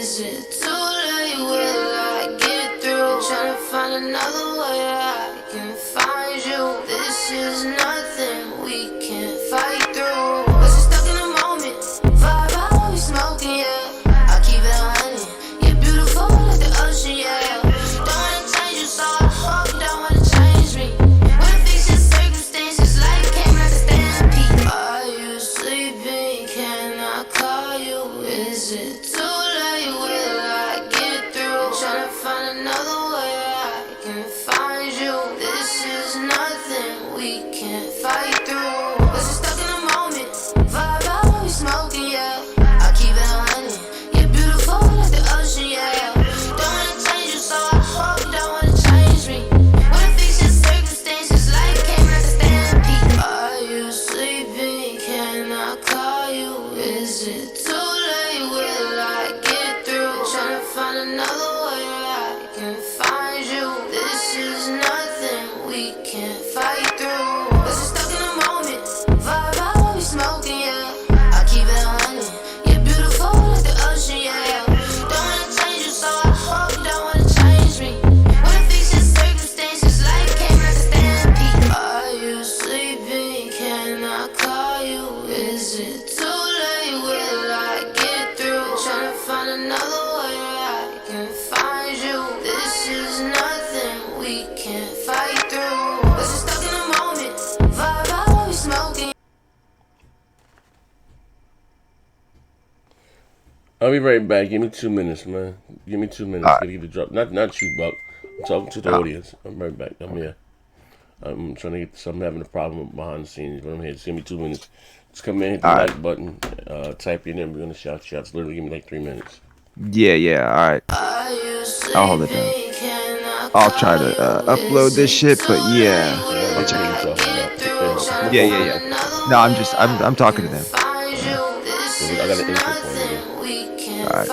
Is it too late? Will I get through? Trying to find another way I can find you. This is nothing we can't fight through. Was it stuck in the moment? Vibe out, we smoking, yeah. I keep it honey. You're beautiful like the ocean, yeah. Don't wanna change you, so I hope you don't wanna change me. Wanna fix your circumstances like it came like a stampede. Are you sleeping? Can I call you? Is it too late? Will I get through? Tryna find another way I can find you. This is nothing we can't fight through. Was it stuck in the moment? Vibe out, we smoking, yeah. I keep it honey. You're beautiful like the ocean, yeah. Don't wanna change you, so I hope you don't wanna change me. Wanna fix your circumstances like it came like a stampede. Are you sleeping? Can I call you? Is it too late? Will I get through? Tryna find another way I can find you. This is nothing we can't fight through. Was it stuck in the moment? Vibe out, we smoking, yeah. I keep it honey. You're beautiful like the ocean, yeah. Don't wanna change you, so I hope you don't wanna change me. Wanna fix your circumstances like it came like a stampede. Are you sleeping? Can I call you? Is it too late? Will I get through? Tryna find another way I can find you. This is nothing we can't fight through. Was it stuck in the moment? Vibe out, we smoking. I'll be right back. Give me 2 minutes, man. Give me 2 minutes. Gotta get the drop. Not you, Buck. I'm talking to the audience. I'm right back. I'm here. I'm trying to get some. I'm having a problem behind the scenes, but I'm here. Just give me 2 minutes. Just come in, hit the like button, type your name. We're gonna shout you out. It's literally give me like 3 minutes. Yeah, alright. I'll hold it down. I'll try to upload this shit, but yeah. I'll check it out. Yeah. No, I'm talking to them. I got an intro for you. Alright.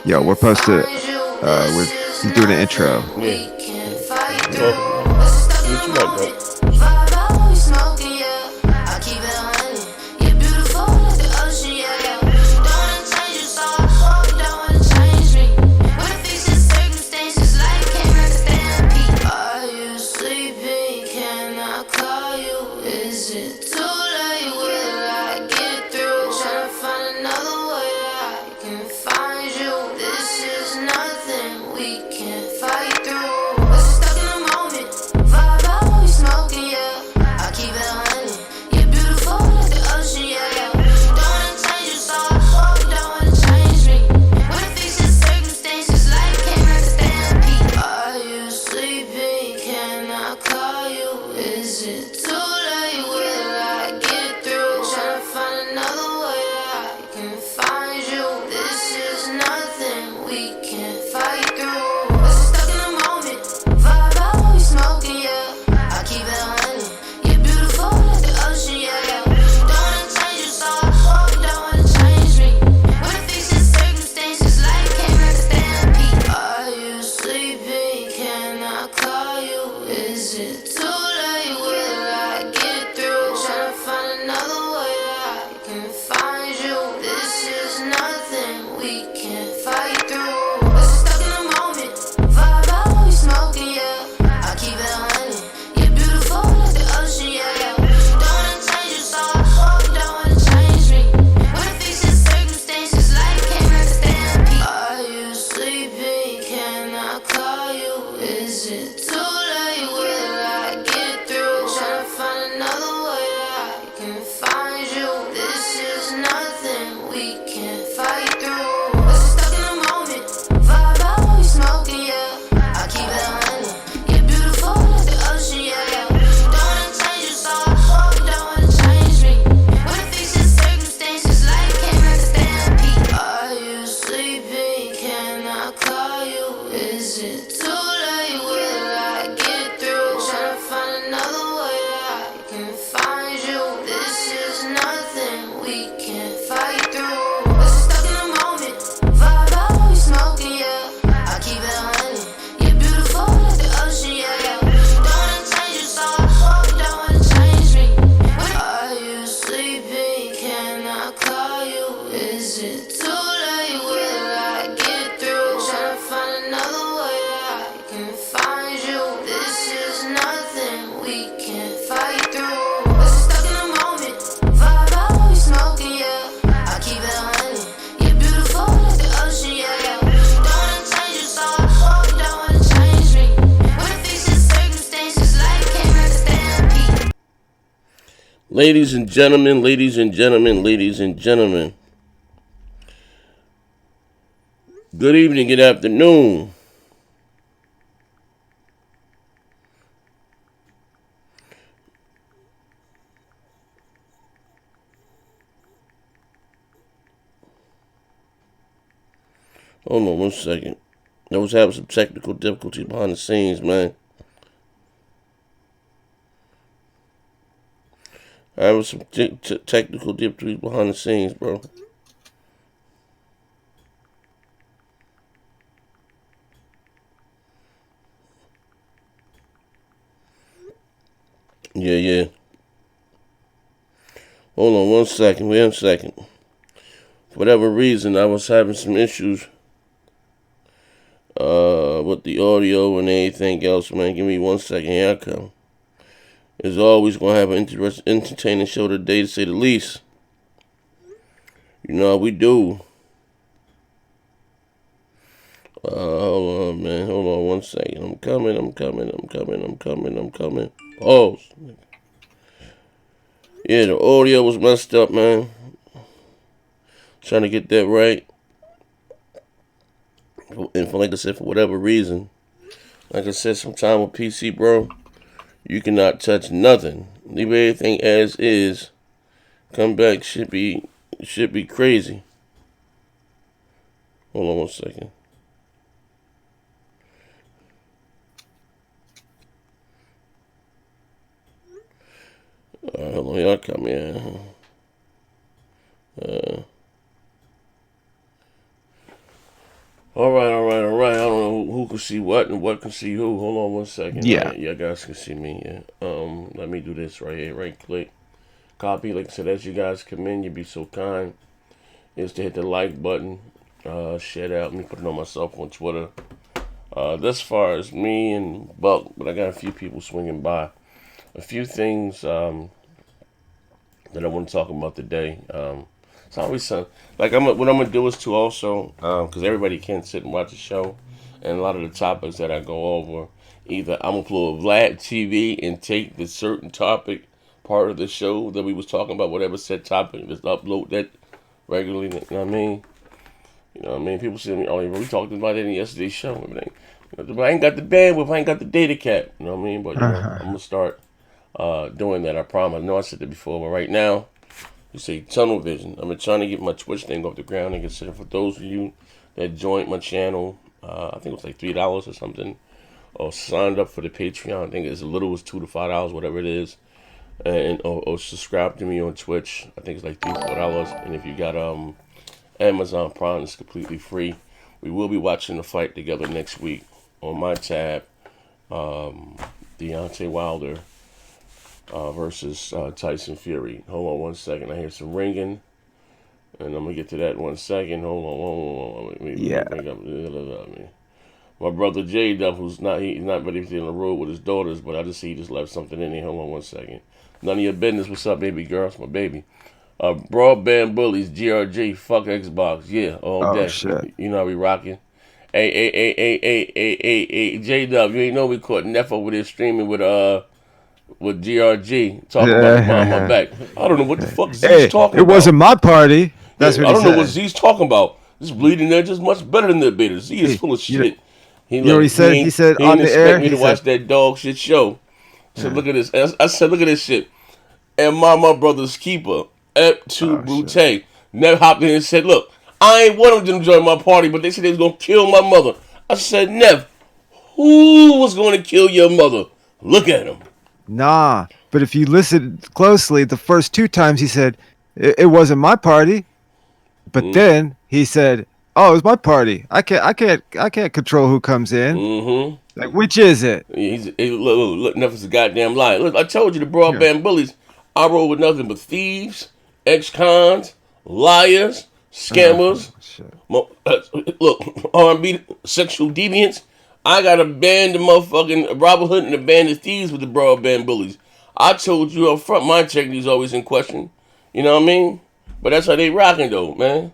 Yo, we're supposed to, he's doing an intro. Yeah. What you like, bro? Is it too late? Will I get through? Tryna find call you? Is it too late? Will I get through? Tryna find another way I can find you. This is nothing we can't fight through. We're stuck in the moment. Vibe out, we smoking, yeah. I keep it honey. You're beautiful like the ocean, yeah. Don't wanna change you, so I hope you don't wanna change me. We're fixing circumstances, life came like a stampede. Ladies and gentlemen, ladies and gentlemen, ladies and gentlemen. Good evening, good afternoon. Hold on one second. I was having some technical difficulties behind the scenes, man. I have some technical difficulties behind the scenes, bro. Yeah. Hold on one second. Wait a second. For whatever reason, I was having some issues with the audio and everything else, man. Give me 1 second. Here I come. As always, going to have an entertaining show today, to say the least. You know how we do. Hold on, man. Hold on 1 second. I'm coming. Pause. Yeah, the audio was messed up, man. Trying to get that right. And like I said, for whatever reason, like I said, sometime with PC, bro, you cannot touch nothing. Leave everything as is. Come back, should be crazy. Hold on 1 second. Hold on, y'all come in. All right. I don't know who can see what and what can see who. Hold on 1 second. Yeah. Right, you guys can see me. Yeah. Let me do this right here. Right click, copy. Like I said, as you guys come in, you'd be so kind, is to hit the like button. Share that. Let me put it on myself on Twitter. Thus far as me and Buck, but I got a few people swinging by. A few things that I want to talk about today. It's always like what I'm gonna do is to also because everybody can't sit and watch the show, and a lot of the topics that I go over, either I'm gonna pull a Vlad TV and take the certain topic part of the show that we was talking about, whatever said topic, and just upload that regularly. You know what I mean? You know what I mean? People say to me, "Oh, we talked about it in yesterday's show." And everything. But I ain't got the bandwidth. I ain't got the data cap. You know what I mean? But I'm gonna start doing that. I promise. I know I said that before, but right now. You say tunnel vision. I've been trying to get my Twitch thing off the ground and consider for those of you that joined my channel, I think it was like $3 or something, or signed up for the Patreon. I think it's as little as $2 to $5, whatever it is, and or subscribe to me on Twitch. I think it's like $3 to $4. And if you got Amazon Prime, it's completely free. We will be watching the fight together next week on my tab. Deontay Wilder. Versus Tyson Fury. Hold on 1 second. I hear some ringing, and I'm gonna get to that in 1 second. Hold on. Let me bring up my brother J Duff, who's he's not ready to be on the road with his daughters, but I just see he just left something in here. Hold on 1 second. None of your business. What's up, baby girl? It's my baby. Broadband bullies. GRG. Fuck Xbox. Yeah, all day. Shit. You know how we rocking. Hey, J Duff. You ain't know we caught Neff over there streaming with GRG talking about behind my back. I don't know what the fuck Z's talking about. It wasn't my party. That's what I he don't said. know what Z's talking about. This bleeding edge is much better than the beta. Z is full of shit. You know what he said? He said on the air. He didn't expect me to watch that dog shit show. So look at this. I said, look at this shit. And my brother's keeper, Ep2 Brute, never hopped in and said, look, I ain't want them to join my party, but they said they was going to kill my mother. I said, Nev, who was going to kill your mother? Look at him. Nah, but if you listen closely, the first 2 times he said, it wasn't my party. But then he said, oh, it was my party. I can't control who comes in. Mm-hmm. Like, which is it? Look, nothing's a goddamn lie. Look, I told you the broadband bullies. I roll with nothing but thieves, ex-cons, liars, scammers. Shit. Look, R&B sexual deviants. I got a band of motherfucking Robin Hood and a band of thieves with the broadband bullies. I told you up front, my integrity is always in question. You know what I mean? But that's how they rocking though, man.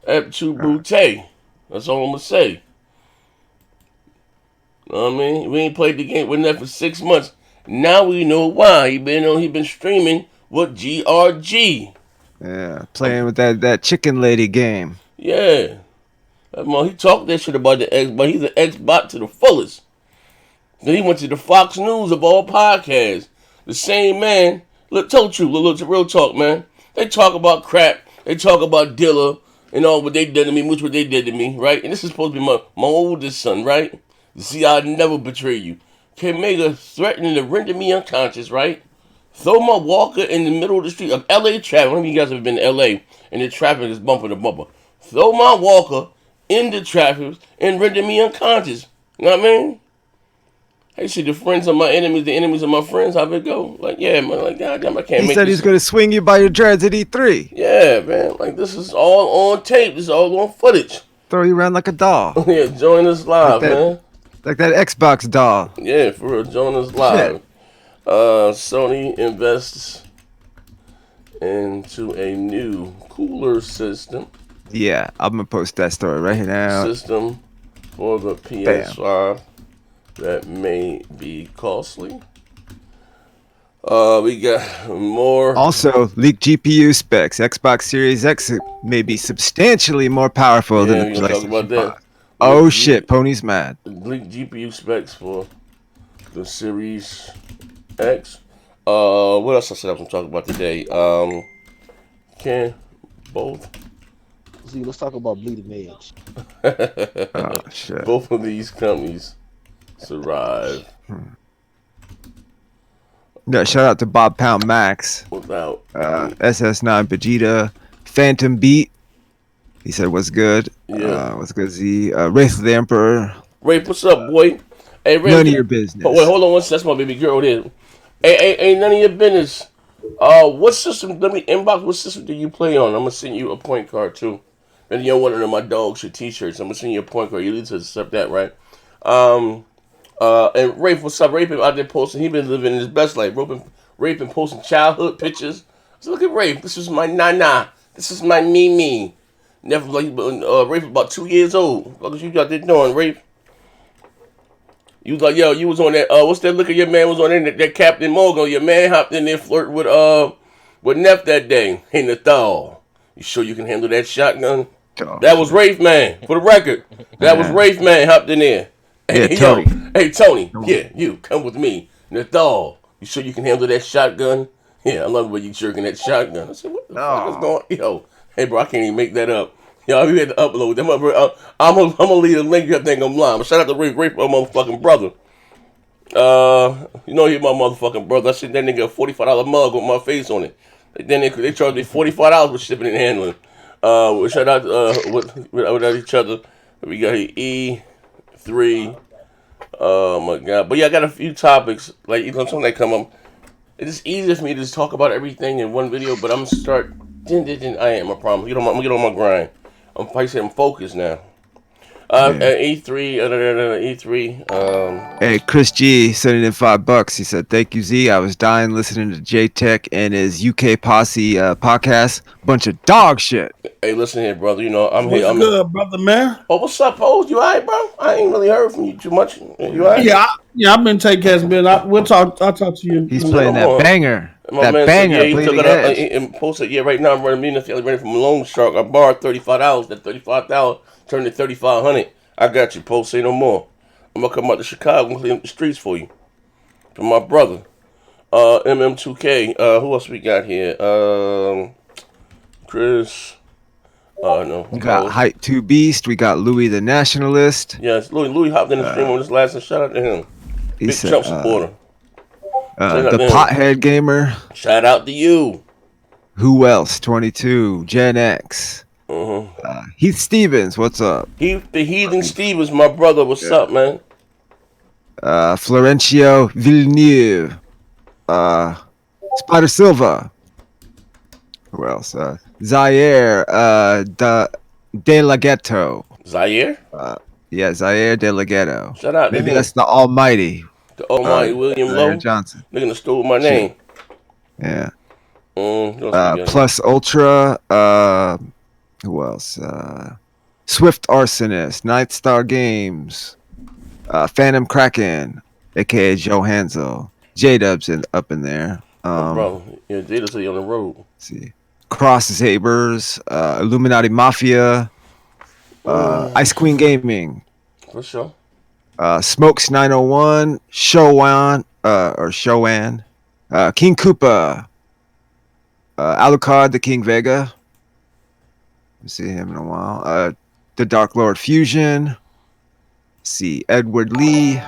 Ep2 Brute. That's all I'm gonna say. You know what I mean? We ain't played the game with that for 6 months. Now we know why. He been streaming with GRG. Yeah, playing with that chicken lady game. Yeah. He talked that shit about the X, but he's an X-bot to the fullest. Then he went to the Fox News of all podcasts. The same man, look, real talk, man. They talk about crap. They talk about Dilla and all what they did to me, which what they did to me, right? And this is supposed to be my oldest son, right? See, I'd never betray you. K-Mega threatening to render me unconscious, right? Throw my walker in the middle of the street of L.A. traffic. How many of you guys have been to L.A. and the traffic is bumper to bumper? Throw my walker in the traffic and render me unconscious. You know what I mean? Hey, see, the friends of my enemies, the enemies of my friends, how it go? Like, yeah, man, like, goddamn, I can't He make said this. he's going to swing you by your dreads at E3. Yeah, man, like, this is all on tape. This is all on footage. Throw you around like a doll. Yeah, join us live, man. Like that Xbox doll. Yeah, for real, join us live. Sony invests into a new cooler system. Yeah, I'm going to post that story right now. System for the PS5 that may be costly. We got more. Also, leaked GPU specs. Xbox Series X may be substantially more powerful than the PlayStation 5. Oh shit, Pony's mad. Leaked GPU specs for the Series X. What else I said I was gonna talk about today? Can both? See, let's talk about Bleeding Edge. Oh shit. Both of these companies survive. No, shout out to Bob Pound Max. Without SS9 Vegeta, Phantom Beat. He said, "What's good? Yeah. What's good, Z? Wraith of the Emperor. Rafe, what's up, boy? Hey, Rafe, None of your business. Oh, wait, hold on one second. That's my baby girl there. Hey, none of your business. What system? Let me inbox. What system do you play on? I'm gonna send you a point card too. And you know, one of my dogs your T-shirts. I'm gonna send you a point card. You need to accept that, right? And Rafe, what's up? Rafe out there posting. He been living his best life. Rafe been posting childhood pictures. So look at Rafe. This is my nana. This is my Mimi. Never like Rafe about 2 years old. What you got there doing, Rafe? You was like, yo, you was on that. What's that? Look at your man was on there. That Captain Morgan. Your man hopped in there flirting with Neff that day. Hey, Nathal, you sure you can handle that shotgun? Oh, that was Rafe, man. For the record, that was Rafe, man. Hopped in there. Yeah, Hey, Tony. Hey, Tony. Yeah, you come with me, Nathal. You sure you can handle that shotgun? Yeah, I love the way you jerking that shotgun. I said, what the fuck is going? Yo, hey, bro, I can't even make that up. Yo, we had to upload them. I'm gonna leave a link. You think I'm lying. But shout out to Rafe, my motherfucking brother. You know he's my motherfucking brother. I sent that nigga a $45 mug with my face on it. Then they charged me $45 for shipping and handling. We shout out with each other. We got here E3. Oh my god! But yeah, I got a few topics. Like, you know, something that come up. It's easier for me to just talk about everything in one video. But I'm gonna start. I am. I promise. I'm gonna get on my grind. I'm focused now. E3. E3. Hey, Chris G sending in $5. He said, "Thank you, Z. I was dying listening to J Tech and his UK Posse podcast. Bunch of dog shit." Hey, listen here, brother. You know I'm What's here. good, brother, man? Oh, what's up, Pose? You alright, bro? I ain't really heard from you too much. You alright? Yeah, I've been taking care of business. I'll talk to you. He's playing that banger. My man banger. said, yeah, he took Bleeding it up Edge. and posted, yeah, right now I'm running from Loan Shark. I borrowed $35. That $35 turned to $3,500. I got you, Post. Say no more. I'm gonna come out to Chicago and clean up the streets for you. For my brother. MM2K. Who else we got here? Chris. No. We got Hype 2 Beast. We got Louis the Nationalist. Yes, Louis hopped in the stream on this last and shout out to him. Big Trump supporter. The Pothead Gamer. Shout out to you. Who else? 22. Gen X. Heath Stevens. What's up? The Heathen Stevens, my brother. What's up, man? Florencio Villeneuve. Spider Silva. Who else? Zaire de la Ghetto. Zaire? Yeah, Zaire de la Ghetto. Shout out to Maybe him. that's the Almighty. The almighty William Zaire Lowe. Johnson. Nigga stole my Shit. name. Yeah. Don't speak of Plus Ultra. Who else? Swift Arsonist. Night Star Games. Phantom Kraken, aka Joe Hansel. J-Dub's up in there. bro. Yeah, Jada say on the road. Let's see. Cross Sabers, Illuminati Mafia, Ice Queen Gaming, For sure. Smokes 901, Showan, King Koopa, Alucard the King Vega. Let's see him in a while. The Dark Lord Fusion. Let's see Edward Lee,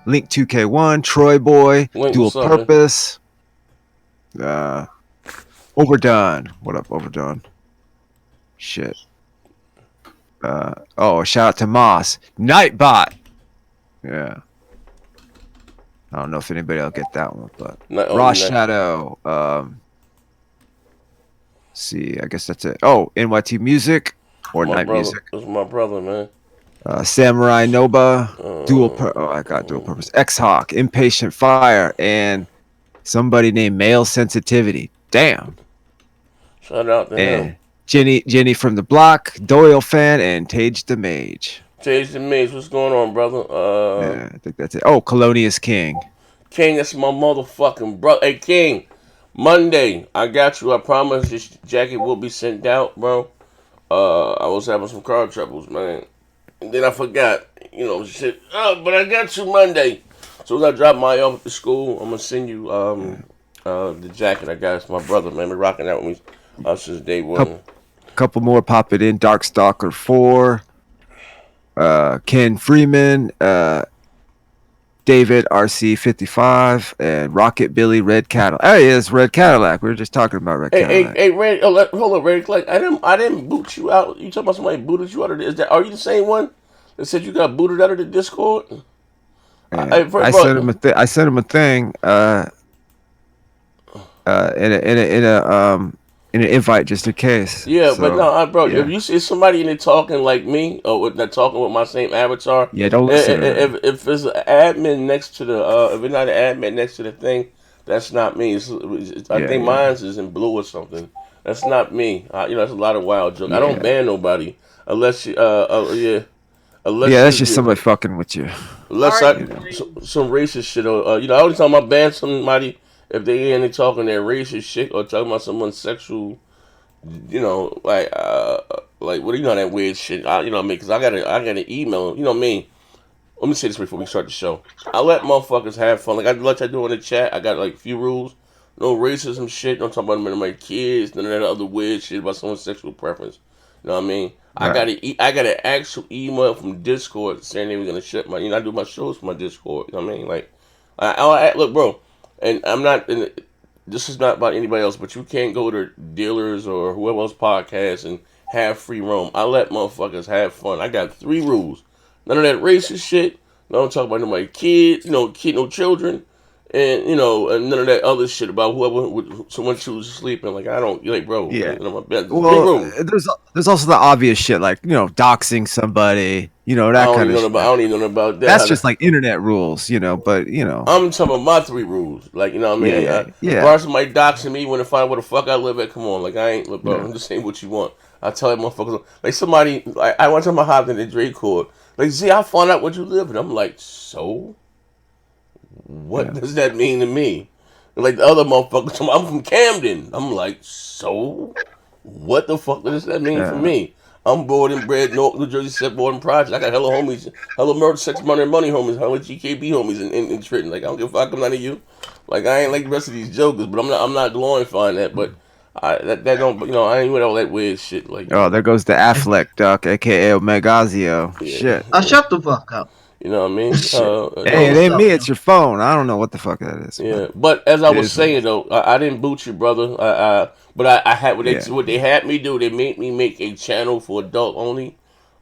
Link 2K1, Troy Boy, Link, Dual what's up, Purpose. Overdone. What up, Overdone? Shit. Shout out to Moss. Nightbot. Yeah. I don't know if anybody will get that one, but Ross Shadow. See, I guess that's it. Oh, NYT Music or Night Music. That's my brother, man. Samurai Noba. I got Dual Purpose. X-Hawk, Impatient Fire, and somebody named Male Sensitivity. Damn. Shout out to him. Jenny from the Block, Doyle Fan, and Tage the Mage. Tage the Mage, what's going on, brother? Yeah, I think that's it. Oh, Colonius King. King, that's my motherfucking brother. Hey, King, Monday, I got you. I promise this jacket will be sent out, bro. I was having some car troubles, man. And then I forgot, shit. But I got you Monday. So as I drop my off at the school, I'm going to send you the jacket I got. It's my brother, man. Been rocking out with me since day one. Couple more pop it in. Darkstalker 4. Ken Freeman. David RC55. And Rocket Billy Red Cadillac. Oh, yeah, it's Red Cadillac. We were just talking about Red Cadillac. Hey, Red. Hold up, Red. Like, I didn't boot you out. You talking about somebody booted you out of this? Are you the same one that said you got booted out of the Discord? I sent him I sent him a thing. In an invite just in case. Yeah, so, but no, bro. Yeah. If you see somebody in there talking like me, or they're talking with my same avatar, don't listen. If there's an admin next to the, if it's not an admin next to the thing, that's not me. I think mine's is in blue or something. That's not me. That's a lot of wild jokes. I don't ban nobody unless you, Unless that's just somebody fucking with you. Unless some racist shit, or only time I ban somebody. If they ain't talking that racist shit or talking about someone's sexual, like what that weird shit, because I got an email, me. Let me say this before we start the show. I let motherfuckers have fun, like I let you do in the chat. I got like a few rules, no racism shit, don't talk about my kids, none of that other weird shit about someone's sexual preference. You know what I mean? Right. I got an actual email from Discord saying they were gonna shut my, I do my shows from my Discord. You know what I mean? Like, I look, bro. And I'm not. This is not about anybody else, but you can't go to dealers or whoever else podcasts and have free roam. I let motherfuckers have fun. I got 3 rules: none of that racist shit. Don't talk about nobody kids. No children, and and none of that other shit about whoever someone chooses to sleep in. Like I don't like, bro. Yeah. My bed. Well, there's also the obvious shit like doxing somebody. That kind of shit. I don't even know about that. That's just like internet rules, but I'm talking about my 3 rules. Like, what I mean? Yeah. If somebody doxing me when to find where the fuck I live at, come on. Like, I ain't, look, bro, I'm just saying what you want. I tell that motherfuckers, like somebody, like, I one time I hopped in the Drake Court. Like, see, I found out what you live in. I'm like, so? What does that mean to me? And like the other motherfuckers, I'm from Camden. I'm like, so? What the fuck does that mean for me? I'm born and bred New Jersey, set born project. I got hella homies, hella murder, sex, money homies, hella GKB homies in Trenton. Like I don't give a fuck, I'm none of you. Like I ain't like the rest of these jokers, but I'm not glorifying that. But that don't, I ain't with all that weird shit. Like there goes the Affleck duck, aka Omegazio. Yeah. Shit. Shut the fuck up. You know what I mean? Hey, it ain't me, it's your phone. I don't know what the fuck that is. Yeah, but as I was saying though, I didn't boot you, brother. But I had what they had me do. They made me make a channel for adult only.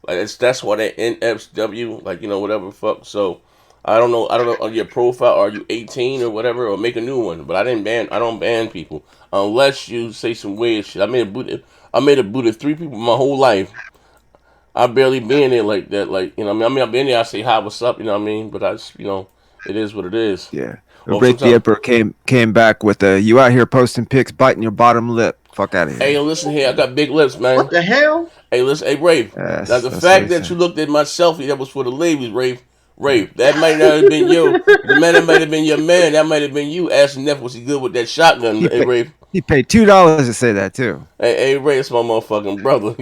Like that's why they NFW, like whatever fuck. So I don't know on your profile, are you 18 or whatever, or make a new one. But I don't ban people unless you say some weird shit. I made a boot of 3 people my whole life. I barely been there like that. Like, you know what I mean? I've been there, I say hi, what's up, you know what I mean? But I just, it is what it is. Yeah. Well, Rape the Emperor came back with you out here posting pics, biting your bottom lip. Fuck out of here. Hey, listen here, I got big lips, man. What the hell? Hey, listen, hey, Rafe. Yes, Now, the fact that you looked at my selfie, that was for the ladies, Rafe. That might not have been you. The man that might have been your man. That might have been you asking Neff, was he good with that shotgun? Hey, Rafe. He paid $2 to say that, too. Hey, Rafe, it's my motherfucking brother.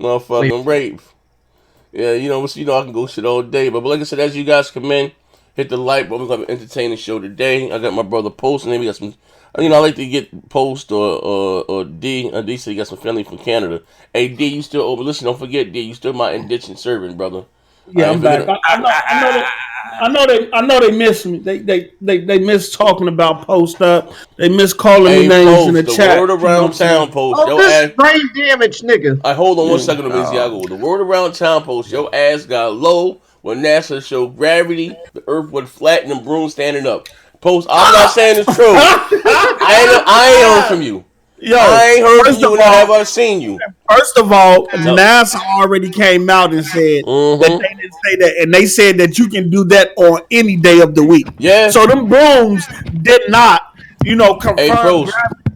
Motherfucking Rafe. Yeah, I can go shit all day. But like I said, as you guys come in, hit the like button. We're going to entertain the show today. I got my brother Post, and then we got some... I like to get Post or D. D said he got some family from Canada. Hey, D, you still over? Listen, don't forget, D, you still my indentured servant, brother. Yeah, I'm back. I know they miss me. They miss talking about Post Up. They miss calling me names Post, in the chat. Word around town, Post. Oh, this brain damage nigga. Hold on 1 second, Miss Yago. The word around town, Post. Your ass got low when NASA showed gravity. The Earth was flat and the broom standing up. Post, I'm not saying it's true. I ain't heard from you. Yo, I ain't heard from you and I haven't seen you. First of all, NASA already came out and said that they didn't say that, and they said that you can do that on any day of the week. Yeah. So them brooms did not, confirm gravity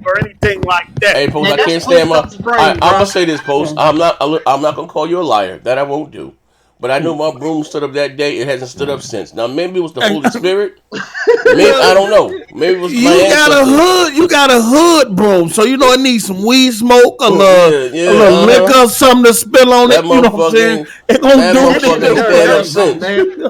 or anything like that. Hey, Post, I can't stand I'm gonna say this, Post. I'm not gonna call you a liar. That I won't do. But I know my broom stood up that day. It hasn't stood up since. Now maybe it was the Holy Spirit. Maybe I don't know. Maybe it was my ancestors. You got a hood broom, so it needs some weed smoke, a little liquor, something to spill on it. You know what I'm saying? It gonna do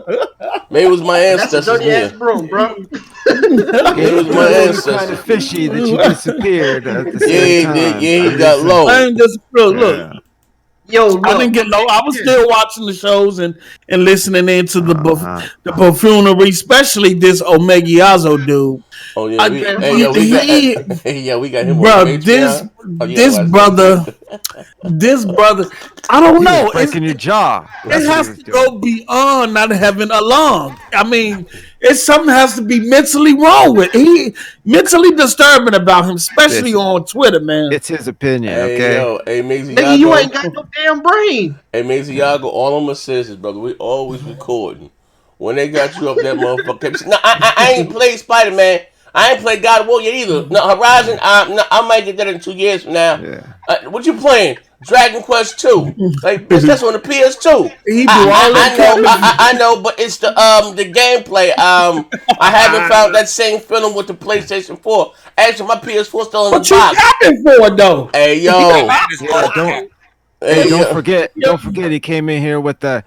it. Maybe it was my ancestors. That's a dirty ass broom, bro. It was my ancestors. Kind of fishy that you disappeared at the same time. Yeah, he got low. I ain't just look. Yo, I didn't get low. I was still watching the shows and listening into the buffoonery, especially this Omegiazo dude. Oh yeah, we got him. Bro, this brother, I don't know. Breaking your jaw. It has to go beyond not having a lung. I mean, something has to be mentally wrong with mentally disturbing about him, especially on Twitter, man. It's his opinion, okay? Hey, Mazy Nigga, you ain't got no damn brain. Hey, Mazy Yago, all I'm gonna say is, brother, we always recording. When they got you up that motherfucker, no, I ain't played Spider-Man. I ain't played God of War yet either. No, Horizon, I might get that in 2 years from now. Yeah. What you playing? Dragon Quest 2. Like, bitch, that's on the PS2. I know, but it's the gameplay. I haven't found that same feeling with the PlayStation 4. Actually, my PS4 still in the box. What you got it for, though? Hey, yo. Don't forget he came in here with the...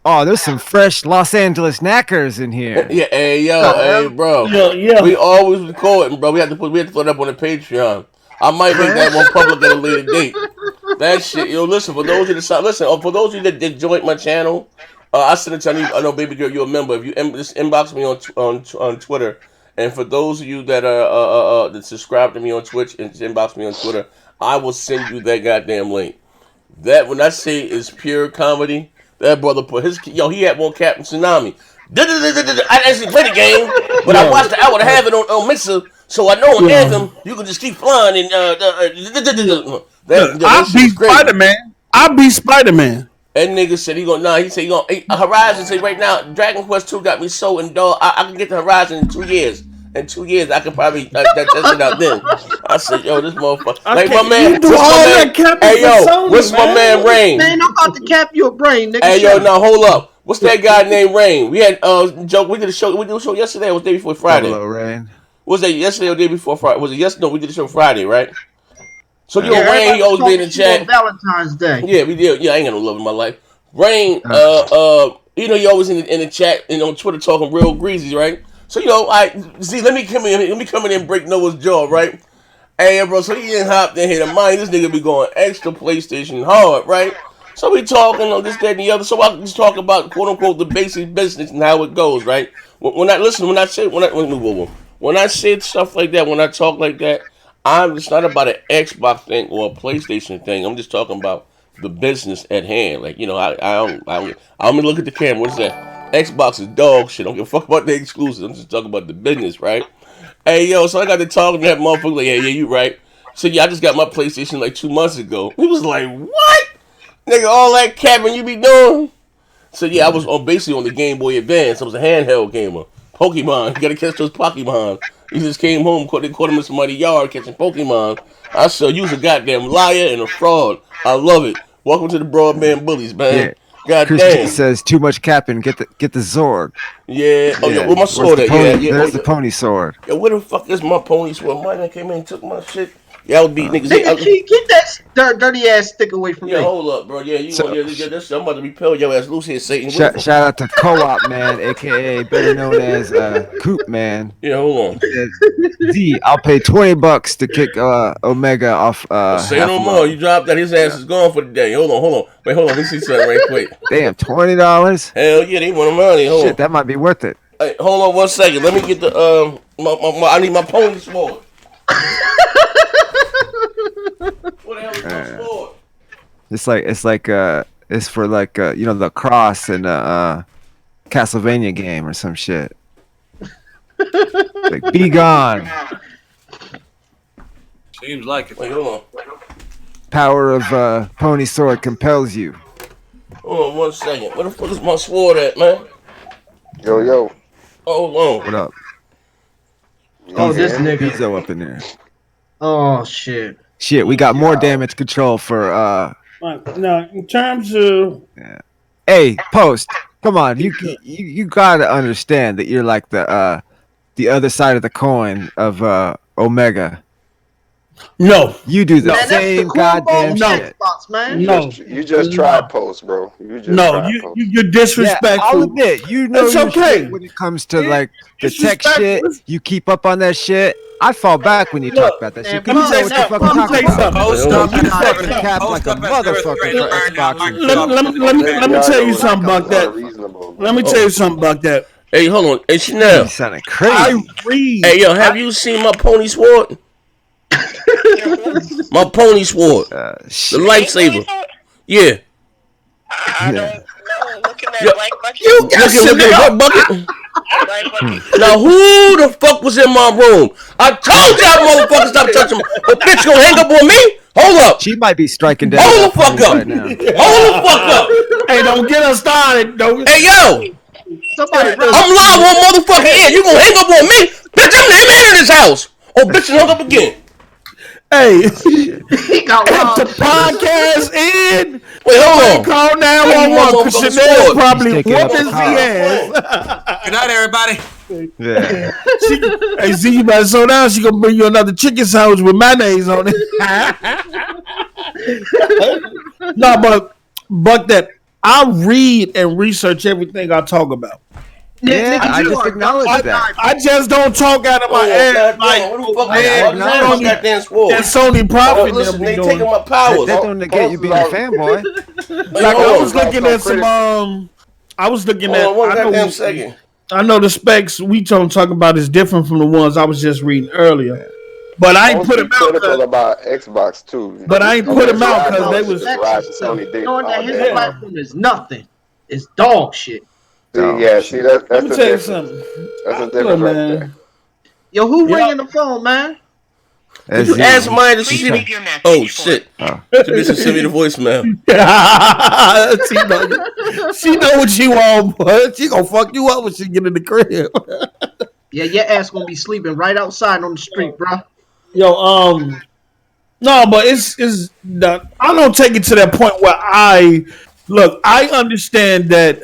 Oh, there's some fresh Los Angeles knackers in here. Yeah, hey, bro. Yeah. We always recording, bro. We have to put it up on the Patreon. I might make that one public at a later date. That shit, listen, for those of you that joined my channel, I sent it to you. I know, baby girl, you're a member. If you just inbox me on Twitter, and for those of you that are that subscribe to me on Twitch and inbox me on Twitter, I will send you that goddamn link. That when I say is pure comedy. That brother put he had more Captain Tsunami. I actually played the game, but I watched I would have it on Mixer, so I know on Anthem you can just keep flying and I'll be Spider-Man. I'll be Spider-Man. That nigga said he said he gonna Horizon said right now Dragon Quest 2 got me so indulged. I can get to Horizon in 2 years. In 2 years, I could probably test it out then. I said, yo, this motherfucker. Like my man. Hey, yo, what's my man Rain? Man, I'm about to cap your brain, nigga. Hey, yo, now hold up. What's that guy named Rain? We had joke. We did a show yesterday. It was the day before Friday. Hello, Rain. Was that yesterday or the day before Friday? Was it yesterday? No, we did a show Friday, right? So Rain, he always be in the chat. Valentine's Day. Yeah, we did. Yeah, I ain't got no love in my life. Rain, he always in the chat and on Twitter talking real greasy, right? So let me come in and break Noah's jaw, right? Hey, bro, so he didn't hop in here to mind this nigga be going extra PlayStation hard, right? So we talking on this, that, and the other. So I can just talk about quote unquote the basic business and how it goes, right? When I say stuff like that, when I talk like that, it's not about an Xbox thing or a PlayStation thing. I'm just talking about the business at hand. Like, I'm gonna look at the camera. What is that? Xbox is dog shit. I don't give a fuck about the exclusives. I'm just talking about the business, right? Hey, yo, so I got to talking to that motherfucker. Like, yeah, you right. So yeah, I just got my PlayStation like 2 months ago. He was like, what? Nigga, all that capping you be doing? So yeah, I was basically on the Game Boy Advance. I was a handheld gamer. Pokemon, you gotta catch those Pokemon. He just came home, caught him in somebody's yard catching Pokemon. I said, you was a goddamn liar and a fraud. I love it. Welcome to the Broadband Bullies, man. Yeah. God Christian damn. says too much capping. Get the Zord. Yeah. Oh, yeah. Where my Where's sword the at? pony? Yeah, yeah. There's the pony sword. Yeah, where the fuck is my pony sword? Mine came in and took my shit. Yeah, I would beat niggas. Nigga, keep that dirty ass stick away from Yeah, me. hold up, bro. Yeah, I'm about to repel your ass loose here, Satan. Shout out to Co-op Man, aka better known as Coop Man. Yeah, hold on. Z, I'll pay $20 to kick Omega off. Say no more. You dropped that. His ass is gone for the day. Hold on. Wait, hold on. Let me see something right quick. Damn, $20. Hell yeah, they want money. Hold Shit, on. that might be worth it. Hey, hold on 1 second. Let me get the I need my pony sword. What the hell is my sword? It's for the cross in a Castlevania game or some shit. Like, be gone. Seems like it. Wait, hold on. Power of pony sword compels you. Hold on 1 second. Where the fuck is my sword at, man? Yo. Hold on. What up? Oh, this nigga. Pizzo up in there. Oh shit. Shit, we got more damage control for Now, in terms of Hey, Post, come on, you gotta understand that you're like the other side of the coin of Omega. no, You do the Man, that's same the goddamn cornball shit. Xbox, man. no, You just tried Post, bro. you're Yeah, disrespectful. I'll admit, you know It's your okay. shit when it comes to Yeah, like the it's tech shit. respectful. You keep up on that shit. I fall back when you talk about that shit. 'Cause man, you know what the fuck I'm let me talking tell you about. something. Post Hold up on. and You fucking cap like a motherfucker for Xbox. Let me tell you something about that. Reasonable. Let me tell you something about that. Hey, hold on. Hey, Chanel. You sounding crazy. I read. Hey, yo, have you seen my pony sword? My pony sword. The Shit. lightsaber. Yeah. I don't know. Looking at Yo, blank bucket. You got Look at what bucket? Blank bucket. Now, who the fuck was in my room? I told y'all motherfuckers stop touching me. But bitch gonna hang up on me? Hold up. She might be striking down. Hold that the fuck pony up. right now. Hold the fuck up. Hey, don't get us started. Don't. Hey, yo. Somebody I'm live on motherfucking air. You gonna hang up on me? Bitch, I'm the man in this house. Oh, bitch, you hung up again. Hey, he got the robbed. podcast in. Wait, hold on. Call 911 because Motherfucking Chanel sword. probably He's taking up whooping the Z car. ass. Good night, everybody. Yeah. Hey, Z, you better slow down. She gonna bring you another chicken sandwich with mayonnaise on it. No, but that I read and research everything I talk about. Yeah, Nigga, I you just are acknowledge dumb. that. I just don't talk out of my ass like What the fuck? I Sony goddamn sword. that Sony Profit Listen, them they be taking doing. my powers. That don't negate you being a fanboy. Like I was Like looking some at some I was looking Hold at on one I goddamn know, second. I know the specs we don't talk about is different from the ones I was just reading earlier. But I ain't put them out critical 'cause- about Xbox too. But I ain't put them out because they was Sony dick Knowing that all his day. platform is nothing. It's dog shit. See, Oh, yeah, see that's Let me the tell you difference. something. That's the Look, difference right man. there. Yo, who Yeah. ringing the phone, man? That's You it. ask somebody to Please see leave the. your message Oh for- shit! Oh. The bitch sent me the voicemail. she know what she want, but she gonna fuck you up when she get in the crib. Yeah, your ass gonna be sleeping right outside on the street, bro. Yo, no, but it's I don't take it to that point where I understand that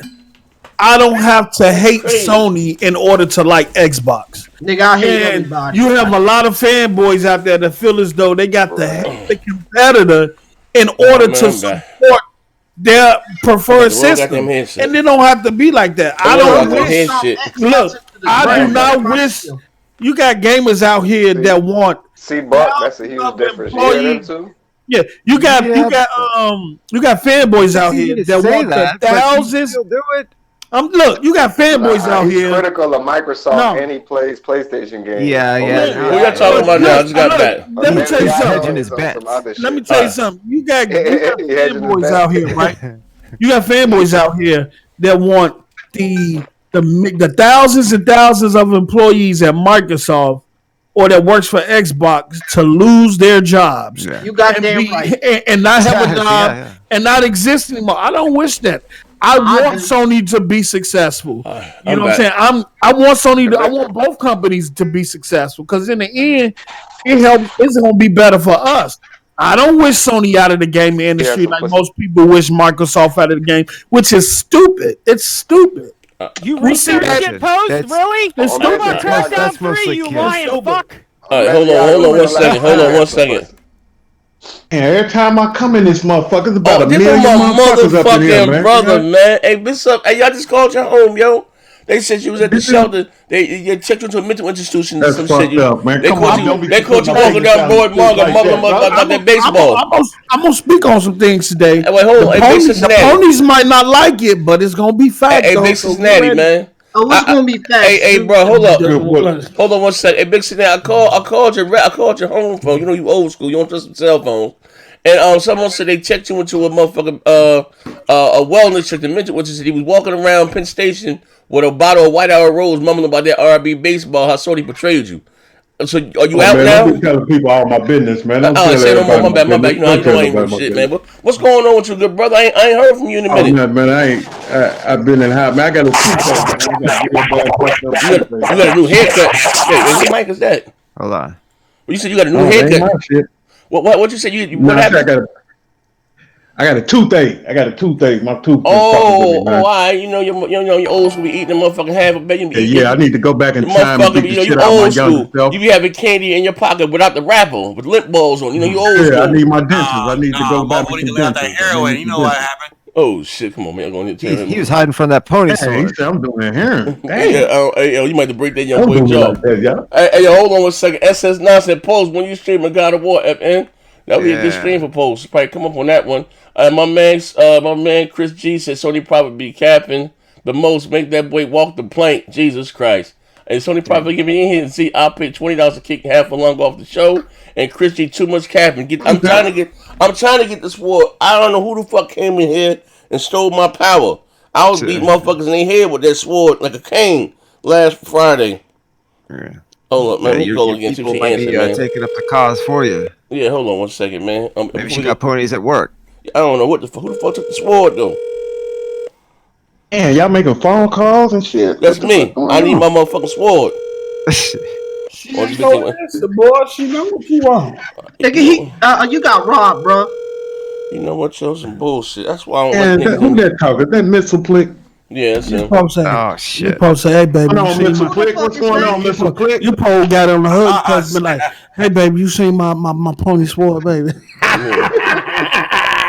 I don't have to hate Sony in order to like Xbox. Nigga, I hate And everybody. you have a lot of fanboys out there that feel as though they got to hate the competitor in order to support their preferred system, and they don't have to be like that. I don't wish. Look, I do not wish. You got gamers out here that want. See, Buck, that's a huge difference. You hear them too? Yeah, you got fanboys out Easy here to that say want that, the but you thousands. still do it. Look, you got fanboys out he's here. critical of Microsoft and he plays PlayStation games. Yeah. Who y'all talking about now? I just got back. Let me tell you something. Let me tell you something. You got fanboys out here, right? You got fanboys out here that want the thousands and thousands of employees at Microsoft or that works for Xbox to lose their jobs. Yeah. You got damn right. And not have a job and not exist anymore. I don't wish that. I want Sony to be successful. You know what I'm saying? I want Sony I want both companies to be successful because in the end, it's gonna be better for us. I don't wish Sony out of the gaming industry like most people wish Microsoft out of the game, which is stupid. It's stupid. You research post? Really? It's stupid. Crackdown 3, you lying fuck. All right, hold on one second. And every time I come in this motherfucker, it's about a this million motherfuckers up in here, man. Brother, man. Hey, what's up? Hey, y'all just called your home, yo. They said you was at the shelter. They checked you into a mental institution. That's some fucked shit. up, man. They caught you walking down Boyd Mark about that baseball. I'm gonna speak on some things today. Hey, wait, hold on. The ponies might not like it, but it's gonna be fact. Hey, Big Cincinnati, man. Oh, what's gonna be fact? Hey, bro, hold up. Hold on one second. Hey, Big Cincinnati, I called your home phone. You know you old school. You don't trust cell phones. And someone said they checked you into a motherfucking a wellness check. The mental, which is he was walking around Penn Station with a bottle of White Hour Rose, mumbling about that RB baseball, how Sony portrayed you. So are you out now? I'm telling people all my business, man. My bad. You know I ain't no shit, man. What's going on with you, good brother? I ain't heard from you in a minute. Oh, man, I've been in hot. Man, I got a you got a new haircut. Wait, what mic is that? Hold on. Well, you said you got a new haircut. What you said? What happened? I got a toothache. My tooth. All right. You know your old school be eating the motherfucking half a billion. Yeah, I need to go back in time and beat the shit out old my younger self. You be having candy in your pocket without the wrapper, with lip balls on. You know you old school. Yeah, I need my dentures. I need to go back to the dentures. That heroin. You know what happened? Oh shit! Come on, man. I'm going to he was hiding from that pony sword. He said, I'm doing heroin. Hey, you might have to break that young boy jaw. Hey, hold on one second. SS9 said, "Post when you stream a God of War FN." That would be a good stream for Post. Probably come up on that one. My man Chris G said Sony probably be capping the most. Make that boy walk the plank. Jesus Christ. And Sony probably give me in here and see I'll pay $20 to kick half a lung off the show. And Chris G too much capping. I'm trying to get this war. I don't know who the fuck came in here and stole my power. I was beating motherfuckers in their head with that sword like a cane last Friday. Yeah. Hold up, man. Let me call again. People might be taking up the cause for you. Yeah, hold on one second, man. Maybe she got ponies at work. I don't know who the fuck took the sword though. Man, y'all making phone calls and shit. That's me. I need my motherfucking sword. She know boy. She know what you want. Nigga, you got robbed, bro. You know what, yo? Some bullshit. That's why I don't like niggas. Who that talking? That missile click? Yeah, that's him. Oh shit. You supposed to say, hey baby, hold on, Mr. Click. What's going on, Mr. Click? You probably got on the hood because be like, hey baby, you seen my pony sword, baby.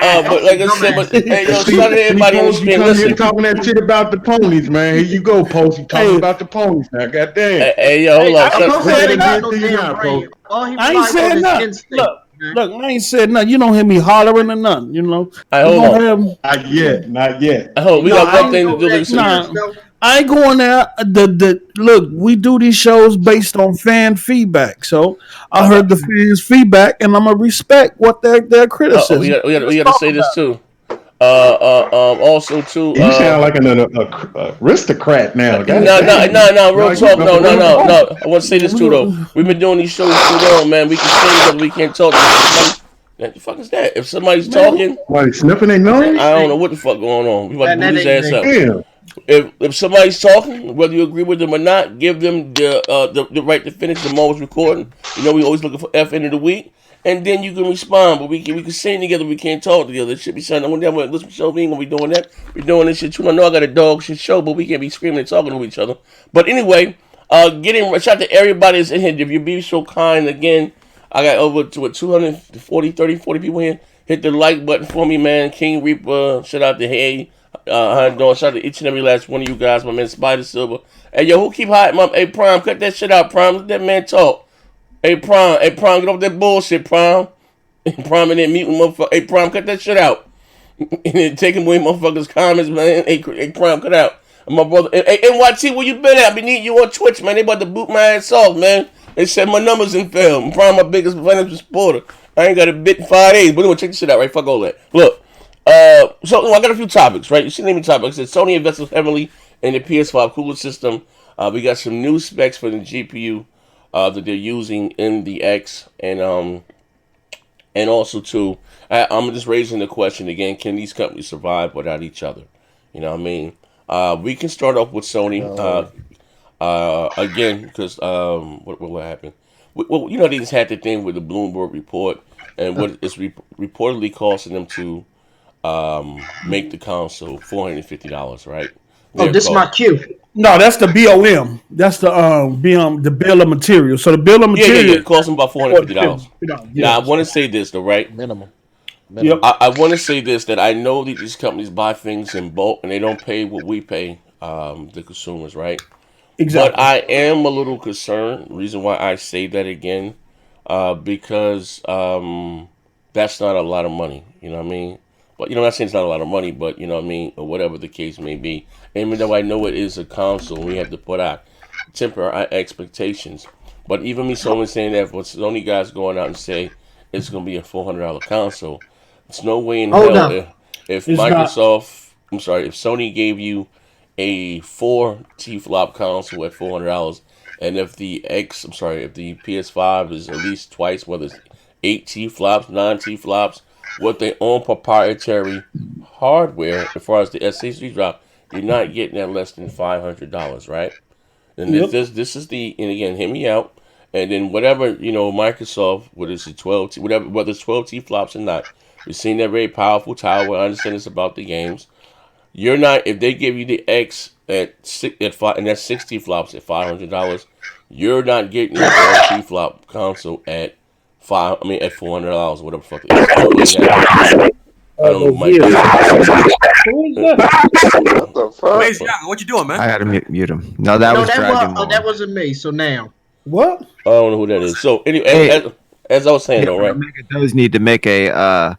But like I said, hey, yo, shout out to everybody on the screen. Listen, talking that shit about the ponies, man. Here you go, Post. You talking about the ponies now? Goddamn. Hey, yo, hold on. I ain't saying nothing. Look, I ain't said nothing. You don't hear me hollering or nothing. You know. Hold on. Not yet. I hope we got one thing to do. I ain't going there. Look, we do these shows based on fan feedback. So I heard the fans' feedback, and I'm gonna respect what their criticism. We got to say this too. Also too. You sound like an aristocrat now. No. Real talk. No. I want to say this too though. We've been doing these shows too long, man. We can say that we can't talk. What the fuck is that? If somebody's talking, somebody's sniffing their nose. I don't know what the fuck going on. We about to move his ass up. If somebody's talking, whether you agree with them or not, give them the right to finish the moment recording. You know, we always looking for F end of the week, and then you can respond. But we can sing together. We can't talk together. It should be something. One day, listen, show we ain't gonna be doing that. We're doing this shit too. I know I got a dog shit show, but we can't be screaming and talking to each other. But anyway, shout out to everybody that's in here. If you be so kind again, I got over to 240, 30, 40 people here. Hit the like button for me, man. King Reaper, shout out to Hay. How you doing? Shout out to each and every last one of you guys, my man Spider Silver. Hey yo, who keep hiding? Hey Prime, cut that shit out, Prime. Let that man talk. Hey Prime, get off that bullshit, Prime. Prime and then muting motherfucker. Hey Prime, cut that shit out. And then taking away motherfuckers' comments, man. Hey Prime, cut out. And my brother, hey, NYT, where you been at? I been needing you on Twitch, man. They about to boot my ass off, man. They said my numbers in film. I'm probably my biggest financial supporter. I ain't got a bit in 5 days, but anyway, check this shit out, right? Fuck all that. Look, so I got a few topics, right? You see, name me topics. It said Sony invests heavily in the PS5 cooler system. We got some new specs for the GPU that they're using in the X, and also too, I'm just raising the question again: can these companies survive without each other? You know what I mean? We can start off with Sony again because what happened? Well, you know, they just had the thing with the Bloomberg report and what it's reportedly costing them to make the console $450, right? Oh, this is my cue. No, that's the BOM. That's the the bill of material. So the bill of material, yeah, it costs them about $450. Now I want to say this, though, right? Minimum. Yep. I want to say this, that I know that these companies buy things in bulk and they don't pay what we pay the consumers, right? Exactly. But I am a little concerned. Reason why I say that again, because that's not a lot of money. You know what I mean? But I'm not saying it's not a lot of money, but you know what I mean, or whatever the case may be. And even though I know it is a console, we have to temper our expectations. But even me, someone saying that, for Sony guys going out and say it's going to be a $400 console, it's no way in hell if Microsoft, I'm sorry, if Sony gave you a 4 T-flop console at $400, and if the if the PS5 is at least twice, whether it's 8 T-flops, 9 T-flops, with their own proprietary hardware, as far as the SSD drop, you're not getting that less than $500, right? And this is and again, hear me out. And then whatever, Microsoft, whether it's 12 T, whether it's 12 T flops or not, we've seen that very powerful tower. I understand it's about the games. You're not, if they give you the X at 5, and that's 60 flops at $500, you're not getting a 12 T flop console at at $400 or whatever the fuck it is. I don't know, Mike. What the fuck? What you doing, man? I gotta mute him. No, that wasn't me. So now, what? I don't know who that is. So anyway, as I was saying, though, right? Does need to make a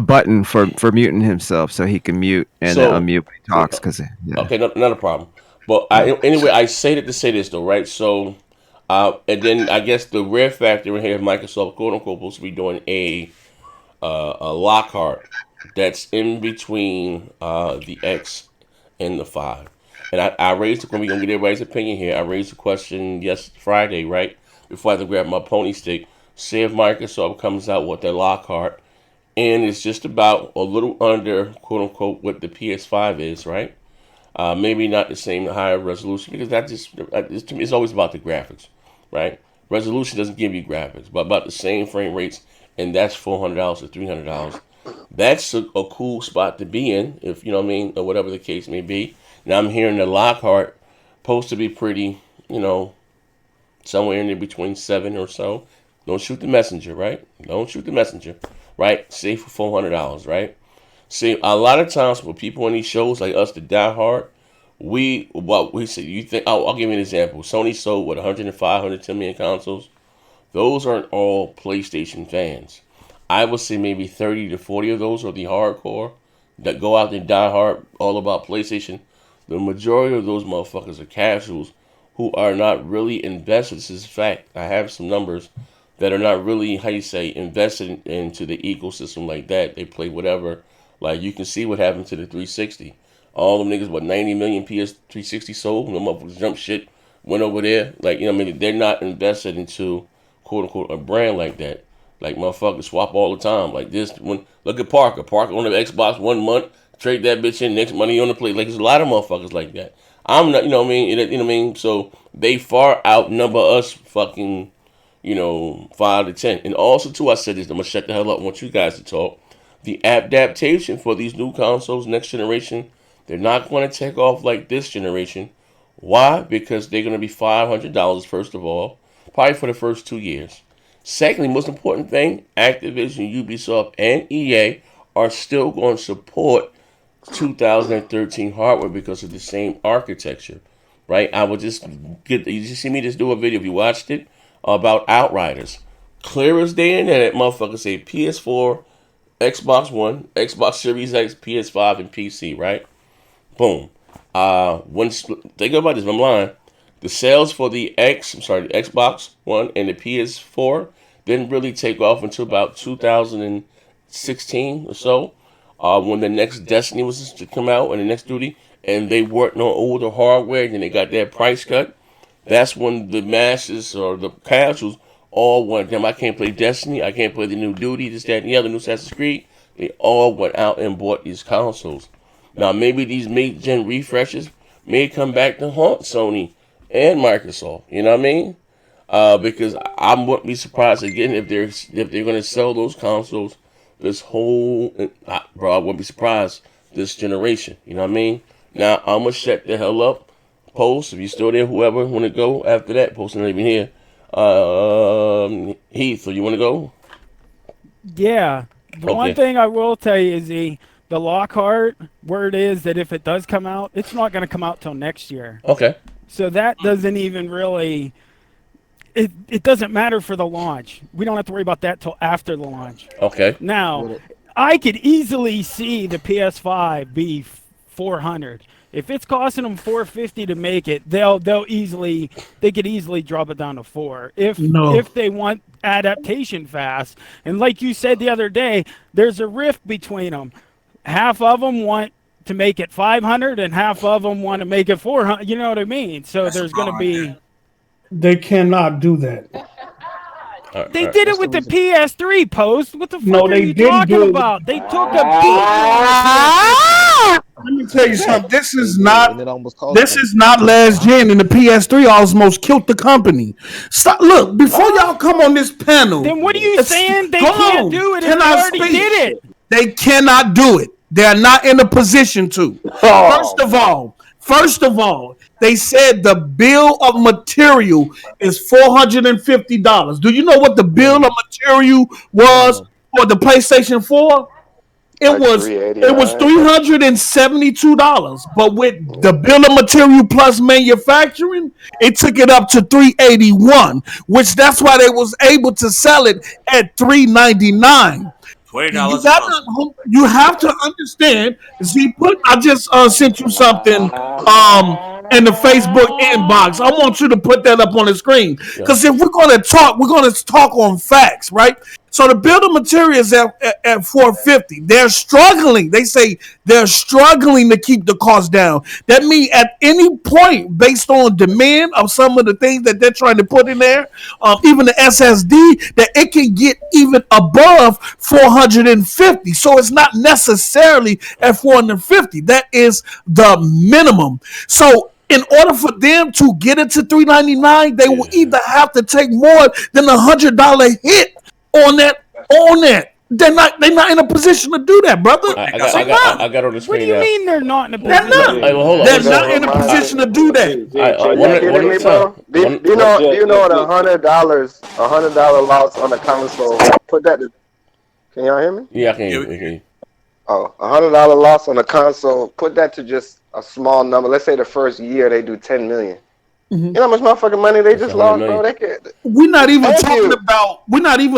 button for muting himself so he can mute and unmute when he talks. Okay, not a problem. But anyway, I say that to say this though, right? So, and then I guess the rare factor in here, Microsoft, quote unquote, supposed to be doing a Lockhart that's in between the X and the 5. And I raised the, we're going to get everybody's opinion here. I raised the question Friday, right? Before I had to grab my pony stick. See if Microsoft comes out with their Lockhart. And it's just about a little under, quote unquote, what the PS5 is, right? Maybe not the same higher resolution, because to me, it's always about the graphics, right? Resolution doesn't give you graphics, but about the same frame rates. And that's $400 or $300. That's a cool spot to be in, if you know what I mean, or whatever the case may be. Now I'm hearing the Lockhart supposed to be pretty, somewhere in there between 7 or so. Don't shoot the messenger, right? Don't shoot the messenger, right? Say for $400, right? See, a lot of times for people on these shows like us, the die hard, we say, you think? Oh, I'll give you an example. Sony sold 105, 110 million consoles. Those aren't all PlayStation fans. I would say maybe 30 to 40 of those are the hardcore that go out and die hard all about PlayStation. The majority of those motherfuckers are casuals who are not really invested. This is a fact. I have some numbers that are not really, invested into the ecosystem like that. They play whatever. Like, you can see what happened to the 360. All them niggas, 90 million PS360 sold. Them motherfuckers jump shit, went over there. Like, they're not invested into, quote unquote, a brand like that. Like, motherfuckers swap all the time. Like this one, look at Parker. Parker on the Xbox 1 month, trade that bitch in, next money on the plate. Like, there's a lot of motherfuckers like that. I'm not, you know what I mean? So they far outnumber us fucking, 5 to 10. And also too, I said this, I'm gonna shut the hell up. I want you guys to talk. The adaptation for these new consoles, next generation, they're not going to take off like this generation. Why? Because they're going to be $500 first of all, probably for the first 2 years. Secondly, most important thing, Activision, Ubisoft, and EA are still going to support 2013 hardware because of the same architecture, right? You just see me just do a video, if you watched it, about Outriders. Clear as day and that motherfucker say PS4, Xbox One, Xbox Series X, PS5, and PC, right? Boom. Think about this. I'm lying. The sales for the Xbox One and the PS4 didn't really take off until about 2016 or so, when the next Destiny was to come out and the next Duty, and they worked on older hardware, and they got their price cut. That's when the masses or the casuals all went, damn, I can't play Destiny, I can't play the new Duty, this, that, and the other, new Assassin's Creed. They all went out and bought these consoles. Now, maybe these mid-gen refreshes may come back to haunt Sony and Microsoft. You know what I mean? Because I wouldn't be surprised again if they're going to sell those consoles this whole. Bro, I wouldn't be surprised this generation. You know what I mean? Now I'm gonna shut the hell up. Post if you're still there. Whoever want to go after that. Post not even here. Heath, so you want to go? Yeah. The one thing I will tell you is the Lockhart word is that if it does come out, it's not going to come out till next year. Okay. So that doesn't even really. It doesn't matter for the launch. We don't have to worry about that till after the launch. Okay. Now, I could easily see the PS5 be $400. If it's costing them $450 to make it, they could easily drop it down to $400 if they want adaptation fast. And like you said the other day, there's a rift between them. Half of them want to make it $500, and half of them want to make it $400. You know what I mean? So there's going to be. They cannot do that. They did it with the PS3 post. What the fuck No, are they you didn't talking do it. about? They took a beat. Let me tell you something. This is not last gen, and the PS3 almost killed the company. Stop. Look, before y'all come on this panel. Then what are you saying? They can't do it. They already did it. They cannot do it. They are not in a position to. First of all, they said the bill of material is $450. Do you know what the bill of material was for the PlayStation 4? It was $372. But with the bill of material plus manufacturing, it took it up to $381, which that's why they was able to sell it at $399. You have to understand. I just sent you something in the Facebook inbox. I want you to put that up on the screen, because if we're going to talk on facts, right? So the bill of materials at $450. They're struggling. They say they're struggling to keep the cost down. That means at any point, based on demand of some of the things that they're trying to put in there, even the SSD, that it can get even above $450. So it's not necessarily at $450. That is the minimum. So in order for them to get it to $399, they will either have to take more than $100 hit on that. They're not in a position to do that, brother. I got on the screen. What do you mean they're not in a position? They're not in a position to do that. Do you know the $100 loss on the console? Put that. Can y'all hear me? Yeah, I can hear you. Oh, $100 loss on the console. Put that to just a small number. Let's say the first year they do 10 million. You know how much motherfucking money they just lost, bro? We're not even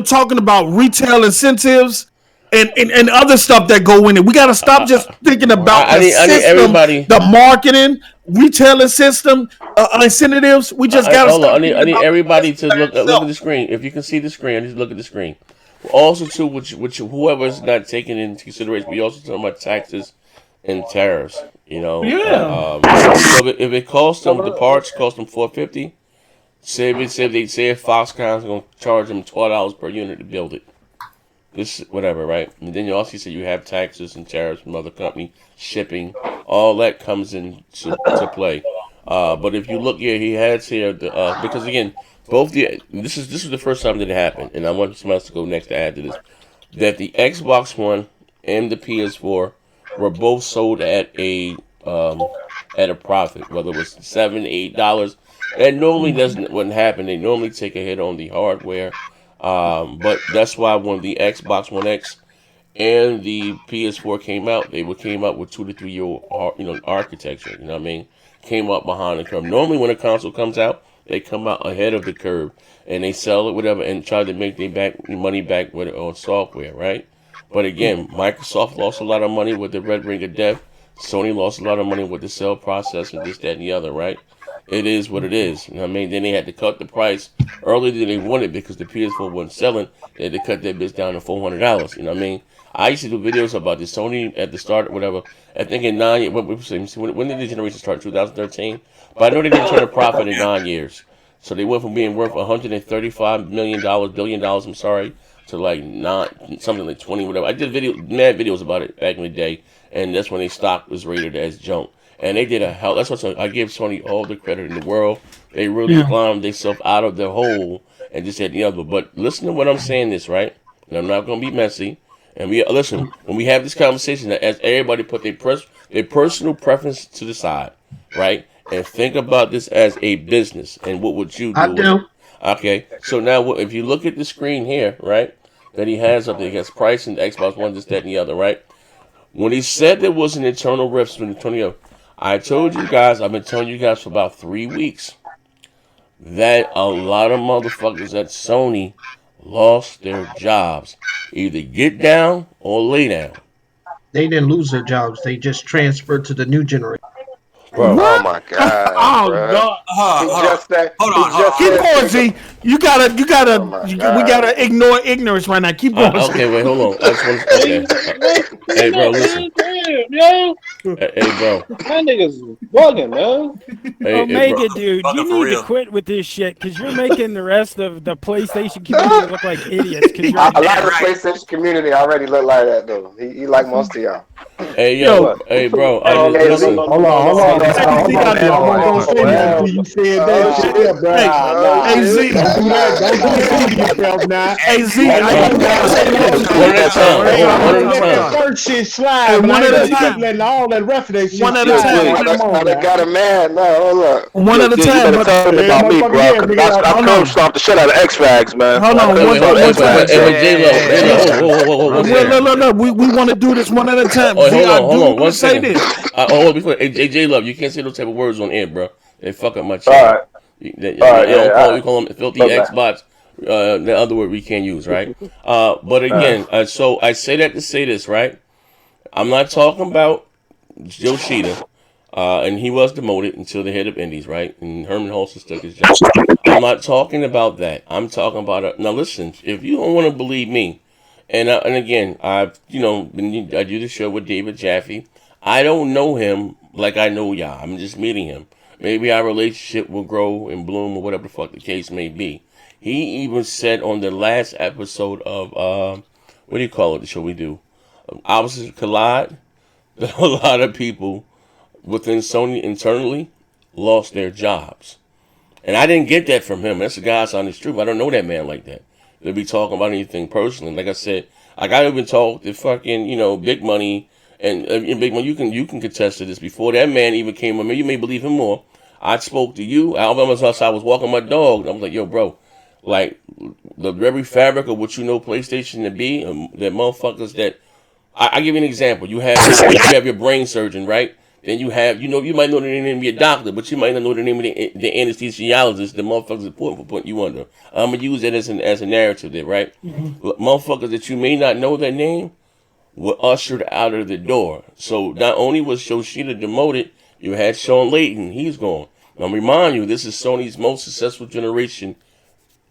talking about retail incentives and other stuff that go in it. We got to stop just thinking about the system, the marketing, retailing system, incentives. We just got to stop. I need everybody to look at the screen. If you can see the screen, just look at the screen. Also, too, which whoever's not taking into consideration, we also talking about taxes and tariffs. You know, so if it costs them, the parts cost them $450. Say if Foxconn's gonna charge them $12 per unit to build it. This whatever, right? And then you also say you have taxes and tariffs from other company, shipping, all that comes into play. But if you look here, he has here because again, this is the first time that it happened, and I want somebody else to go next to add to this. That the Xbox One and the PS4 were both sold at a profit, whether it was $7, $8. That normally wouldn't happen. They normally take a hit on the hardware, but that's why when the Xbox One X and the PS4 came out, they came out with 2 to 3 year architecture. You know what I mean? Came up behind the curve. Normally, when a console comes out, they come out ahead of the curve and they sell it, whatever, and try to make their money back with on software, right? But again, Microsoft lost a lot of money with the Red Ring of Death, Sony lost a lot of money with the cell process and this, that, and the other, right? It is what it is. You know what I mean? Then they had to cut the price earlier than they wanted because the PS4 wasn't selling. They had to cut that bitch down to $400. You know what I mean? I used to do videos about this. Sony at the start, whatever. I think in 9 years. When did the generation start? 2013. But I know they didn't turn a profit in 9 years. So they went from being worth $135 million, billion dollars. I'm sorry, to like not something like 20, whatever. I did mad videos about it back in the day, and that's when their stock was rated as junk. And they did a hell. That's what I give Sony all the credit in the world. They really climbed themselves out of the hole and just said the other. But listen to what I'm saying. This right, and I'm not gonna be messy. And we listen when we have this conversation. As everybody put their personal preference to the side, right, and think about this as a business. And what would you do? I do. Okay, so now if you look at the screen here, right, that he has up there, he has price and Xbox One, this, that, and the other, right. When he said there was an internal rift between Antonio. I told you guys, I've been telling you guys for about 3 weeks that a lot of motherfuckers at Sony lost their jobs. Either get down or lay down. They didn't lose their jobs. They just transferred to the new generation. Bro. Oh my God! Oh bro. God! He just said. Keep going, Z. We gotta ignore ignorance right now. Keep going. Okay, wait, hold on. I just want to. Hey, bro, listen. Yo. Hey, bro. My niggas bugging, man. Hey, Omega, bro. dude, you need to quit with this shit because you're making the rest of the PlayStation community look like idiots. A lot of the PlayStation community already look like that though. He like most of y'all. Hey yo, hey bro, listen. Hold on. You said that shit, bro. Hey Z, don't do that to yourself now. Hey Z, one at a time. First shit slide. One at a time. Letting all that rest of that shit. One at a time. I got a man now. Hold up. One at a time. You better tell me about me, bro. Cause I come stomp the shit out of X-Fags, man. Hold on. J-Lo. We want to do this one at a time. Hold on. One second. Hold on. Before J-Love, you can't say those type of words on air, bro. They fuck up my chat. We call them filthy Xbox. The other word we can't use, right? But again, so I say that to say this, right? I'm not talking about Yoshida, and he was demoted until the head of Indies, right? And Herman Hulse took his job. I'm not talking about that. I'm talking about now. Listen, if you don't want to believe me, and again, I do the show with David Jaffe. I don't know him like I know y'all. I'm just meeting him. Maybe our relationship will grow and bloom or whatever the fuck the case may be. He even said on the last episode of what do you call it? The show we do, Opposites Collide. That a lot of people within Sony internally lost their jobs, and I didn't get that from him. That's the guy's honest truth. I don't know that man like that. They'll be talking about anything personally. Like I said, I got even talk to fucking Big Money and Big Money. You can contest to this. Before that man even came on me, you may believe him more. I spoke to you. I was outside. I was walking my dog. And I was like, yo, bro. Like, the very fabric of what you know PlayStation to be, that motherfuckers that... I give you an example. You have your brain surgeon, right? Then you have, you might know the name of your doctor, but you might not know the name of the anesthesiologist, the motherfuckers important for putting you under. I'm going to use that as a narrative there, right? Mm-hmm. Motherfuckers that you may not know their name were ushered out of the door. So not only was Yoshida demoted, you had Sean Layton. He's gone. Now, remind you, this is Sony's most successful generation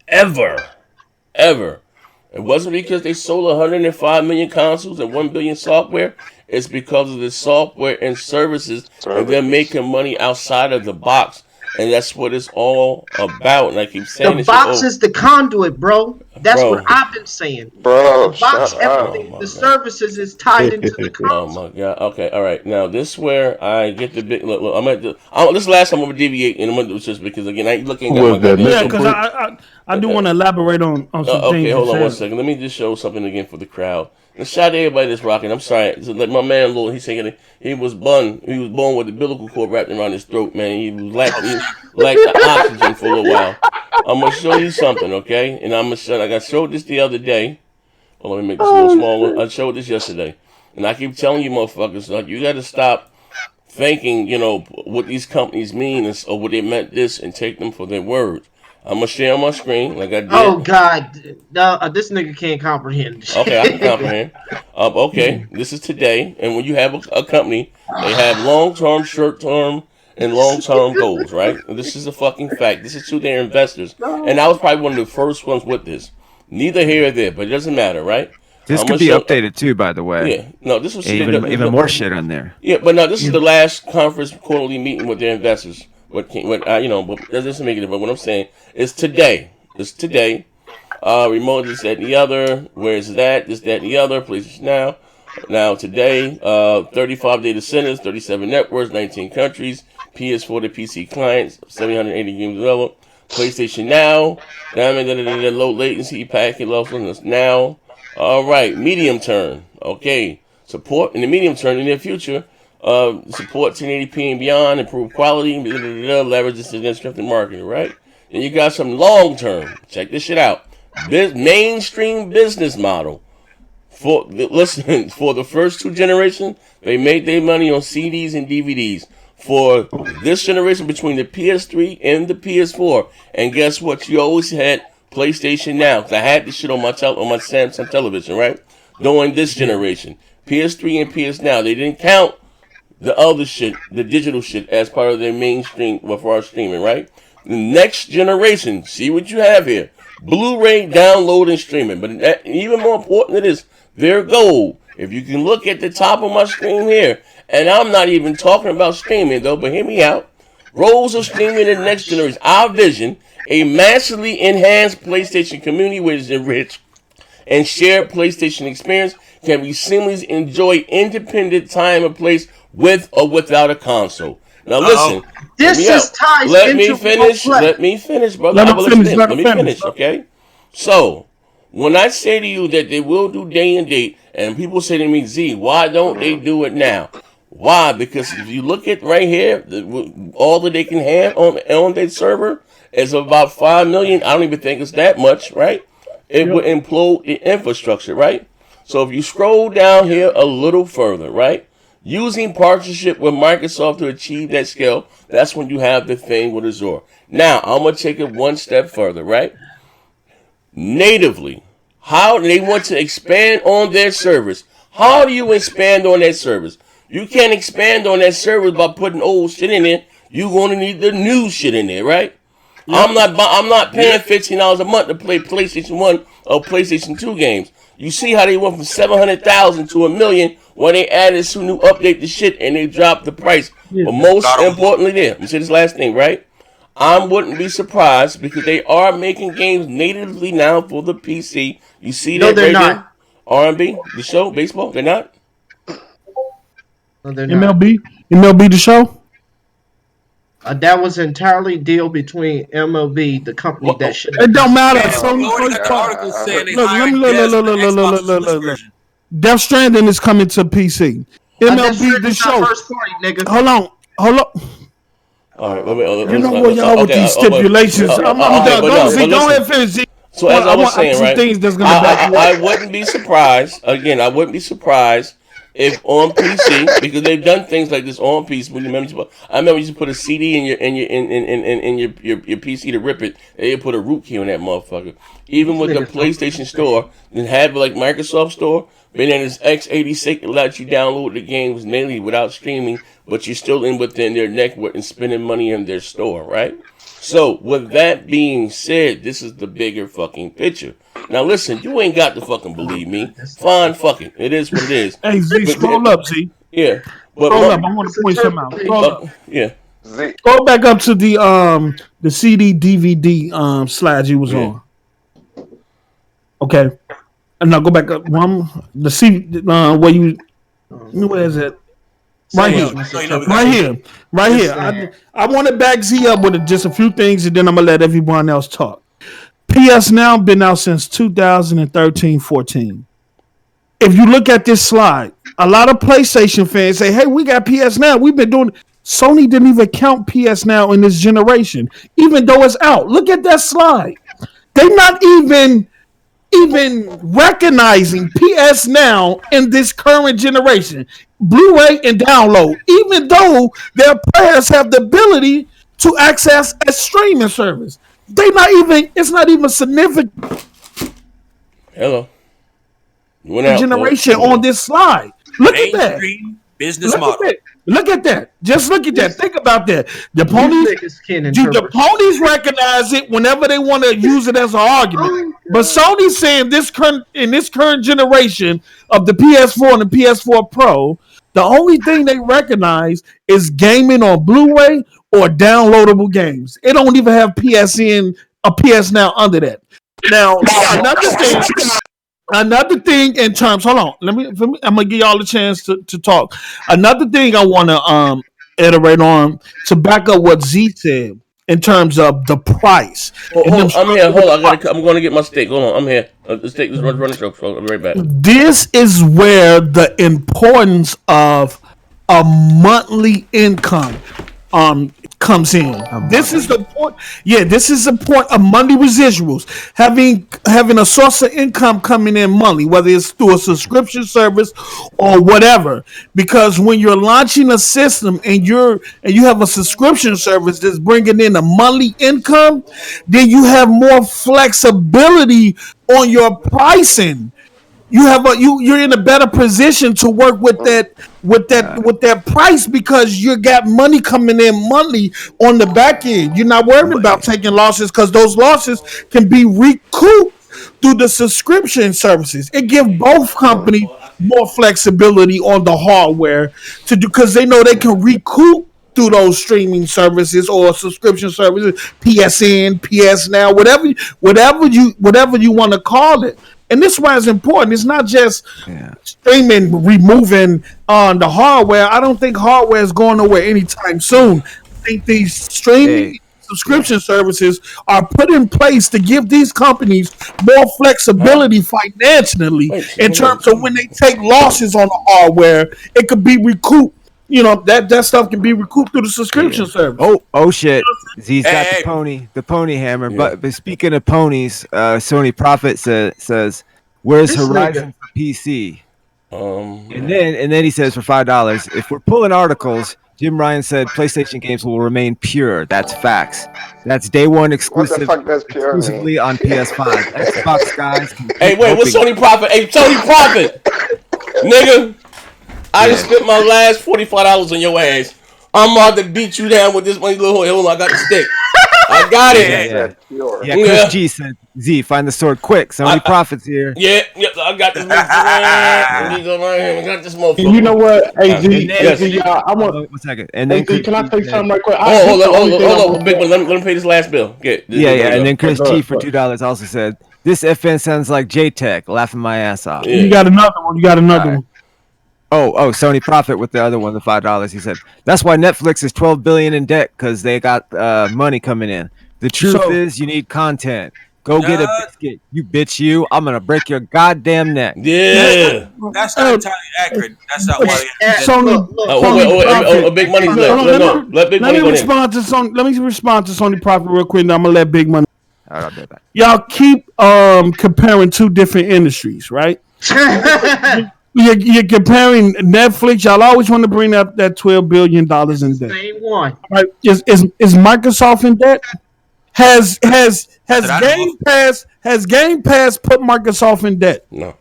ever. It wasn't because they sold 105 million consoles and 1 billion software. It's because of the software and services, and they're making money outside of the box. And that's what it's all about. And I keep saying the box is the conduit, bro. That's what I've been saying. Bro, the box, everything, the services is tied into the console. Oh my god. Okay, all right. Now this is where I get the big look. I'm at this is the last time I'm gonna deviate, and I'm gonna do this because again, I ain't looking at my yeah, because I do want to elaborate on some things. Okay, hold on 1 second. Let me just show something again for the crowd. And shout out to everybody that's rocking. I'm sorry. So like my man Lord, he's saying he was born with the umbilical cord wrapped around his throat, man. He lacked the oxygen for a little while. I'm gonna show you something, okay? And I showed this the other day. Well, let me make this a little smaller. I showed this yesterday. And I keep telling you motherfuckers, like, you gotta stop thinking, what these companies mean or what they meant this and take them for their words. I'm gonna share on my screen like I did. Oh God, no, this nigga can't comprehend. Okay, I can comprehend. Okay, this is today, and when you have a company, they have long-term, short-term, and long-term goals, right? And this is a fucking fact. This is to their investors, and I was probably one of the first ones with this. Neither here or there, but it doesn't matter, right? This could be updated too, by the way. Yeah, no, this was even more shit on there. Yeah, but no, this is the last conference quarterly meeting with their investors. But that doesn't make it. But what I'm saying is today. It's today. Remote, this, that, and the other. Where is that? This, that, and the other. PlayStation Now. Now today, 35 data centers, 37 networks, 19 countries. PS4 to PC clients, 780 games developed. PlayStation Now. Low latency packet levels now. All right, medium term. Okay, support in the medium term in the near future. Support 1080p and beyond, improve quality, leverage this against strength in marketing, right? And you got some long term. Check this shit out. Mainstream business model. For the first two generations, they made their money on CDs and DVDs. For this generation, between the PS3 and the PS4, and guess what? You always had PlayStation Now, because I had this shit on my Samsung television, right? During this generation, PS3 and PS Now, they didn't count the other shit, the digital shit, as part of their mainstream for our streaming, right? The next generation, see what you have here: Blu-ray, download, and streaming. But even more important, it is their goal. If you can look at the top of my screen here, and I'm not even talking about streaming though, but hear me out. Roles of streaming in the next generation. Our vision: a massively enhanced PlayStation community which is enriched and shared PlayStation experience can be seamlessly enjoy independent time and place with or without a console. Now listen, let me finish, brother. Let me finish, okay? So, when I say to you that they will do day and date, and people say to me, Z, why don't they do it now? Why? Because if you look at right here, all that they can have on their server is about 5 million. I don't even think it's that much, right? It would implode the infrastructure, right? So if you scroll down here a little further, right? Using partnership with Microsoft to achieve that scale, that's when you have the thing with Azure. Now, I'm going to take it one step further, right? Natively, how they want to expand on their service. How do you expand on that service? You can't expand on that service by putting old shit in there. You're going to need the new shit in there, right? Yep. I'm not paying $15 a month to play PlayStation 1 or PlayStation 2 games. You see how they went from 700,000 to 1 million when they added some new update to shit and they dropped the price. Yeah. But most importantly there, you see this last thing, right? I wouldn't be surprised because they are making games natively now for the PC. You see that they're not. R&B, the show, baseball, they're not? No, they're not. MLB the show? That was entirely deal between MLB, the company that should. It don't matter. Look. Death Stranding is coming to PC. MLB the show. First party, nigga. Hold on. All right, you know what y'all with these stipulations. I'm done. Go ahead, finish. So as I was saying, right? I wouldn't be surprised. Again, I wouldn't be surprised if on PC, because they've done things like this on PC. I remember you put a CD in your PC to rip it. They put a root key on that motherfucker. Even with the PlayStation Store, and have like Microsoft Store, but then this x86 lets you download the games mainly without streaming, but you're still within their network and spending money in their store, right? So with that being said, this is the bigger fucking picture. Now listen, you ain't got to fucking believe me. Fine, fucking. It is what it is. Hey Z, scroll up, Z. Yeah. Scroll up. I want to point something out. Scroll up. Yeah. Go back up to the CD DVD slides you was on. Okay. And now go back up. The C where you where is it? Right here. I want to back Z up with just a few things, and then I'm gonna let everyone else talk. PS Now been out since 2013-14. If you look at this slide, a lot of PlayStation fans say, "Hey, we got PS Now. We've been doing." Sony didn't even count PS Now in this generation, even though it's out. Look at that slide. They're not even recognizing PS Now in this current generation. Blu-ray and download, even though their players have the ability to access a streaming service. they not even. It's not even significant. Hello. Went out, generation on this slide. Look at that. Business model. Look at that. Just look at that. Think about that. The ponies recognize it whenever they want to use it as an argument. But Sony's saying in this current generation of the PS4 and the PS4 Pro, the only thing they recognize is gaming on Blu-ray or downloadable games. It don't even have PSN or PS Now under that. Now, another thing in terms, hold on. I'm gonna give y'all a chance to talk. Another thing I want to iterate on to back up what Z said in terms of the price. I'm here. Hold on. I'm going to get my steak. Hold on. I'm here. Let's take this run the show. I'll be right back. This is where the importance of a monthly income comes in. This is the point. Yeah, this is the point of monthly residuals. Having a source of income coming in monthly, whether it's through a subscription service or whatever. Because when you're launching a system and you have a subscription service that's bringing in a monthly income, then you have more flexibility on your pricing. You're in a better position to work with that price because you got money coming in monthly on the back end. You're not worried about taking losses because those losses can be recouped through the subscription services. It gives both companies more flexibility on the hardware to do because they know they can recoup through those streaming services or subscription services, PSN, PS Now, whatever you want to call it. And this is why it's important. It's not just streaming, removing on the hardware. I don't think hardware is going nowhere anytime soon. I think these streaming subscription services are put in place to give these companies more flexibility financially in terms of when they take losses on the hardware, it could be recouped. You know, that stuff can be recouped through the subscription service. Oh shit. Z's got the pony hammer. Yeah. But speaking of ponies, Sony Prophet says, where's Horizon for PC? And then he says for $5, if we're pulling articles, Jim Ryan said PlayStation games will remain pure. That's facts. That's day one exclusive. What the fuck does pure exclusively mean? on PS5. Xbox guys. Hey, wait, what's Sony Prophet? Hey, Sony Prophet, nigga. I just spent my last $45 on your ass. I'm about to beat you down with this money. Hold on, I got the stick. I got it. Yeah, Chris G said, Z, find the sword quick. Sony Prophet's here. Yeah, I got this motherfucker. I got this motherfucker. You know what? Hey, Z, y'all, I want 1 second. And then can I tell you something right quick? Hold on, big one. Let me pay this last bill. And then Chris G for $2 also said, this FN sounds like J-Tech, laughing my ass off. Yeah. You got another one. Oh, Sony Prophet with the other one, the $5. He said that's why Netflix is $12 billion in debt because they got money coming in. The truth is, you need content. Go get a biscuit, you bitch. I'm gonna break your goddamn neck. Yeah, that's not entirely accurate. That's not why. Big Money's left. Let Big Money go in. Let me respond to Sony Prophet real quick. Now I'm gonna let Big Money. All right, I'll be back. Y'all keep comparing two different industries, right? You're comparing Netflix. Y'all always want to bring up that $12 billion in debt. Same one. Right? Is Microsoft in debt? Has Game Pass put Microsoft in debt? No.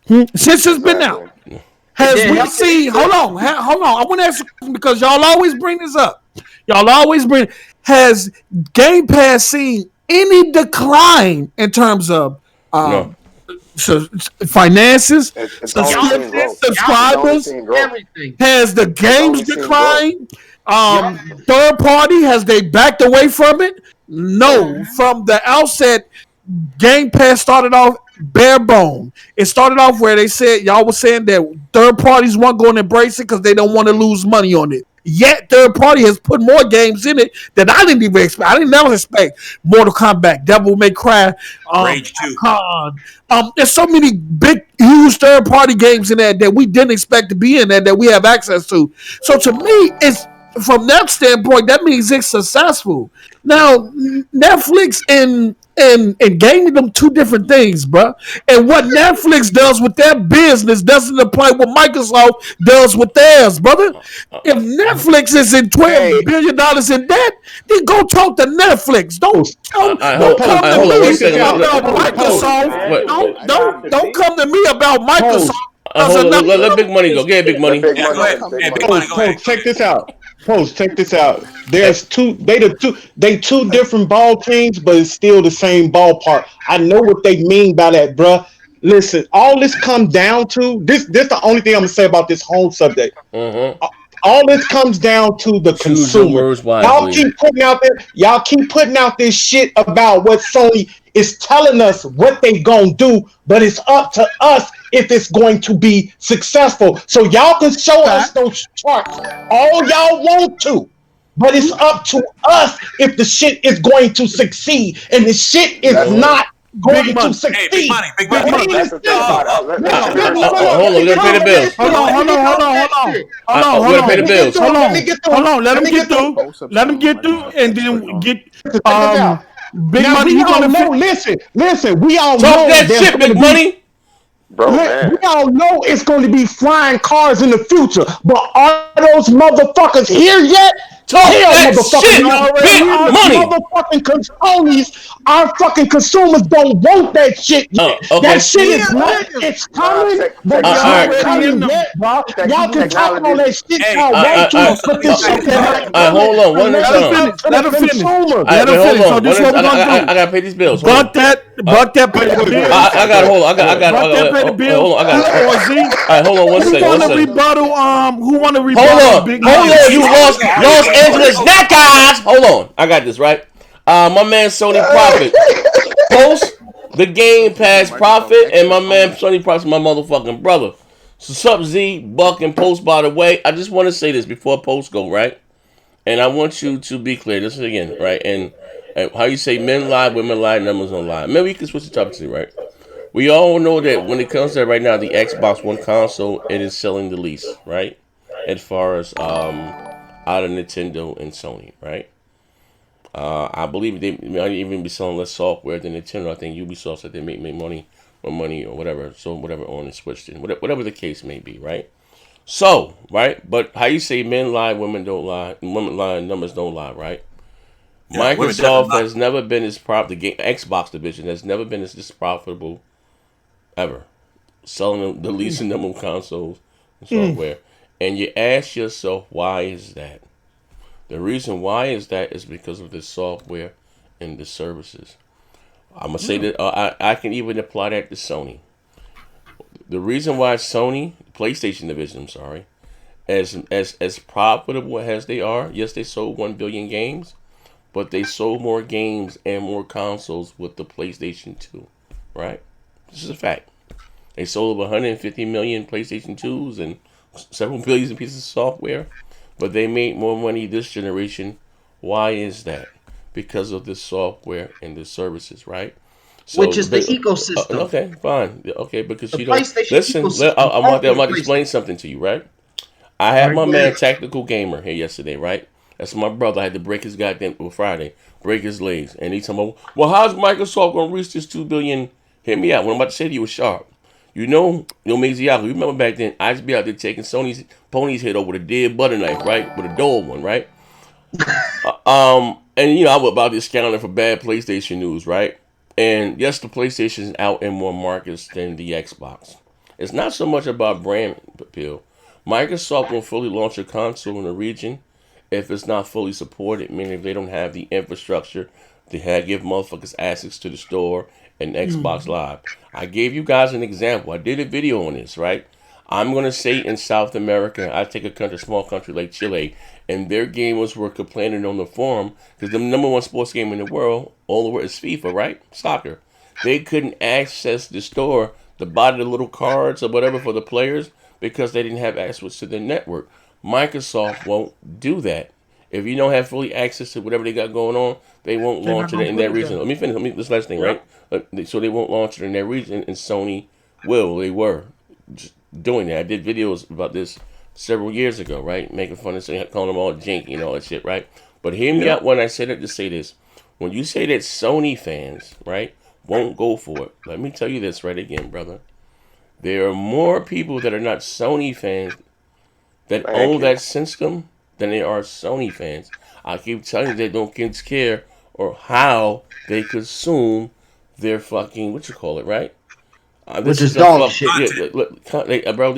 Since it's been out. Has we seen? Hold on. I want to ask you because y'all always bring this up. Has Game Pass seen any decline in terms of no. Finances, subscribers, everything? Has the games declined? Third party, has they backed away from it? No. From the outset, Game Pass started off bare bone. It started off where they said y'all were saying that third parties weren't going to embrace it because they don't want to lose money on it. Yet third party has put more games in it that I didn't even expect. I didn't never expect Mortal Kombat, Devil May Cry, Rage 2. There's so many big, huge third party games in there that we didn't expect to be in there that we have access to. So to me, it's from that standpoint, that means it's successful. Now, Netflix and and gaming them two different things, bro. And what Netflix does with their business doesn't apply what Microsoft does with theirs, brother. If Netflix is in $12 billion in debt, then go talk to Netflix. Don't come to me about Microsoft. Don't come to me about Microsoft. Let Big Money go. Get Big Money. Big Money. Check this out. Post, check this out. There's two different ball teams, but it's still the same ballpark. I know what they mean by that, bruh. Listen, all this comes down to this. This the only thing I'm gonna say about this whole subject. All this comes down to the consumer. Y'all keep putting out this shit about what Sony is telling us what they gonna do, but it's up to us if it's going to be successful. So y'all can show us those charts all y'all want to, but it's up to us if the shit is going to succeed, and the shit is not going to succeed. Big money. Hold on, we gotta pay the bills. Hold on. We gotta pay the bills. Hold on. Let him get through, and then get Big Money. We all know. Listen. We all talk know that shit, Big Money. Bro, we all know it's going to be flying cars in the future, but are those motherfuckers here yet? Talk that shit, Big Money. Motherfucking Sony's, our fucking consumers don't want that shit yet. That shit is not. It's coming, but it's not coming yet, bro. Y'all can talk all that shit y'all want to, but this shit hold on. Let him finish. So this is what we're gonna do. I gotta pay these bills. Buck that. Pay the bills. I got hold on. Hold on. One second. Who want to rebuttal? Hold on. You lost Los Angeles Knackers. Hold on. I got this right. My man Sony Profit Post the Game Pass Profit, and my man Sony Profit, my motherfucking brother. So sup Z, Buck, and Post. By the way, I just want to say this before Post go right, and I want you to be clear. This is again right, and how you say men lie, women lie, numbers don't lie. Maybe we can switch the topic to right. We all know that when it comes to right now, the Xbox One console, it is selling the least, right? As far as out of Nintendo and Sony, right? I believe they might even be selling less software than Nintendo. I think Ubisoft said they make more money or whatever. So whatever on and switched in, whatever the case may be, right? So right, but how you say men lie, women don't lie, women lie, numbers don't lie, right? Yeah, Microsoft has never been as the game Xbox division has never been as profitable ever, selling the least number of consoles and software. And you ask yourself, why is that? The reason why is because of the software and the services. I'm gonna say that I can even apply that to Sony. The reason why Sony, PlayStation division, I'm sorry, as profitable as they are, yes, they sold 1 billion games, but they sold more games and more consoles with the PlayStation 2, right? This is a fact. They sold over 150 million PlayStation 2s and several billion pieces of software, but they made more money this generation. Why is that? Because of the software and the services, right? So which is the ecosystem. Okay, fine. Okay, because you don't listen. I'm about to explain something to you, right? I had my man Tactical Gamer here yesterday, right? That's my brother. I had to break his break his legs, and he told me, "Well, how's Microsoft gonna reach this 2 billion?" Hear me out. What I'm about to say to you was sharp. You know Maziaco, you remember back then, I used to be out there taking Sony's pony's head over with a dead butter knife, right? With a dull one, right? And I was about this scouting for bad PlayStation news, right? And yes, the PlayStation is out in more markets than the Xbox. It's not so much about brand appeal. Microsoft won't fully launch a console in the region if it's not fully supported, meaning if they don't have the infrastructure to give motherfuckers access to the store and Xbox Live. I gave you guys an example. I did a video on this, right? I'm going to say in South America, I take a small country like Chile, and their gamers were complaining on the forum because the number one sports game in the world, all the world, is FIFA, right? Soccer. They couldn't access the store to buy the little cards or whatever for the players because they didn't have access to the network. Microsoft won't do that. If you don't have fully access to whatever they got going on, they won't launch it in that region. Let me finish this last thing, right? So they won't launch it in that region, and Sony will. They were just doing that. I did videos about this several years ago, right? Making fun of calling them all janky and all that shit, right? But hear me out when I said it to say this. when you say that Sony fans, right, won't go for it, let me tell you this right again, brother. There are more people that are not Sony fans that own that system than there are Sony fans. I keep telling you they don't care or how they consume their fucking what you call it, right? Which is dog shit. Bro.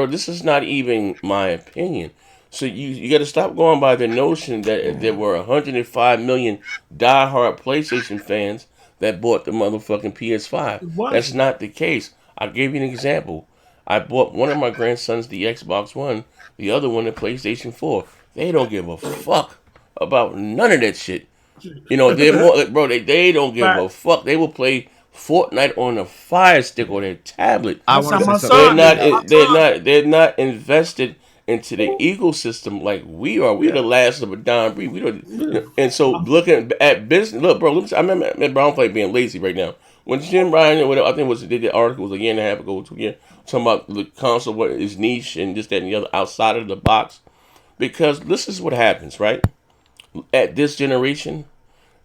This is not even my opinion. So you got to stop going by the notion that there were 105 million diehard PlayStation fans that bought the motherfucking PS5. What? That's not the case. I'll give you an example. I bought one of my grandsons the Xbox One, the other one the PlayStation 4. They don't give a fuck about none of that shit. You know, they're more, bro. They don't give a fuck. They will play Fortnite on a Fire Stick or their tablet. They're not invested into the ecosystem like we are. We're the last of a dying breed. We don't, and so looking at business. Look, bro. I remember Brown Play being lazy right now. When Jim Ryan or whatever, I think did the article was a year and a half ago, 2 years, talking about the console, what is niche and this, that, and the other outside of the box. Because this is what happens, right? At this generation,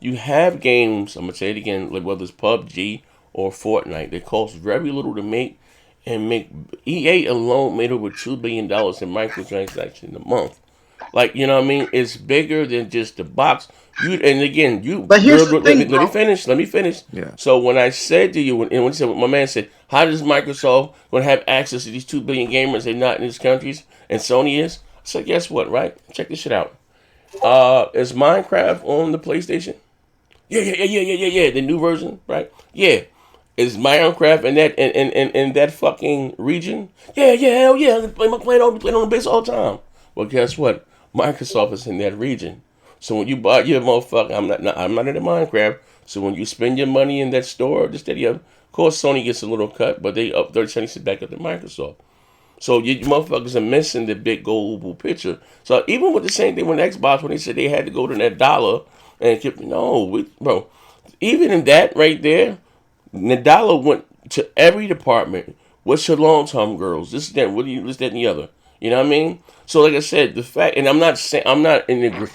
you have games, I'm going to say it again, like whether it's PUBG or Fortnite, they cost very little to make, and EA alone made over $2 billion in microtransactions a month. Like, you know what I mean? It's bigger than just the box. But here's the thing, let me finish. Yeah. So when I said to you, when my man said, how does Microsoft going to have access to these 2 billion gamers they're not in these countries, and Sony is? I said, guess what, right? Check this shit out. Is Minecraft on the PlayStation? Yeah. The new version, right? Yeah. Is Minecraft in that fucking region? Yeah, hell yeah. I play on the base all the time. Well, guess what? Microsoft is in that region. So when you buy your motherfucker, I'm not into Minecraft. So when you spend your money in that store, of course Sony gets a little cut, but they up 30 cents back up to Microsoft. So you motherfuckers are missing the big global picture. So even with the same thing with Xbox, when they said they had to go to that dollar and keep, bro, even in that right there, the dollar went to every department. What's your long-term girls? This, that, this, that, and the other. You know what I mean? So like I said, the fact, and I'm not in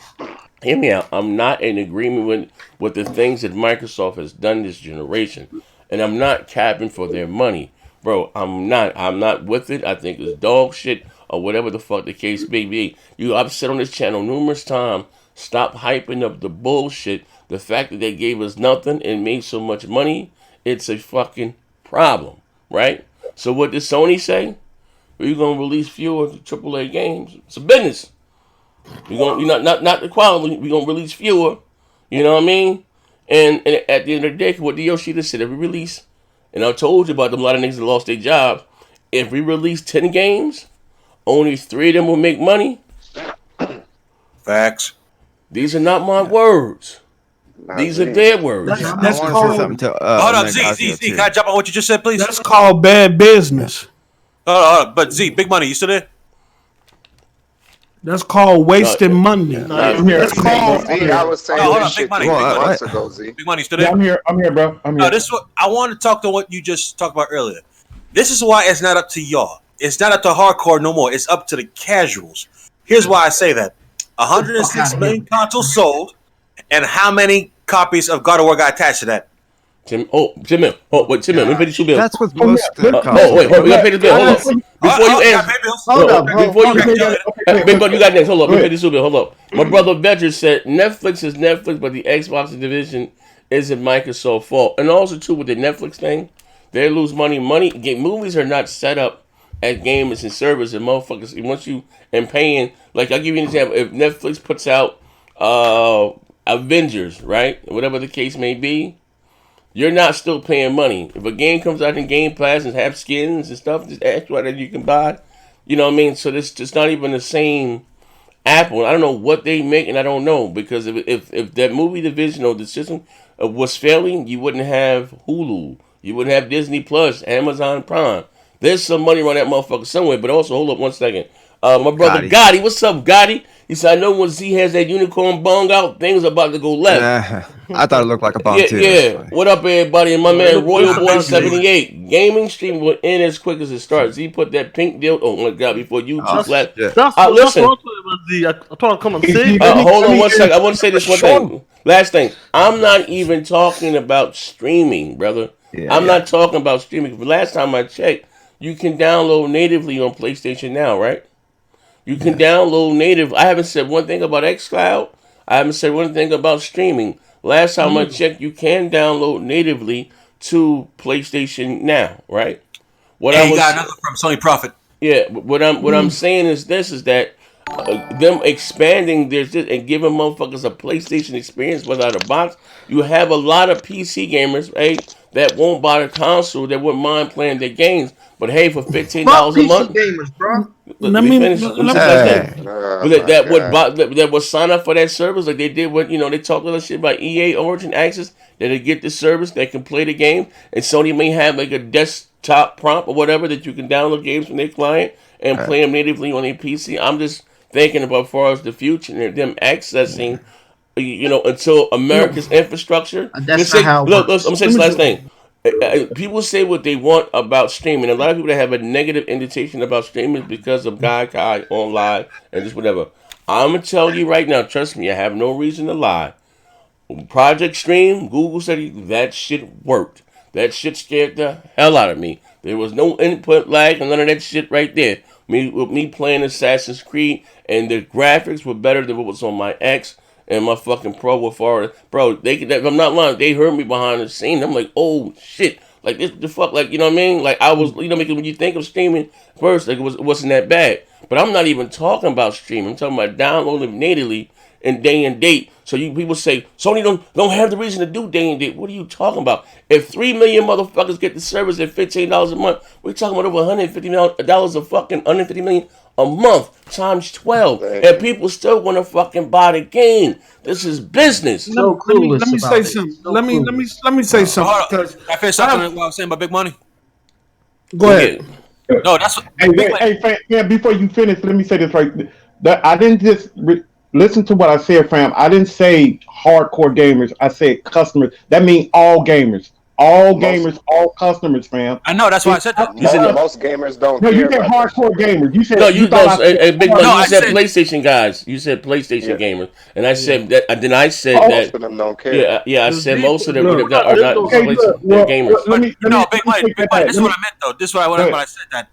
hear me out. I'm not in agreement with the things that Microsoft has done this generation, and I'm not capping for their money. Bro, I'm not with it. I think it's dog shit or whatever the fuck the case may be. I've said on this channel numerous times, stop hyping up the bullshit. The fact that they gave us nothing and made so much money, it's a fucking problem, right? So what did Sony say? We're gonna release fewer AAA games. It's a business. We're gonna not the quality. We're gonna release fewer. You know what I mean? And at the end of the day, what the Yoshida said, every release. And I told you about them, a lot of niggas that lost their jobs. If we release 10 games, only 3 of them will make money. Facts. These are not my words. These are their words. That's called. Hold up, Z, can I jump on what you just said, please? That's called bad business. But Z, Big Money, you still there? That's called wasting money. I'm here. Z, I was saying this shit months ago, Z. Big Money, still there? Yeah, I'm here, bro. I'm here. No, this is what I want to talk to what you just talked about earlier. This is why it's not up to y'all. It's not up to hardcore no more. It's up to the casuals. Here's why I say that. 106 million consoles sold, and how many copies of God of War got attached to that? Tim, let me pay the 2 bills. That's what most. We gotta pay the bill. Hold up. Before you answer, Big Bud, you got next. Hold up, let me pay the 2 bill. Hold up. My brother Vedger said Netflix is Netflix, but the Xbox division isn't Microsoft's fault. And also too with the Netflix thing, they lose money. Movies are not set up as gamers and servers and motherfuckers. Once you and paying, like I'll give you an example. If Netflix puts out Avengers, right, whatever the case may be. You're not still paying money. If a game comes out in Game Pass and have skins and stuff, just extra that you can buy, you know what I mean? So this just not even the same Apple. I don't know what they make, and I don't know because if that movie division or the system was failing, you wouldn't have Hulu, you wouldn't have Disney Plus, Amazon Prime. There's some money around that motherfucker somewhere. But also, hold up 1 second. My brother Gotti, what's up, Gotti? He said, I know when Z has that unicorn bong out, things are about to go left. I thought it looked like a bong too. Yeah. What up, everybody? And my man Royal Boy 78. Gaming stream will end as quick as it starts. Z put that pink deal. Oh my God! Before you just left. Listen. I told him come and see. Hold on one second. I want to say this one thing. Last thing. I'm not even talking about streaming, brother. I'm not talking about streaming. Last time I checked, you can download natively on PlayStation Now, right? You can download native. I haven't said one thing about xCloud. I haven't said one thing about streaming. Last time I checked, you can download natively to PlayStation Now, right? What I got another from Sony Profit. Yeah, what I'm saying is this: is that them expanding their and giving motherfuckers a PlayStation experience without a box. You have a lot of PC gamers, that won't buy the console, that wouldn't mind playing their games. But hey, for $15 a month, gamers, bro. Let me finish. That would sign up for that service like they did what they talked a little shit about EA Origin Access, that they get the service that can play the game, and Sony may have like a desktop prompt or whatever that you can download games from their client and play them natively on their PC. I'm just thinking about as far as the future and them accessing, until America's infrastructure. That's not how it look, works. I'm saying this last thing. People say what they want about streaming. A lot of people that have a negative indication about streaming because of Kai online and just whatever. I'm gonna tell you right now. Trust me, I have no reason to lie. Project Stream, Google said that shit worked. That shit scared the hell out of me. There was no input lag and none of that shit right there. Me playing Assassin's Creed, and the graphics were better than what was on my X. And my fucking Pro were far, bro. If I'm not lying, they heard me behind the scene. I'm like, oh shit, like this, the fuck, like you know what I mean? Like I was, because when you think of streaming first, like it wasn't that bad. But I'm not even talking about streaming. I'm talking about downloading natively and day and date. So people say Sony don't have the reason to do day and date. What are you talking about? If 3 million motherfuckers get the service at $15 a month, we're talking about over $150 of fucking $150 million a month times 12, and people still want to fucking buy the game. This is business. Let me say something. Let me say something. I feel something what I was saying about big money. Go ahead. No, that's what. Hey, before you finish, let me say this right. I didn't just listen to what I said, fam. I didn't say hardcore gamers. I said customers. That means all gamers. All gamers, all customers, fam. I know, that's why I said that. Most gamers don't. No, you said hardcore gamers. You said Big Money. You said PlayStation guys. You said PlayStation gamers, and I said that. And then I said that most of them don't care. Yeah. I said most of them are not gamers. Big Money. This is what I meant though. This is what I said that.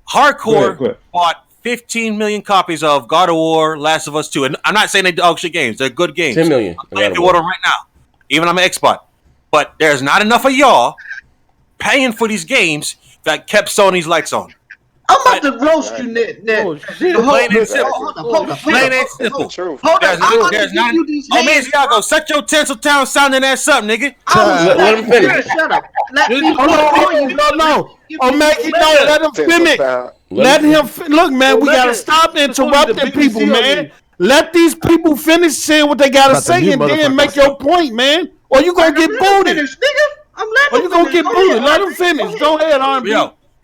Hardcore bought 15 million copies of God of War, Last of Us 2, and I'm not saying they dog shit games. They're good games. 10 million. I'm playing the order right now, even on my Xbox. But there's not enough of y'all paying for these games that kept Sony's lights on. I'm about to roast you, Ned. Plain and simple. Hold on. Plain and simple. Hold on. There's not. Oh, man, Ziago, set your Tinseltown sounding ass up, nigga. Let him finish. Shut up. Let me No. Oh, Maggie, no, let him finish. Let him look, man. We gotta stop interrupting people, man. Let these people finish saying what they gotta say, and then make your point, man. Or you gonna get booted. Or you gonna get booted. Let them finish. Go ahead, R&B.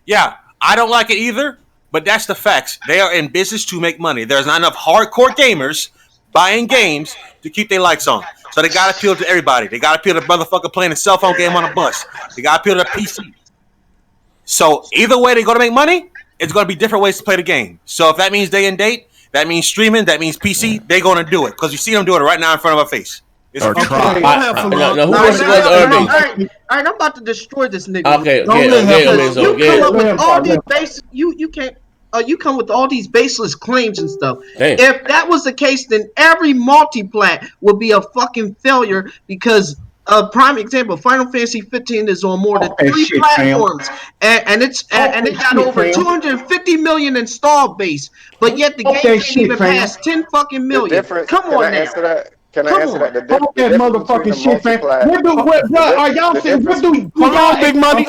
Yeah, I don't like it either, but that's the facts. They are in business to make money. There's not enough hardcore gamers buying games to keep their lights on. So they gotta appeal to everybody. They gotta appeal to the motherfucker playing a cell phone game on a bus. They gotta appeal to the PC. So either way they're gonna make money, it's gonna be different ways to play the game. So if that means day and date, that means streaming, that means PC, they're gonna do it. Because you see them doing it right now in front of our face. Or try. All right, I'm about to destroy this nigga. Okay. You come up with all these bases. You can't. You come with all these baseless claims and stuff. Damn. If that was the case, then every multi-plat would be a fucking failure because a prime example, Final Fantasy 15 is on more than 3 platforms, and it got over 250 million installed base, but yet the game can't even pass 10 fucking million. Come on now. Can I answer that? Hold that motherfucking shit, man. Are y'all saying what do? Hold on, Big Money.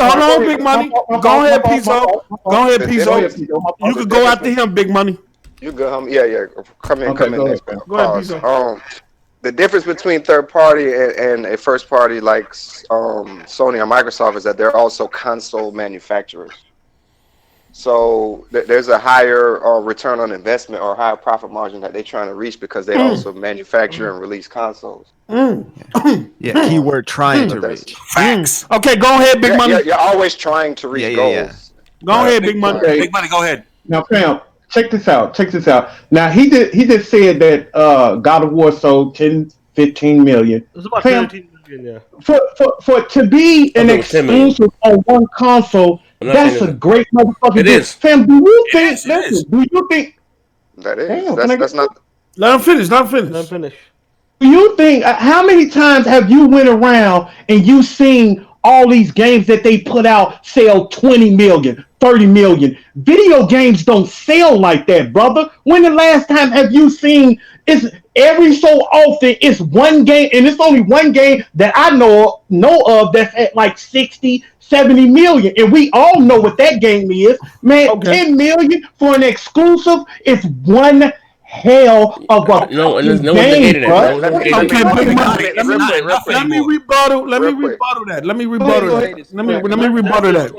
Go ahead, Pizzo. You could go after him, Big Money. You go. Yeah. Come in. Next, man. Go ahead, Pizzo. The difference between third party and a first party like Sony or Microsoft is that they're also console manufacturers. So there's a higher return on investment or higher profit margin that they're trying to reach because they also manufacture and release consoles. Yeah, keyword trying to reach. Facts. Okay, go ahead, Big Money. You're always trying to reach goals. Go ahead, Big Money. Big Money, go ahead. Now, fam, check this out. Check this out. Now he just said that God of War sold 10, 15 million. It's about Fam, 13 million. for to be an exclusive on one console, that's a great motherfucking deal. Fam, do you think? Do you think that is? Damn, that's not. Let him finish. Let him finish. Do you think how many times have you went around and you seen all these games that they put out sell 20 million, 30 million? Video games don't sell like that, brother. When the last time have you seen? It's every so often it's one game, and it's only one game that I know of that's at like 60, 70 million, and we all know what that game is, man. Okay. 10 million for an exclusive is one hell of a game, bro. Okay, let me rebuttal that. Let me rebuttal that.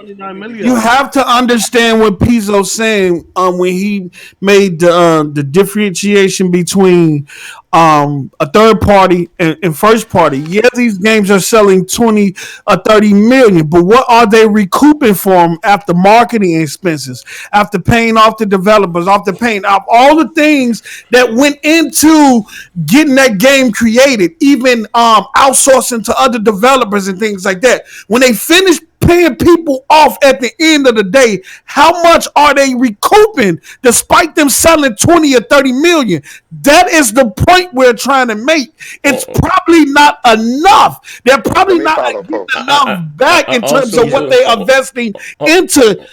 You have to understand what Pizzo's saying when he made the differentiation between a third party and first party. Yeah, these games are selling 20 or 30 million, but what are they recouping from after marketing expenses, after paying off the developers, after paying off all the things that went into getting that game created, even outsourcing to other developers and things like that. When they finish paying people off at the end of the day, how much are they recouping despite them selling 20 or 30 million? That is the point we're trying to make. It's probably not enough. They're probably not getting enough back in terms of what they are investing into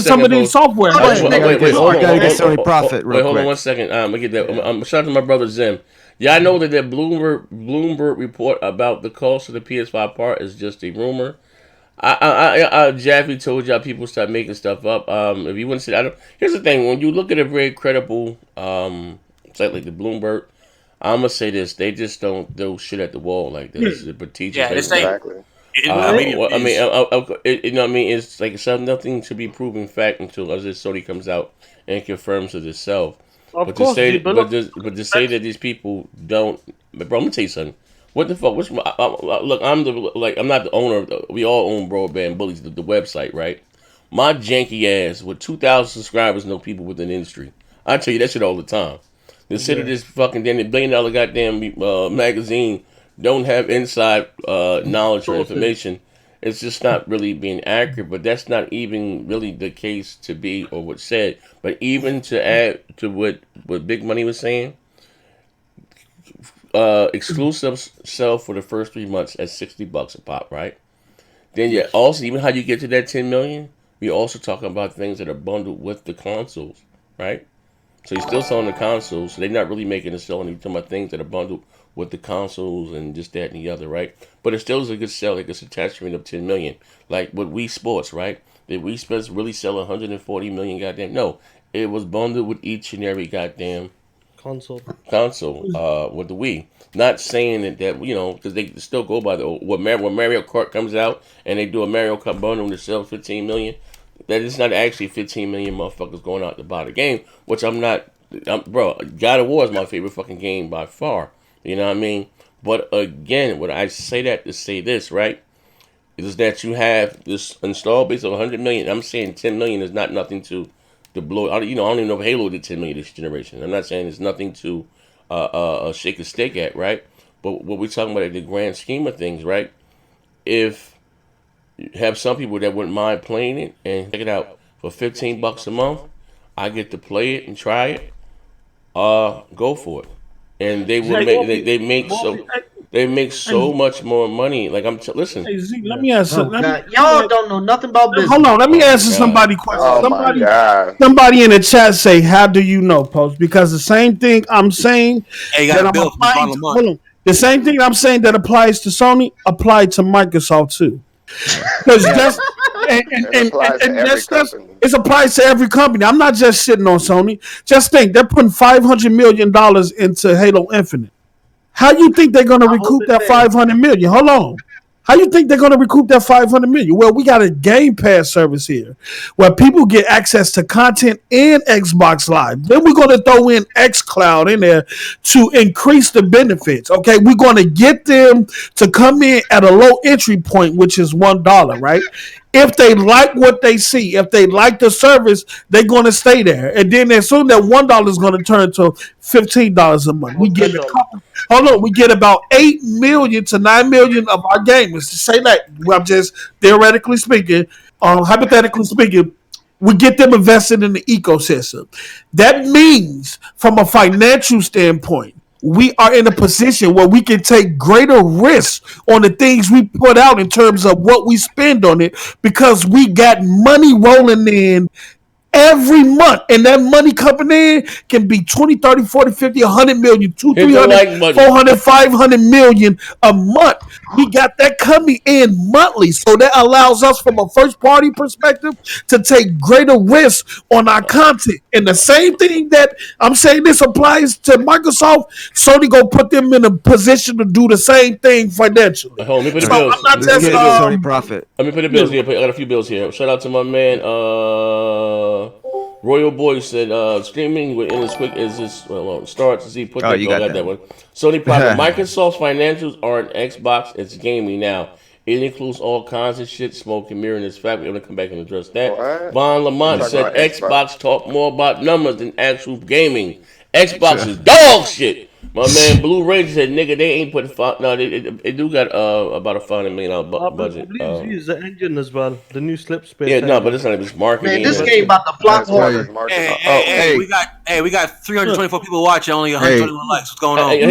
some of these software. Wait, hold on 1 second. I get that. I'm shout out to my brother Zim. Yeah, I know that Bloomberg report about the cost of the PS5 part is just a rumor. Jaffe told y'all people start making stuff up. If you want to say, here's the thing: when you look at a very credible site like the Bloomberg, I'm gonna say this: they just don't throw shit at the wall like this. It's strategic. Yeah, exactly. It's like it's nothing to be proven fact until as Sony comes out and confirms it itself. But to say that these people don't, bro, I'm gonna tell you something. What the fuck? Look, I'm not the owner. We all own Broadband Bullies, the website, right? My janky ass with 2,000 subscribers know people within the industry. I tell you that shit all the time. The city of this fucking damn $1 billion goddamn magazine don't have inside knowledge or information. It's just not really being accurate, but that's not even really the case to be or what's said. But even to add to what Big Money was saying, exclusives sell for the first 3 months at $60 a pop, right? Then yeah, also even how you get to that 10 million, we also talking about things that are bundled with the consoles, right? So you're still selling the consoles, so they're not really making a selling. You're talking about things that are bundled with the consoles and just that and the other, right? But it still is a good sell, like it's attachment of 10 million. Like with Wii Sports, right? Did Wii Sports really sell 140 million goddamn? No. It was bundled with each and every goddamn console with the Wii. Not saying that because they still go by when Mario Kart comes out and they do a Mario Kart bundle to sell 15 million. That is not actually 15 million motherfuckers going out to buy the game, which bro, God of War is my favorite fucking game by far. You know what I mean? But again, when I say that to say this, right, is that you have this install base of 100 million. I'm saying 10 million is not nothing to blow. I don't even know if Halo did 10 million this generation. I'm not saying it's nothing to shake a stick at, right? But what we're talking about at the grand scheme of things, right? If you have some people that wouldn't mind playing it and check it out for $15 a month, I get to play it and try it. Go for it. And they will make so much more money. Like listen. Hey Zeke, let me ask y'all don't know nothing about business. Hold on, let me answer somebody question. Somebody in the chat say, "How do you know, Post?" Because the same thing I'm saying the same thing I'm saying that applies to Sony applied to Microsoft too. Because it applies to every company. I'm not just sitting on Sony. Just think they're putting $500 million into Halo Infinite. How you think they're going to recoup that $500 million? Hold on. How you think they're going to recoup that $500 million? Well, we got a Game Pass service here where people get access to content and Xbox Live. Then we're going to throw in xCloud in there to increase the benefits. Okay, we're going to get them to come in at a low entry point, which is $1, right? If they like what they see, if they like the service, they're going to stay there. And then as soon as that $1 is going to turn to $15 a month. We get we get about 8 million to 9 million of our gamers. To say that, I'm just theoretically speaking, hypothetically speaking, we get them invested in the ecosystem. That means, from a financial standpoint, we are in a position where we can take greater risks on the things we put out in terms of what we spend on it, because we got money rolling in every month, and that money coming in can be 20, 30, 40, 50, 100 million, 200, 300, 400, 500 million a month. We got that coming in monthly, so that allows us from a first party perspective to take greater risks on our content. And the same thing that I'm saying this applies to Microsoft, Sony gonna put them in a position to do the same thing financially. Hold on, let me put the So bills. I'm not just Sony profit. Let me put the bills here. I got a few bills here. Shout out to my man Royal Boy said streaming within as quick as this starts. As he put that, you got that one. Sony profit. Microsoft's financials aren't Xbox. It's gaming now. It includes all kinds of shit, smoke and mirror, and it's fact. We're going to come back and address that. What? Von Lamont said Xbox talk more about numbers than actual gaming. Xbox is dog shit. My man Blue Ranger said, nigga, they ain't putting they do got about a $500 million budget. Use the engine as well, the new slip space. Yeah, no, but it's not even marketing. Man, this game about to flop hard. Hey, we got 324 people watching, only 121 likes. What's going on? Hey,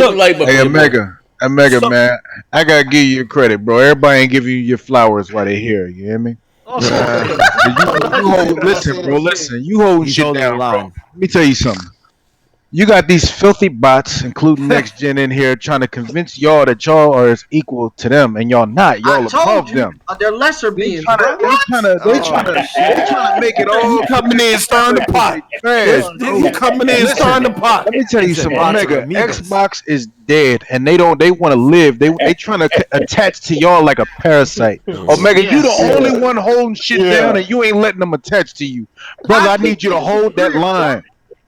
Omega, man, I gotta give you credit, bro. Everybody ain't giving you your flowers while they here. You hear me? Listen, bro. Listen, you hold shit down, bro. Let me tell you something. You got these filthy bots, including Next Gen, in here trying to convince y'all that y'all are as equal to them, and y'all not. Y'all above them. They're lesser beings. They trying to make it all coming in stirring the pot. Coming in stirring the pot. Let me tell you something, Omega. Xbox is dead, and they want to live. They trying to attach to y'all like a parasite. Omega, you the only one holding shit down, and you ain't letting them attach to you, brother. I need you to hold that line.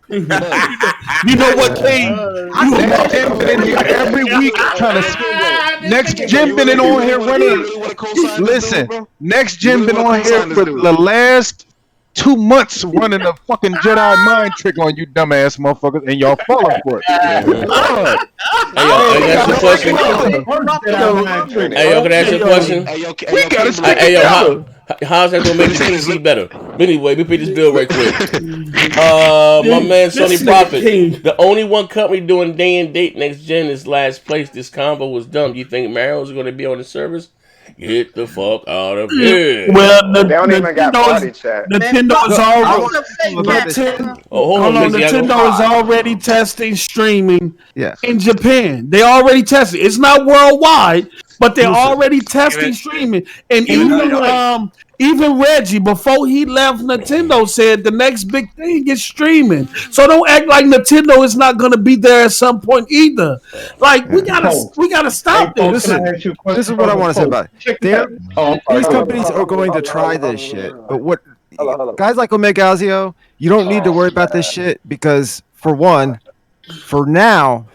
You know what, King? Next Gen been in here every week trying to. Next Gen been on here running. Listen, Next Gen been on here for the last 2 months running a fucking Jedi mind trick on you dumbass motherfuckers, and y'all falling for it. Hey, yo, can I ask you a question? Hey, yo, can I ask you a question? We gotta stick Hey, yo, together. how's that gonna make the PC better? But anyway, we pay this bill right quick. My man Sony Profit. The only one company doing day and date Next Gen is last place. This combo was dumb. Do you think Mario's gonna be on the service? Get the fuck out of here. Well, they don't even got party chat. Nintendo is already testing streaming in Japan. They already tested. It's not worldwide, but they're already testing streaming. And even Reggie, before he left Nintendo, said the next big thing is streaming. So don't act like Nintendo is not going to be there at some point either. Like we gotta stop this. This is what I want to say about it. These companies are going to try this shit, but guys like Omegazio, you don't need to worry about this shit because for now,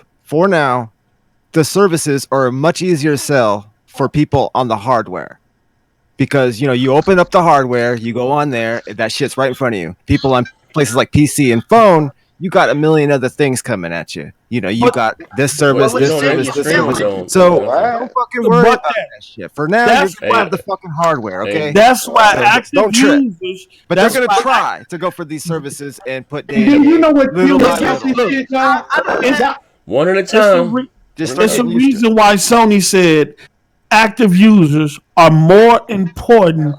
the services are much easier to sell for people on the hardware. Because, you open up the hardware, you go on there, that shit's right in front of you. People on places like PC and phone, you got a million other things coming at you. You got this service, this service. So don't fucking worry about that shit. For now, you have the fucking hardware, okay? That's why active users... But they're going to try to go for these services and put data. You know what kills this shit, y'all? One at a time. There's a reason why Sony said active users are more important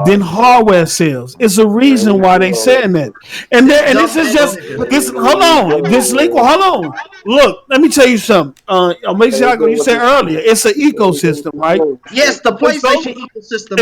than hardware sales. It's a reason why they saying that. And this is just this. Hold on. Look, let me tell you something. Make sure you said earlier, it's an ecosystem, right? Yes, the PlayStation ecosystem.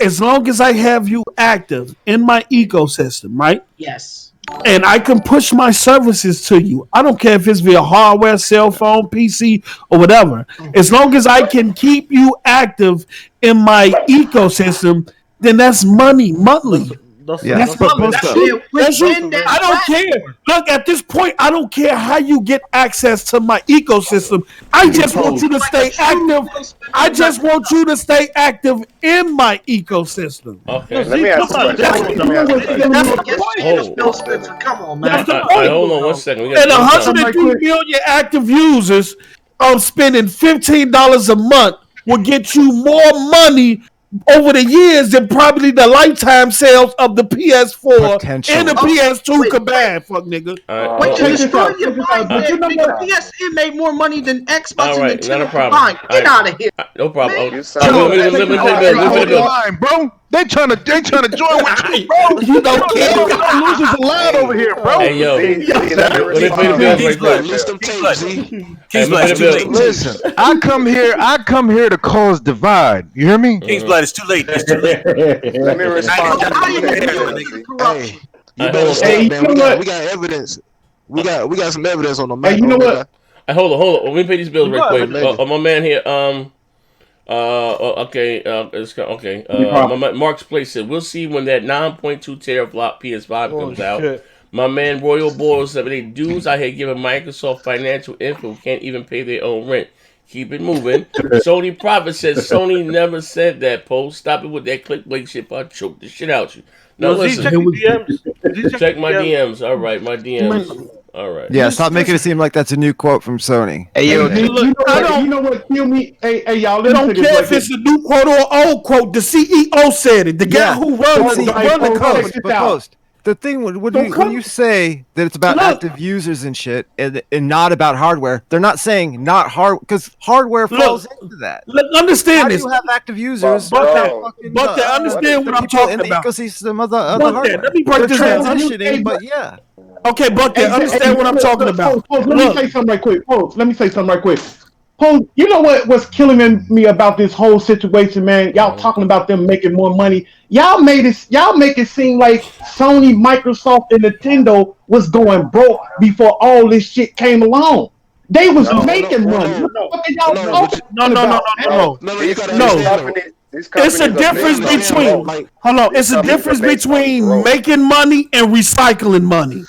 As long as I have you active in my ecosystem, right? Yes. And I can push my services to you. I don't care if it's via hardware, cell phone, PC, or whatever. As long as I can keep you active in my ecosystem, then that's money monthly. That's I don't care. Look, at this point, I don't care how you get access to my ecosystem. I just want you to stay active. I just want you to stay active in my ecosystem. Okay, let me ask you. Come on, man. That's the point. Hold on 1 second. And 103 million active users spending $15 a month will get you more money over the years than probably the lifetime sales of the PS4 and the PS2 combined. Fuck nigga. Wait, you destroy your mind, nigga. PSN made more money than Xbox and Nintendo combined. Get out of here. No problem. Bro. They trying to join with you, bro. You don't care. Losers allowed over here, bro. Hey yo, listen. I come here to cause divide. You hear me? King's Blood, it's too late. It's too late. Let me respond. Hey, you better stop, man. We got evidence. We got some evidence on the map. Hey, you know what? Hey, hold on. Let me pay these bills real quick. My man here, Mark's Place said, we'll see when that 9.2 teraflop PS5 comes out. Shit. My man Royal Boyle said, they dudes out here giving Microsoft financial info can't even pay their own rent. Keep it moving. Sony Prophet says, Sony never said that, Post. Stop it with that clickbait shit. I'll choke the shit out you. Now listen. Check my DMs. All right, my DMs. All right. Yeah, stop making it seem like that's a new quote from Sony. Hey, yo, you know what killed me? Hey, y'all, I don't care if it's a new quote or old quote. The CEO said it. The guy who runs the post. The thing when you say that it's about active users and shit and not about hardware, they're not saying not hard because hardware falls into that. Understand this. How do you have active users? But understand what I'm talking in the about. ecosystem of the hardware. Let me break this down. Transitioning, but yeah. Okay, but understand what I'm talking about. Let me say something right quick. Let me say something right quick. You know what's killing me about this whole situation, man? Y'all talking about them making more money. Y'all make it seem like Sony, Microsoft, and Nintendo was going broke before all this shit came along. They was making money. What are y'all talking about? No. It's a difference between It's a difference between making money and recycling money.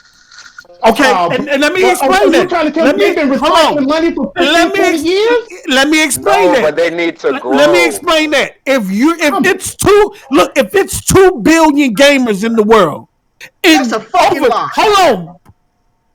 Okay, and let me explain that. Let me explain that. But they need to grow. Let me explain that. If it's 2 billion gamers in the world, that's a fucking lie. Hold on.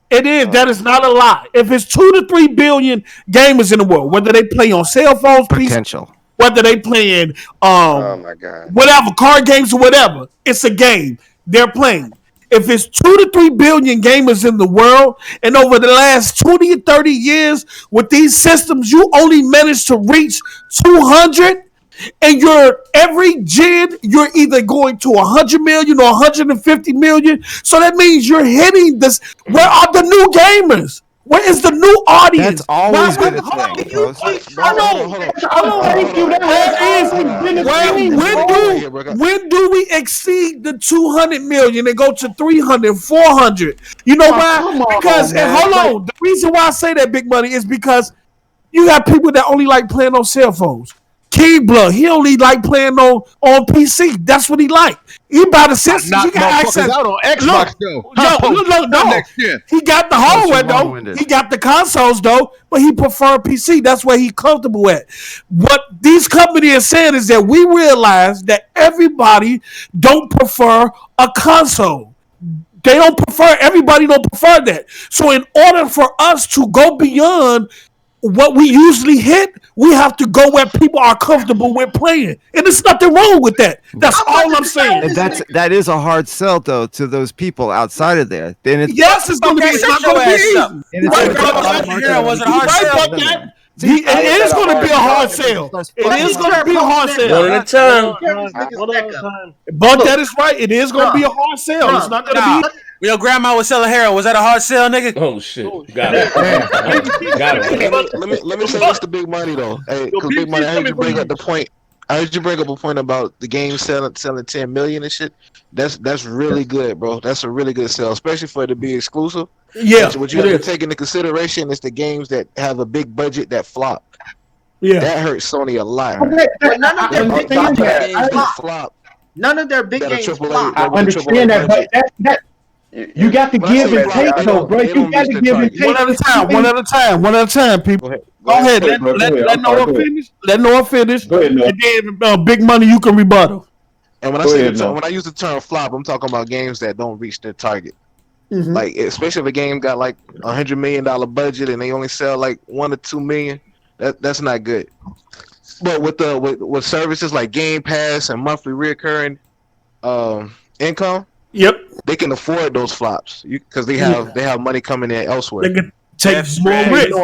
It is. That is not a lie. If it's 2 to 3 billion gamers in the world, whether they play on cell phones, potential, whether they playing oh my God, whatever card games or whatever, it's a game they're playing. If it's 2 to 3 billion gamers in the world, and over the last 20 or 30 years with these systems, you only managed to reach 200, and every gen, you're either going to 100 million or 150 million. So that means you're hitting this. Where are the new gamers? Where is the new audience? That's always been a thing. When do we exceed the 200 million and go to 300, 400? You know why? Because, hold on. The reason why I say that, Big Money, is because you got people that only like playing on cell phones. King Blood, he only like playing on PC. That's what he like. He buy the system. He got access out on Xbox though. No. He got the hardware though. He got the consoles though, but he prefer PC. That's where he comfortable at. What these companies are saying is that we realize that everybody don't prefer a console. Everybody don't prefer that. So in order for us to go beyond what we usually hit, we have to go where people are comfortable with playing, and there's nothing wrong with that. That's all I'm saying. And that is a hard sell though to those people outside of there. Then it's it's going to be easy. Was it a hard sell? It is going to be a hard sale. It is going to be a hard sale. One at a time. But that is right. It is going to be a hard sale. It's not going to be. Your grandma was selling heroin. Was that a hard sale, nigga? Oh shit! Got it. Let me say this to Big Money though. Hey, because Big Money, I heard you bring up a point about the game selling 10 million and shit. That's really good, bro. That's a really good sell, especially for it to be exclusive. Yeah. What you have to take into consideration is the games that have a big budget that flop. Yeah. That hurts Sony a lot. But none of them big games that flop. None of their big games flop. I understand that, but that you got to give and take, though, bro. You got to give and take. One at a time, people. Go ahead. Let Noah finish. Let Noah finish. Go ahead, Noah. And then Big Money, you can rebuttal. And when when I use the term flop, I'm talking about games that don't reach their target. Mm-hmm. Like, especially if a game got like $100 million budget and they only sell like 1 or 2 million, that's not good. But with services like Game Pass and monthly recurring income, they can afford those flops because they have money coming in elsewhere. They can take more risk.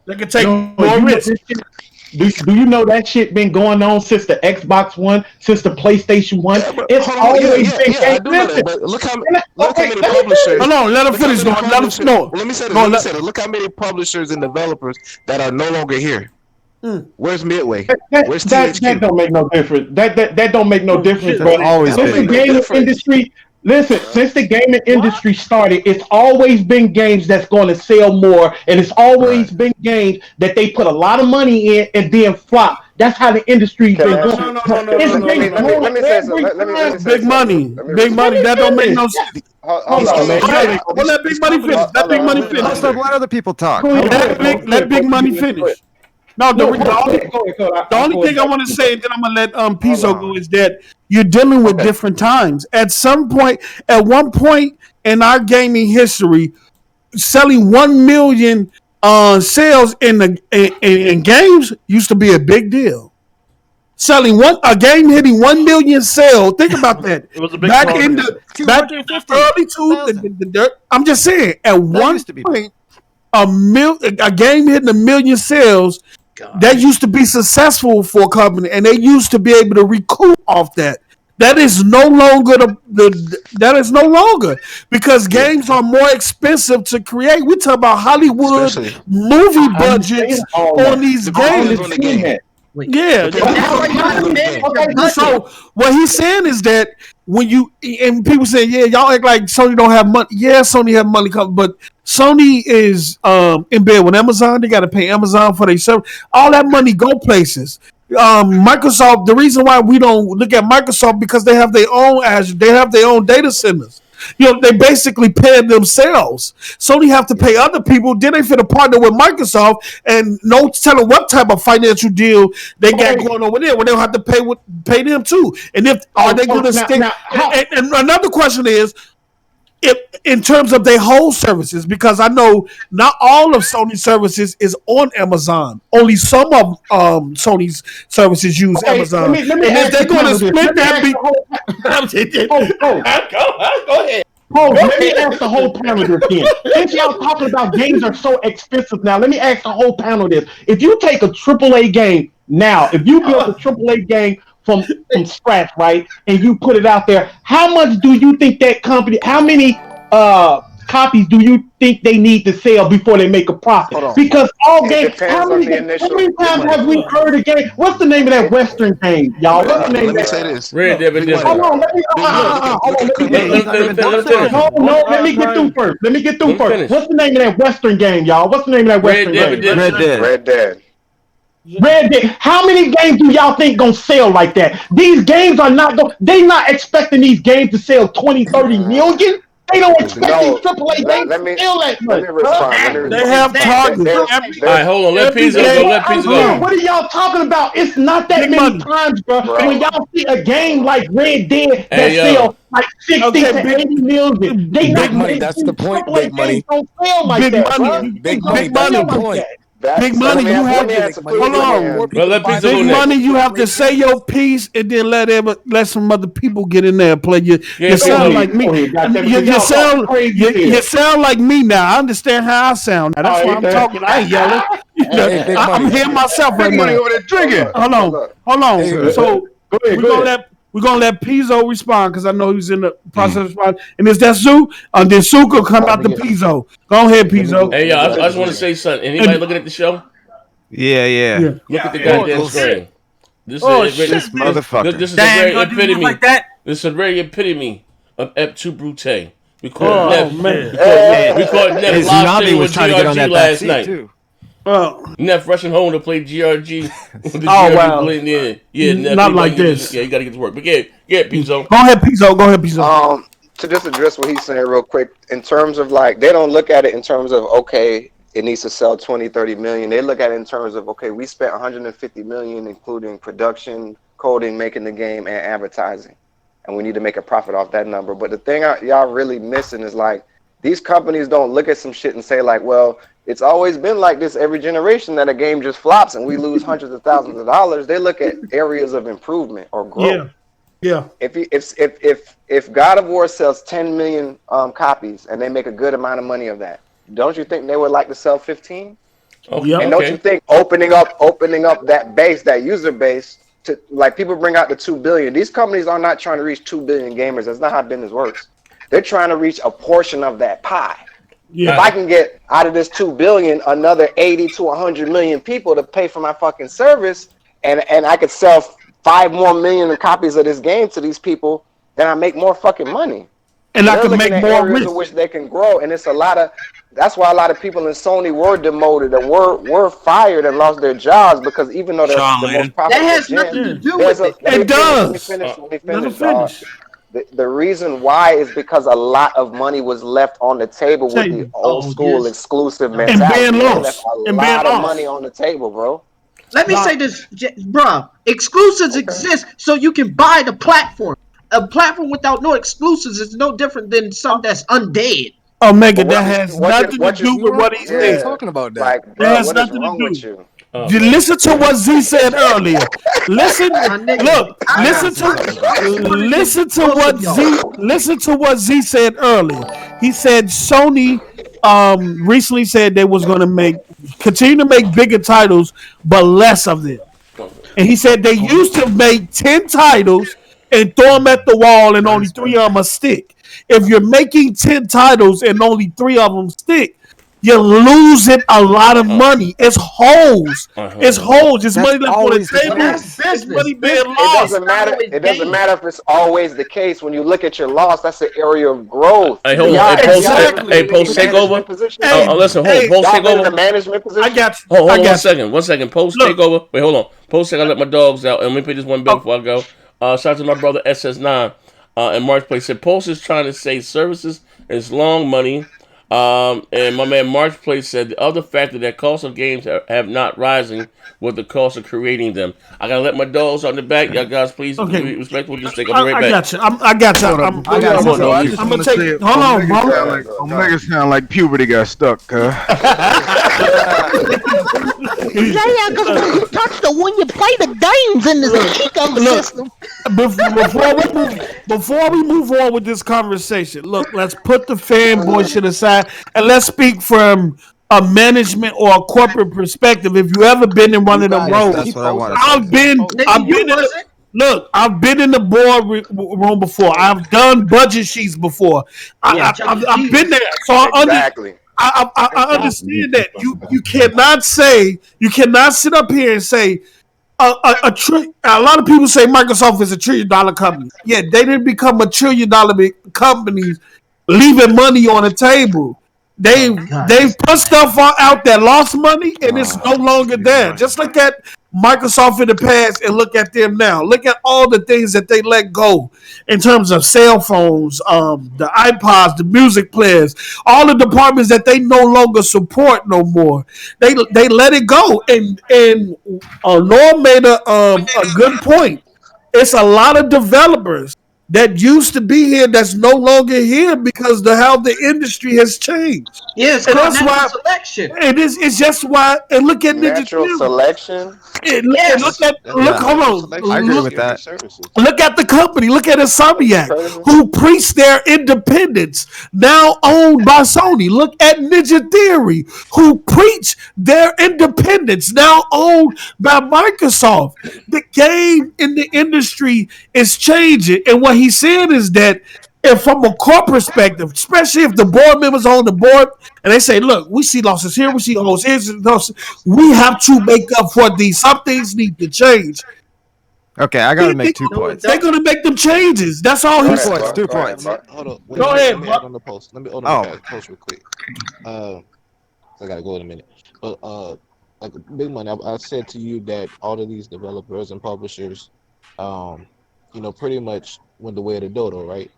They can take more risk. Do you know that shit been going on since the Xbox One, since the PlayStation 1? It's always been. I do know that, but look how many publishers. Hold on, let him finish. Let me say this. Look how many publishers and developers that are no longer here. Where's Midway? Where's THQ? That don't make no difference. That don't make no difference, bro. Always since been. the gaming industry. Listen, since the gaming industry started, it's always been games that's going to sell more, and it's always been games that they put a lot of money in and then flop. That's how the industry's been going. Let me say something. Big money. That don't make no sense. Hold on, man. Well, let Big Money finish. Let Big Money finish. Let other people talk. Let Big Money finish. No, the only thing I want to say, then I'm gonna let Pizzo go, is that you're dealing with different times. At one point in our gaming history, selling 1 million sales in games used to be a big deal. Selling a game hitting 1 million sales. Think about that. It was a big back in the early I'm just saying, at one point, a game hitting 1 million sales. That used to be successful for a company, and they used to be able to recoup off that. That is no longer that is no longer because games are more expensive to create. We talk about Hollywood movie budgets on these games. Yeah. So what he's saying is that when and people say, yeah, y'all act like Sony don't have money. Yeah, Sony have money, but Sony is in bed with Amazon. They got to pay Amazon for their service. All that money go places. Microsoft. The reason why we don't look at Microsoft because they have their own Azure. They have their own data centers. They basically pay themselves. Sony have to pay other people. Then they fit a partner with Microsoft, and no telling what type of financial deal they got going over there. Where they'll have to pay them too. And if are they going to stick? And another question is, if in terms of their whole services, because I know not all of Sony's services is on Amazon. Only some of Sony's services use Amazon. Let me and if they're going to split that, go ahead. Let me ask the whole panel this then. Since y'all talking about games are so expensive now, let me ask the whole panel this. If you take a AAA game now, if you build a AAA game from scratch, right, and you put it out there, how much do you think that company, how many copies do you think they need to sell before they make a profit? Because all games, how many times have we heard a game? What's the name of that Western game, y'all? What's the name of that? Let me say this. Red Dead Redemption. Hold on, let me get through first. Let me get through first. What's the name of that Western game, y'all? What's the name of that Western game? Red Dead. How many games do y'all think gonna sell like that? These games are they not expecting these games to sell 20, 30 million. They don't expect these AAA games to sell that much. Let me respond. They have targets. All right, hold on. Let Pizzo go. What are y'all talking about? It's not that many times, bro. When y'all see a game like Red Dead that sells like 60 to 80 million, Big money. That's the point. Big money. Don't sell like that. Big money. That's the point. Big money, you have to hold on. Big money, you have to say your piece and then let some other people get in there and play. You sound like me. You sound like me now. I understand how I sound. Now. That's why I'm talking. I ain't yelling. I'm hearing myself right now. Over there drinking. Hold on. So we're gonna let Pizzo respond because I know he's in the process of responding. And is that Sue? Then Sue could come out to Pizzo. Go ahead, Pizzo. Hey, y'all, I just want to say something. Anybody looking at the show? Yeah. Look at the goddamn screen. This is motherfucker. This is the very epitome. This is a very epitome of Ep2 Brute. We caught Neff. We caught Neff live was trying to get on that last night. too. Neff rushing home to play GRG. With the Oh GRG wow. blend in. Yeah, Neff, Not like this. Yeah, you gotta get to work. But yeah, Pizzo. Go ahead, Pizzo. To just address what he's saying real quick, in terms of like, they don't look at it in terms of, okay, it needs to sell 20, 30 million. They look at it in terms of, okay, we spent 150 million, including production, coding, making the game, and advertising. And we need to make a profit off that number. But the thing y'all really missing is like, these companies don't look at some shit and say like, well, it's always been like this every generation that a game just flops and we lose hundreds of thousands of dollars. They look at areas of improvement or growth. Yeah. If God of War sells 10 million copies and they make a good amount of money of that, don't you think they would like to sell 15? And don't you think opening up that base, that user base, to like, people bring out the 2 billion. These companies are not trying to reach 2 billion gamers. That's not how business works. They're trying to reach a portion of that pie. Yeah. If I can get out of this 2 billion another 80 to 100 million people to pay for my fucking service, and I could sell 5 more million copies of this game to these people, then I make more fucking money. And I can make more areas in which they can grow, and it's a lot of. That's why a lot of people in Sony were demoted and were fired and lost their jobs, because even though they're the most profitable, that has nothing to do with it. It does. Let me finish. The reason why is because a lot of money was left on the table with the old school exclusive mentality. And being lost. Left a lot of money on the table, bro. Let me say this, bro. Exclusives exist so you can buy the platform. A platform without no exclusives is no different than something that's undead. Omega, that has nothing to do with what he's saying. Talking about that. Like, bro, That has what is nothing wrong to with do. you? You listen to what Z said earlier. Listen to what Z said earlier. He said Sony recently said they was going to continue to make bigger titles, but less of them. And he said they used to make 10 titles and throw them at the wall, and only 3 of them stick. If you're making 10 titles and only 3 of them stick, you're losing a lot of money. It's holes. It's holes. It's money left on the table. It's money being lost. It doesn't matter if it's always the case. When you look at your loss, that's an area of growth. Hey, hold on. Hey, Post Takeover. Listen, hold on. Post Takeover. The management position. I got you. Hold on 1 second. Post Takeover. Wait, hold on. Post Takeover. I let my dogs out, and let me pay this one bill before I go. Shout out to my brother SS9 and Marketplace. Said Post is trying to say services is long money. And my man Marketplace said the other factor that cost of games have not rising with the cost of creating them. I gotta let my dogs out in the back. Y'all guys, please be respectful. Just take. I'll be right back. I got you. I'm gonna take. Hold on, bro. Omega sound like puberty got stuck. Yeah, because you touch the when you play the games in this ecosystem. Before we move on with this conversation, look, let's put the fanboy shit aside and let's speak from a management or a corporate perspective. If you ever been in one of them roles, I've been in the boardroom before. I've done budget sheets before. I've been there, so I understand that you cannot sit up here and say a lot of people say Microsoft is $1 trillion company. Yeah, they didn't become $1 trillion companies leaving money on the table. They put stuff out that lost money and it's no longer there. Just look at Microsoft in the past and look at them now. Look at all the things that they let go in terms of cell phones, the iPods, the music players, all the departments that they no longer support no more. They let it go. And Norm made a good point. It's a lot of developers that used to be here that's no longer here because how the industry has changed. Yes, and that's why selection. It is. It's just why. And look at natural selection. Hold on. I agree with that. Look at the company. Look at Insomniac, who preached their independence, now owned by Sony. Look at Ninja Theory, who preached their independence, now owned by Microsoft. The game in the industry is changing, and what he said is that, if from a core perspective, especially if the board members are on the board and they say, look, we see losses here, we see losses here, we have to make up for these. Some things need to change. Okay, I gotta make 2 points. They're gonna make them changes. That's all he said. 2 points. Hold on. Go ahead. Let me add on the post. Let me on the post real quick. I gotta go in a minute. But like Big Money, I said to you that all of these developers and publishers, pretty much went the way of the dodo, right?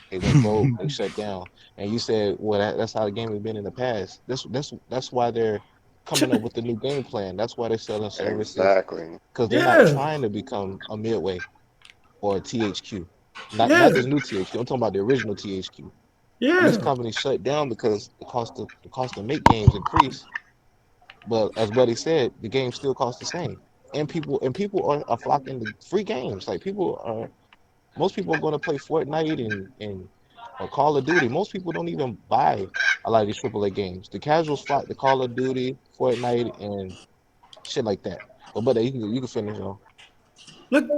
They went broke, they shut down, and you said, well, that's how the game has been in the past. That's why they're coming up with the new game plan. That's why they're selling services. Exactly. Because they're not trying to become a Midway or a THQ. Not this new THQ. I'm talking about the original THQ. Yeah. These companies shut down because the cost to make games increased. But as Buddy said, the game still costs the same. And people are flocking to free games. Like most people are going to play Fortnite and or Call of Duty. Most people don't even buy a lot of these AAA games. The casuals flock to Call of Duty, Fortnite, and shit like that. But you can finish on. Look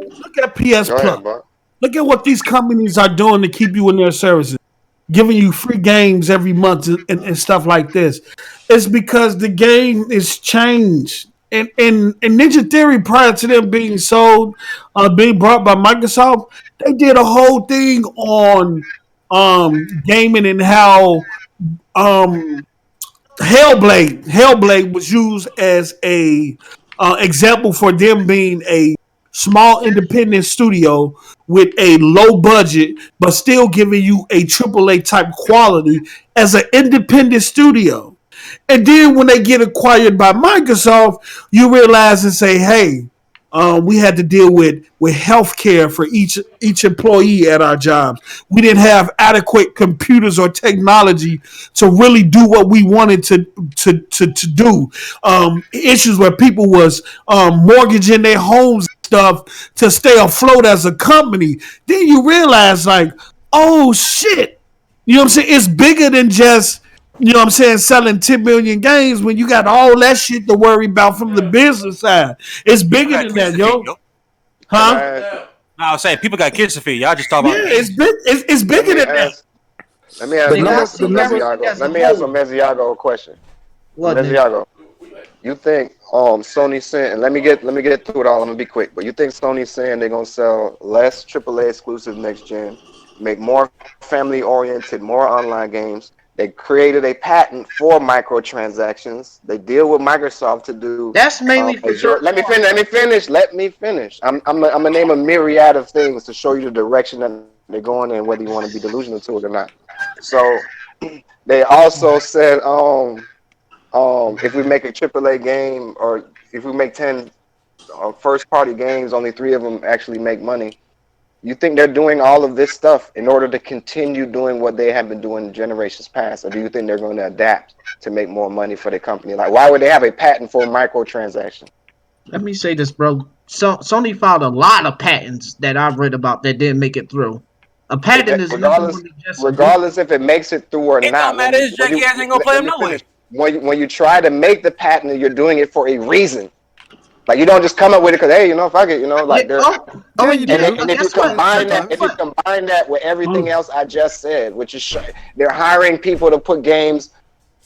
at PS Plus. Look at what these companies are doing to keep you in their services, giving you free games every month and stuff like this. It's because the game is changed. And Ninja Theory, prior to them being sold, being brought by Microsoft, they did a whole thing on gaming and how Hellblade was used as a example for them being a small independent studio with a low budget, but still giving you a AAA type quality as an independent studio. And then when they get acquired by Microsoft, you realize and say, hey, we had to deal with healthcare for each employee at our jobs. We didn't have adequate computers or technology to really do what we wanted to do. Issues where people was mortgaging their homes and stuff to stay afloat as a company. Then you realize, like, oh shit, you know what I'm saying? It's bigger than just, you know what I'm saying, selling 10 million games when you got all that shit to worry about from the business side. It's bigger than that, yo. Huh? No, I was saying people got kids to feed. Y'all just talk about it's bigger than that. Let me ask Mesiago a question. What? Mesiago, you think Sony saying, and let me get through it all. I'm gonna be quick, but you think Sony's saying they're gonna sell less AAA exclusive next gen, make more family oriented, more online games? They created a patent for microtransactions. They deal with Microsoft to do. That's mainly for sure. Let me finish. I'm gonna name a myriad of things to show you the direction that they're going and whether you want to be delusional to it or not. So they also said, if we make a AAA game or if we make 10 first party games, only 3 of them actually make money. You think they're doing all of this stuff in order to continue doing what they have been doing in generations past, or do you think they're going to adapt to make more money for the company? Like, why would they have a patent for microtransaction? Let me say this, bro. Sony filed a lot of patents that I've read about that didn't make it through. A patent is regardless if it makes it through or not. Jackie ass ain't gonna play him no way. When you try to make the patent, you're doing it for a reason. Like, you don't just come up with it because, hey, fuck it, like they're. If you combine that with everything else I just said, which is they're hiring people to put games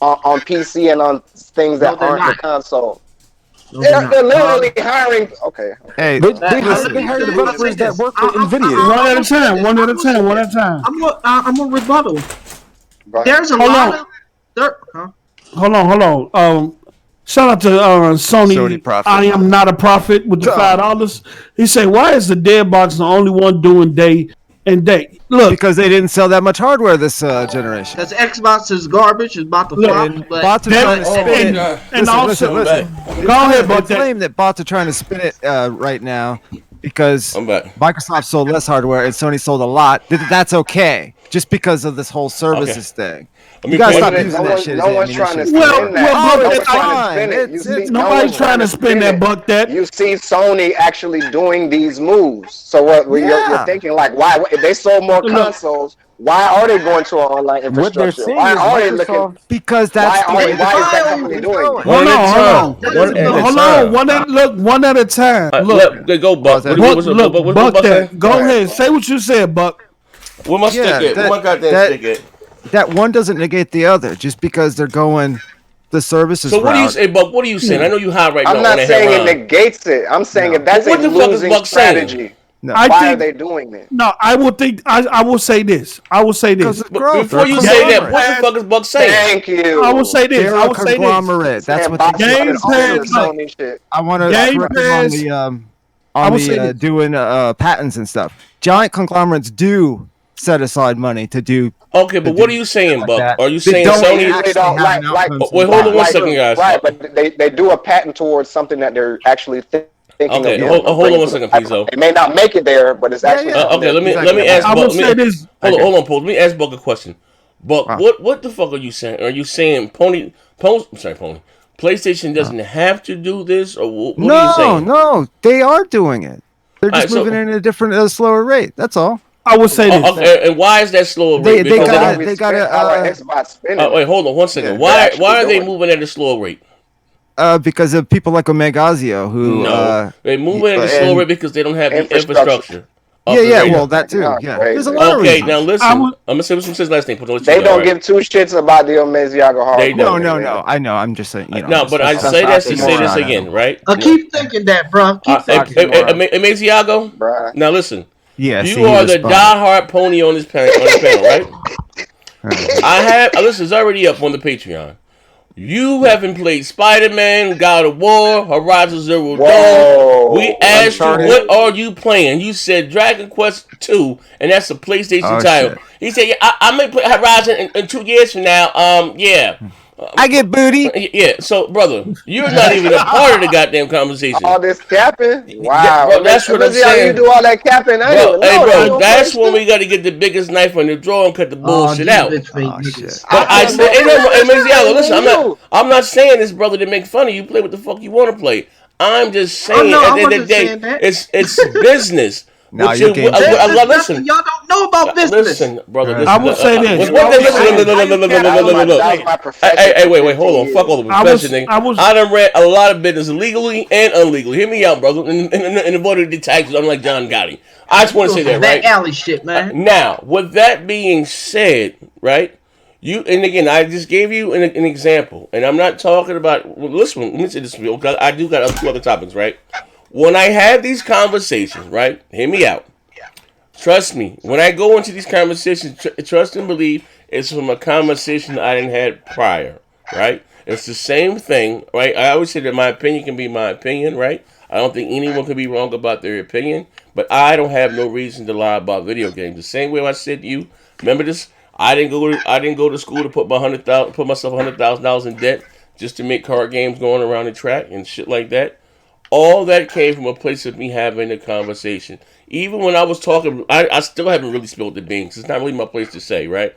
on PC and on things that aren't the console. They're literally hiring. Okay. Hey, they hire developers that work with NVIDIA. One at a time. I'm a rebuttal. There's a lot of. Hold on. Shout out to Sony. I am not a prophet with the $5. He said, "Why is the dead box the only one doing day and date?" Look, because they didn't sell that much hardware this generation. Because Xbox is garbage. It's about to flop. Bots are trying to spin it. And also, listen. Go ahead, but claim that bots are trying to spin it right now because Microsoft sold less hardware and Sony sold a lot. That's okay, just because of this whole services thing. You guys stop using that shit. No one's trying to spin that. Nobody's trying to spin that buck. That you see Sony actually doing these moves. So what you're thinking, like, why if they sold more consoles? Why are they going to an online infrastructure? Why are they looking? Because that's why is that company doing? Hold on. One at a time. Look, go Buck. Buck. Go ahead. Say what you said, Buck. Where my stick at? Where my goddamn stick at? That one doesn't negate the other just because they're going the services route. So what do you say, Buck? What are you saying? I know you high right now. I'm not saying it negates it. I'm saying if that's a losing strategy. No. Why are they doing it? No, I will say this. Before you say that, what the fuck is Buck saying? Thank you. I will say this. They're I a will say this. conglomerate. That's what they Game Pass. Sony shit. I want to Game correct them on the doing patents and stuff. Giant conglomerates do set aside money to do. Okay, but what are you saying, like Buck? that. Are you They saying don't Sony? actually don't have an like. outcome Wait, hold on one second, guys. Right, but they do a patent towards something that they're actually thinking. Okay, of hold on one second, please, though. They may not make it there, but it's actually. Okay, let me ask. Buck, hold on, Paul. Let me ask Buck a question. Buck, what the fuck are you saying? Are you saying PlayStation doesn't have to do this, or what are you saying? No, they are doing it. They're just moving in at a different, slower rate. That's all. I would say this. Okay, and why is that slower rate? They got Xbox spinning. Wait, hold on one second. Why are they moving at a slower rate? Because of people like Omegazio who they move at a slower rate because they don't have the infrastructure. Well, that too. Yeah, there's a lot of reasons. Okay, now listen. I'm gonna say what's his last name. They don't give two shits about the Omeziago hardcore. No. I know. I'm just saying. No, but I say that to say this again, right? I keep thinking that, bro. Omeziago. Now listen. Yeah, you are the diehard pony on this panel, right? Listen, it's already up on the Patreon. You haven't played Spider-Man, God of War, Horizon Zero Dawn. We asked you, what are you playing? You said Dragon Quest 2, and that's a PlayStation title. Shit. He said, I may play Horizon in 2 years from now. I get booty. Yeah, so, brother, you're not even a part of the goddamn conversation. All this capping? Wow. Bro, that's what I'm saying. You do all that capping? That's when we got to get the biggest knife on the drawer and cut the bullshit out. But I said, listen, I'm not saying this, brother, to make fun of you. Play what the fuck you want to play. I'm just saying, at the end of the day, it's business. No, listen, y'all don't know about business. Listen, brother. I will say this. Hey, wait, hold on. Fuck all the profession thing. I done read a lot of business legally and illegally. Hear me out, brother. And avoided the taxes, unlike John Gotti. I just want to say that, right? That alley shit, man. Now, with that being said, right? And again, I just gave you an example, and I'm not talking about. Well, listen, let me say this because I do got two other topics, right? When I have these conversations, right? Hear me out. Trust me. When I go into these conversations, trust and believe it's from a conversation I didn't have prior, right? It's the same thing, right? I always say that my opinion can be my opinion, right? I don't think anyone can be wrong about their opinion, but I don't have no reason to lie about video games. The same way I said to you, remember this? I didn't go to school to put myself $100,000 in debt just to make card games going around the track and shit like that. All that came from a place of me having a conversation. Even when I was talking, I still haven't really spilled the beans. It's not really my place to say, right?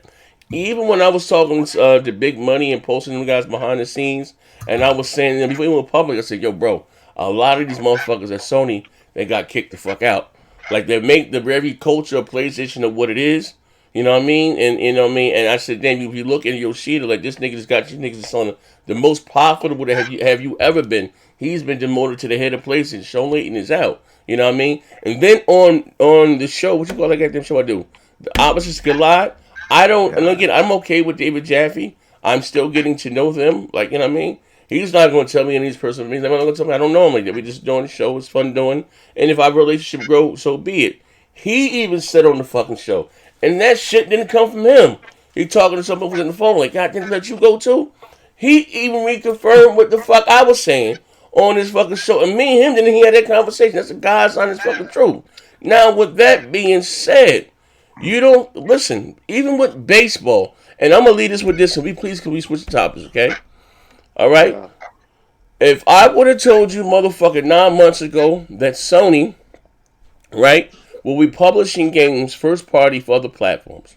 Even when I was talking to Big Money and posting them guys behind the scenes, and I was saying them before we went public, I said, yo, bro, a lot of these motherfuckers at Sony, they got kicked the fuck out. Like, they make the very culture of PlayStation of what it is. You know what I mean? And you know what I mean? And I said, damn, if you look at Yoshida, like, this nigga just got you niggas on the most profitable that have you ever been. He's been demoted to the head of PlayStation. Sean Layton is out. You know what I mean? And then on the show, what you call that goddamn show I do? The Opposites Collide. And again, I'm okay with David Jaffe. I'm still getting to know them. Like, you know what I mean? He's not going to tell me any of these personal things. I'm not going to tell me I don't know him like that. We're just doing the show. It's fun doing. And if our relationship grows, so be it. He even said on the fucking show. And that shit didn't come from him. He talking to someone who's on the phone like, God, didn't let you go too? He even reconfirmed what the fuck I was saying on this fucking show. And me and him didn't hear that conversation. That's a God's honest fucking truth. Now, with that being said, you don't, listen, even with baseball, and I'm going to lead this with this, and can we switch the topics, okay? All right? If I would have told you, motherfucker, 9 months ago that Sony, right, will be publishing games first party for other platforms.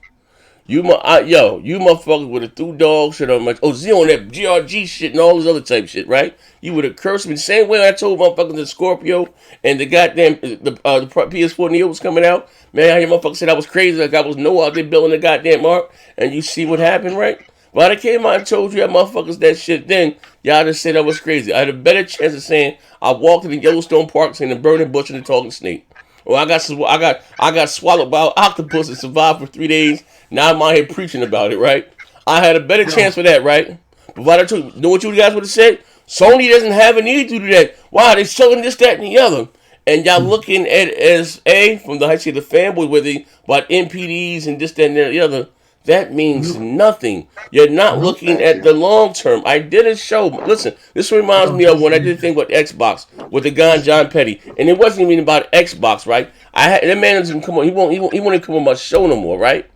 You motherfuckers would have threw dog shit on my Z on that GRG shit and all this other type shit, right? You would have cursed me the same way I told motherfuckers the Scorpio and the goddamn the PS4 Neo was coming out. Man, I hear motherfuckers said I was crazy, like I was out there building the goddamn ark, and you see what happened, right? But I came out and told you that motherfuckers that shit then, y'all just said I was crazy. I had a better chance of saying I walked in the Yellowstone Park seeing the burning bush and the talking snake. Or I got swallowed by an octopus and survived for 3 days. Now I'm out here preaching about it, right? I had a better chance for that, right? But what I told you, know what you guys would have said? Sony doesn't have a need to do that. Why? They're selling this, that, and the other. And y'all looking at it as from the I say the fanboy with it about NPDs and this, that, and the other. That means nothing. You're not looking at the long term. I did a show. Listen, this reminds me of when I did a thing with Xbox with the guy John Petty, and it wasn't even about Xbox, right? That man doesn't come on. He won't come on my show no more, right?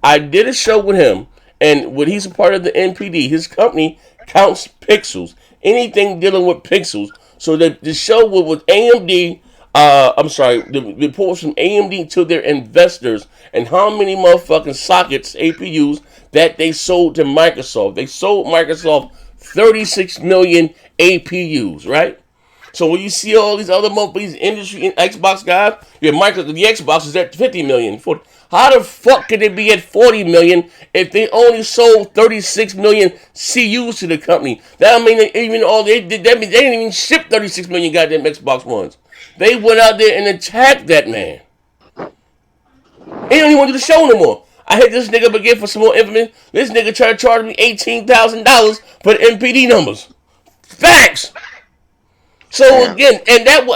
I did a show with him, and when he's a part of the NPD, his company counts pixels. Anything dealing with pixels. So the show was AMD. I'm sorry, the reports from AMD to their investors and how many motherfucking sockets, APUs, that they sold to Microsoft. They sold Microsoft 36 million APUs, right? So when you see all these other motherfuckers, industry and Xbox guys, the Xbox is at 50 million. 40. How the fuck could it be at 40 million if they only sold 36 million CUs to the company? That mean even all they did, that means they didn't even ship 36 million goddamn Xbox Ones. They went out there and attacked that man. He don't even want to do the show no more. I hit this nigga again for some more information. This nigga tried to charge me $18,000 for the MPD numbers. Facts. So again, and that, bro,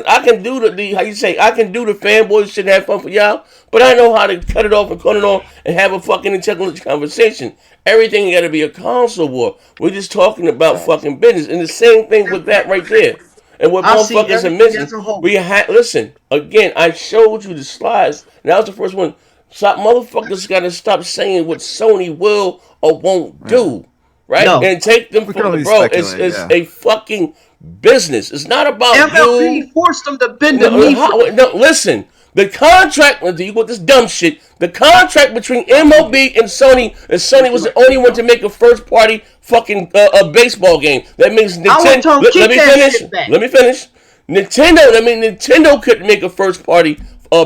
I can do the how you say, I can do the fanboy shit and have fun for y'all, but I know how to cut it off and cut it on and have a fucking intelligent conversation. Everything got to be a console war. We're just talking about fucking business, and the same thing with that right there. And what motherfuckers are missing, listen, again, I showed you the slides, and that was the first one. Stop, motherfuckers got to stop saying what Sony will or won't do, right? No. And take them from, bro, it's a fucking business. It's not about MLB forced them to bend the knee. No, listen, the contract, with this dumb shit, the contract between MLB and Sony was the only one to make a first party fucking a baseball game. That means Nintendo. Let me finish. Nintendo couldn't make a first party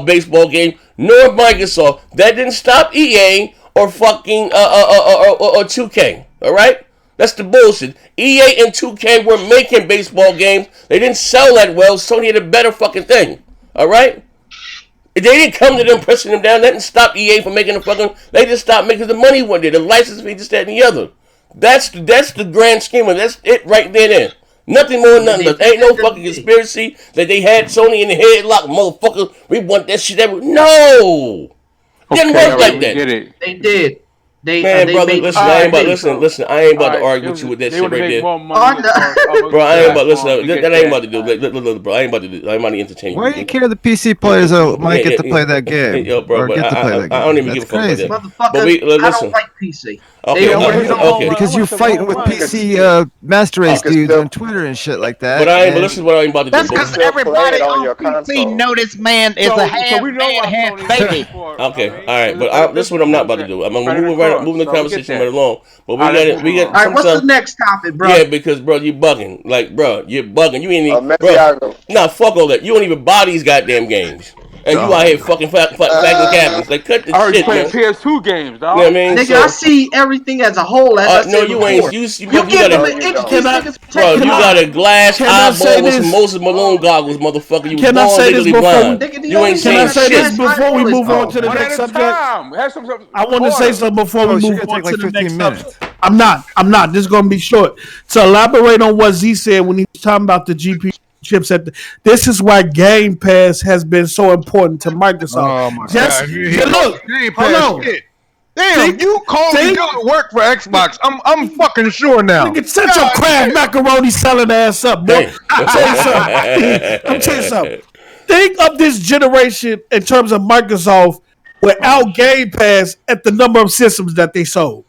baseball game, nor Microsoft. That didn't stop EA or fucking or 2K. All right. That's the bullshit. EA and 2K were making baseball games. They didn't sell that well. Sony had a better fucking thing. All right. They didn't come to them pressing them down. That didn't stop EA from making the fucking. They just stopped making the money one day. The license fee, this, that, and the other. That's the grand scheme of it. That's it right there. Nothing more, nothing less. Ain't no fucking conspiracy that they had Sony in the headlock, motherfucker. We want that shit. No, it didn't work like that. They did. Brother, listen, I ain't about to argue with you with that shit right there. Bro, I ain't about to listen. That ain't about to do. Bro, I ain't about to entertain you. Why do you care the PC players might get to play that game? I don't even give a fuck about that. Motherfucker, I don't like PC. Okay. Because you fighting with PC Master Race dudes on Twitter and shit like that. But listen, what I ain't about to do. That's because everybody on PC know this man is a half man, half baby. Okay, all right, but this is what I'm not about to do. I'm moving the conversation right along. But we got. All right, what's the next topic, bro? Yeah, because bro, you bugging. Like, bro, you're bugging. You ain't even. Nah, fuck all that. You don't even buy these goddamn games. And you out here fucking fagging cabinets. Like, cut the shit, man. PS2 games, dog. You know what I mean? Nigga, I see everything as a whole. No, you ain't. You got a glass eyeball with some Moses Malone goggles, motherfucker. You can I say this before blind. You ain't saying shit. This before we move on to the next subject? I want to say something before we move on to the next subject. I'm not. This is going to be short. To elaborate on what Z said when he was talking about the GPU chips this is why Game Pass has been so important to Microsoft. Oh my God! Look, Game Pass shit. Damn, you called me to work for Xbox. I'm fucking sure now. Nigga, set your Kraft macaroni selling ass up, boy. I'm tell you something. Think of this generation in terms of Microsoft without Game Pass at the number of systems that they sold.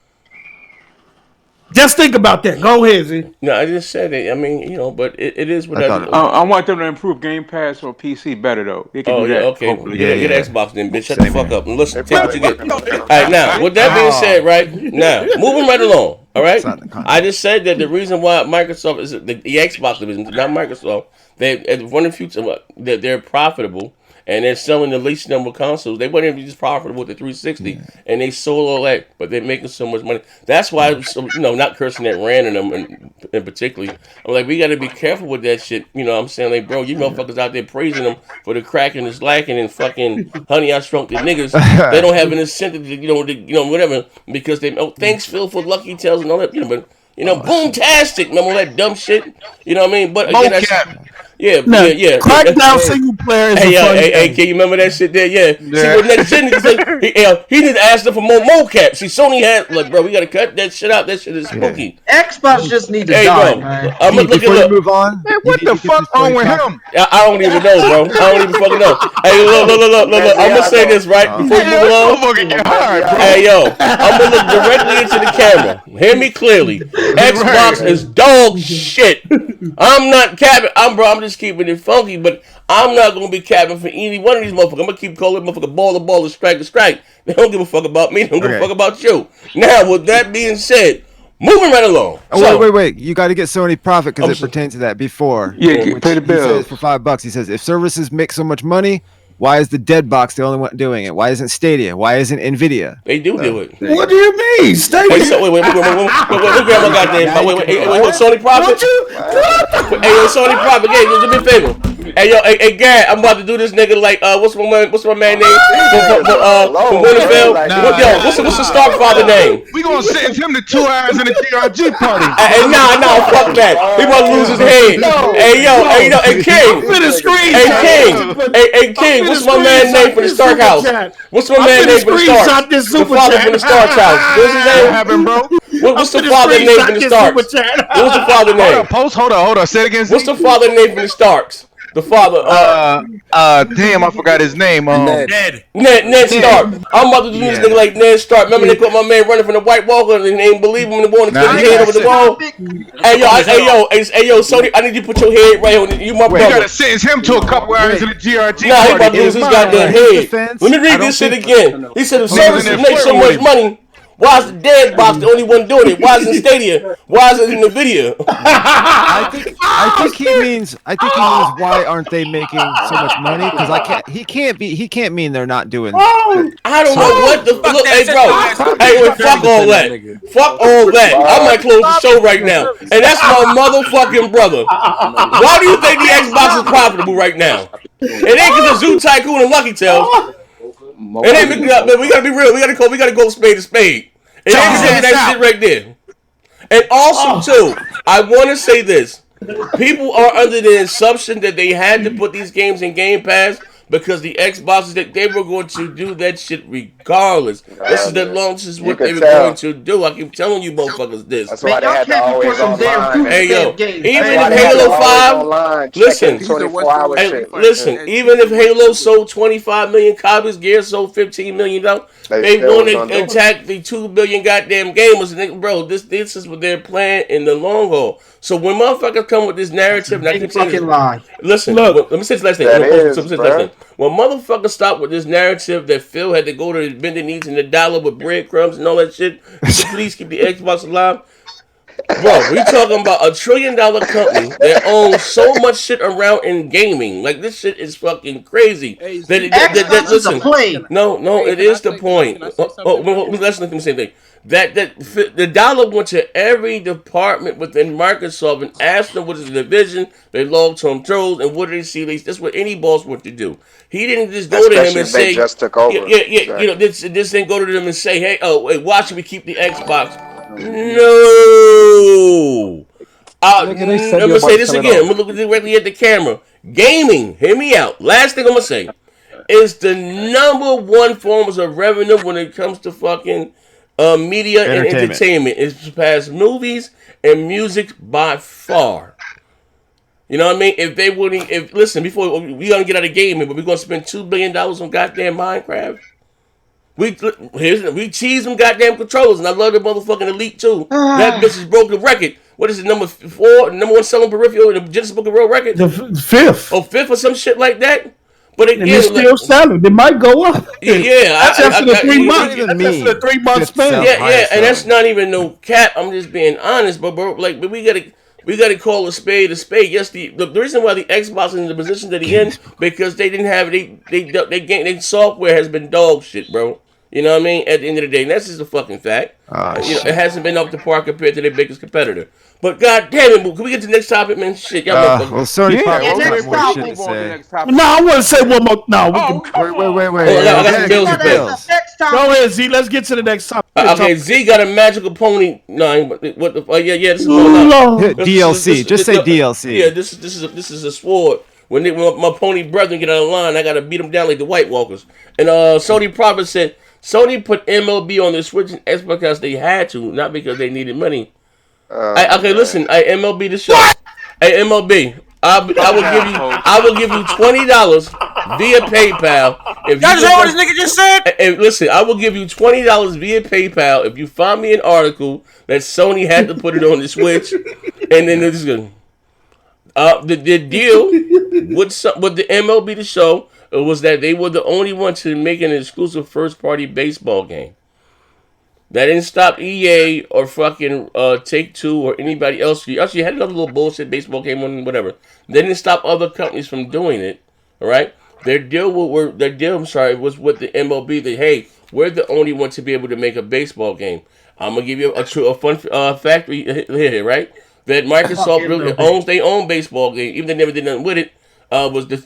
Just think about that. Go ahead, Z. No, I just said it. I mean, but it is what I do. I want them to improve Game Pass for PC better, though. They can do that. Okay. Get Xbox then, bitch. Shut the fuck up and listen. Take what you get. All right, now, with that being said, right, now, moving right along, all right? I just said that the reason why Microsoft is the Xbox division, not Microsoft, one of the future, that they're profitable. And they're selling the least number of consoles. They weren't even just profitable with the 360, and they sold all that, but they're making so much money. That's why, not cursing at random and particularly, I'm like, we got to be careful with that shit. You know what I'm saying? Like, bro, you motherfuckers out there praising them for the crack and the slacking and fucking Honey, I Shrunk the Niggas. They don't have an incentive to, whatever, because they, thanks, Phil, for Lucky Tales and all that, but, boom-tastic, remember all that dumb shit? You know what I mean? But again, Yeah, Now, yeah. Crackdown single player is a fun hey, game. can you remember that shit there? Yeah. See, what next gen niggas like, he need to ask them for more mocap. See, Sony had like, bro, we gotta cut that shit out. That shit is spooky. Xbox just need to Hey, die, bro, man. I'm gonna look Before at you move on, Man, what the fuck wrong with him? I don't even know, bro. I don't even fucking know. Hey, look. I'm gonna say this right before you move along. Hey, yo, I'm gonna look directly into the camera. Hear me clearly. Xbox is dog shit. I'm not capping. I'm just keeping it funky, but I'm not gonna be capping for any one of these motherfuckers. I'm gonna keep calling motherfucker ball, strike. They don't give a fuck about me. They don't give a fuck about you. Now, with that being said, moving right along. Wait. You got to get Sony profit because it pertains to that before. Yeah, pay the bills. He says for $5. He says if services make so much money, why is the dead box the only one doing it? Why isn't Stadia? Why isn't Nvidia? They do it. What do you mean? Stadia? Wait, grandma goddamn. Wait, Sony profit? Hey, yo, Sony profit. Yeah, do me a favor. Hey, Gad, I'm about to do this nigga like, what's my man name? From Winterfell? What's the Stark father name? We gonna sentence him to 2 hours in a DRG party. Hey, nah, fuck that. He about to lose his head. Hey, King. Hey, King, what's my man's name for the Stark house? What's my man's name for the Stark? The father from the Stark house. What's his name? What happened, bro? What's the father name for the Starks? What's the father name? Hold on. Say it again. What's the father name for the Starks? The father, damn, I forgot his name. Ned Stark. I'm about to do this nigga like Ned Stark. Remember they put my man running from the White Walker and they didn't believe him in the morning to put his head over the wall. Hey yo, Sony, I need you to put your head right on you, my brother. You gotta sentence him to a couple hours in the GRG. Nah, he about to lose his goddamn head. Let me read this shit again. He said if services make so much money, why is the dead box the only one doing it? Why is it Stadia? Why is it in the video? I think he means why aren't they making so much money? Because he can't mean they're not doing. I don't know what the look. Hey, bro. Hey, fuck all that. Fuck all that. I might close the show right now. And that's my motherfucking brother. Why do you think the Xbox is profitable right now? It ain't because of Zoo Tycoon and Lucky Tales. It ain't because man. We gotta be real. We gotta go spade to spade. It ain't because of that shit right there. And also too, I want to say this: people are under the assumption that they had to put these games in Game Pass because the Xboxes that they were going to do that shit regardless. This is what they were going to do. I keep telling you, motherfuckers, this. That's why they had to always online. Hey yo, even if Halo 5, listen, even if Halo sold 25 million copies, Gears sold 15 million, they want to attack the 2 billion goddamn gamers. And bro, this is what they're playing in the long haul. So when motherfuckers come with this narrative, and I keep saying this, listen, look, let me say this last thing. When motherfuckers stop with this narrative that Phil had to go to bend the knees in the dollar with breadcrumbs and all that shit, to please keep the Xbox alive. Bro, we talking about $1 trillion company that owns so much shit around in gaming. Like, this shit is fucking crazy. Listen, no, it is the point. Let's look at the same thing. That the dollar went to every department within Microsoft and asked them what is the division, their long-term goals, and what do they see. That's what any boss wants to do. He didn't just go to him and say, just took over. You know, this didn't go to them and say, hey, why should we keep the Xbox? No. I'm gonna say this again. I'm gonna look directly at the camera. Gaming, hear me out. Last thing I'm gonna say is the number one forms of revenue when it comes to fucking media and entertainment. It surpassed movies and music by far. You know what I mean? Listen, before we gonna get out of gaming, but we're gonna spend $2 billion on goddamn Minecraft. We cheese them goddamn controllers, and I love the motherfucking Elite too. That bitch has broke the record. What is it, number 4, number 1 selling peripheral in the Guinness Book of World Record? The 5th. Oh, 5th or some shit like that. But again, and it's still selling. They might go up. That's after the 3 months. That's after the 3 months span. Yeah, and that's not even no cap. I'm just being honest, but bro, like, but we gotta call a spade a spade. Yes, the reason why the Xbox is in the position that he in because they didn't have their software has been dog shit, bro. You know what I mean? At the end of the day, and that's just a fucking fact. It hasn't been up to par compared to their biggest competitor. But god damn it, can we get to the next topic, man? Shit, y'all well, Sony probably got more shit to say. No, I want to say one more. No, we can. Wait. I got some bills to pay. topic. Go ahead, Z. Let's get to the next topic. Okay, Z got a magical pony. No, what the? Yeah. This is DLC. Just say DLC. Yeah, this is a sword. When my pony brethren get out of line, I gotta beat them down like the White Walkers. And Sony Prophet said Sony put MLB on the Switch and Xbox because they had to, not because they needed money. Listen, MLB the show. Hey, MLB, I will give you $20 via PayPal. If That's what this nigga just said. And listen, I will give you $20 via PayPal if you find me an article that Sony had to put it on the Switch, and then this is good. The deal with the MLB the show was that they were the only one to make an exclusive first-party baseball game. That didn't stop EA or fucking Take-Two or anybody else. You actually had another little bullshit baseball game on whatever. They didn't stop other companies from doing it. All right, their deal was with the MLB. That hey, we're the only one to be able to make a baseball game. I'm gonna give you a fun fact here, right? That Microsoft really owns their own baseball game, even though they never did nothing with it.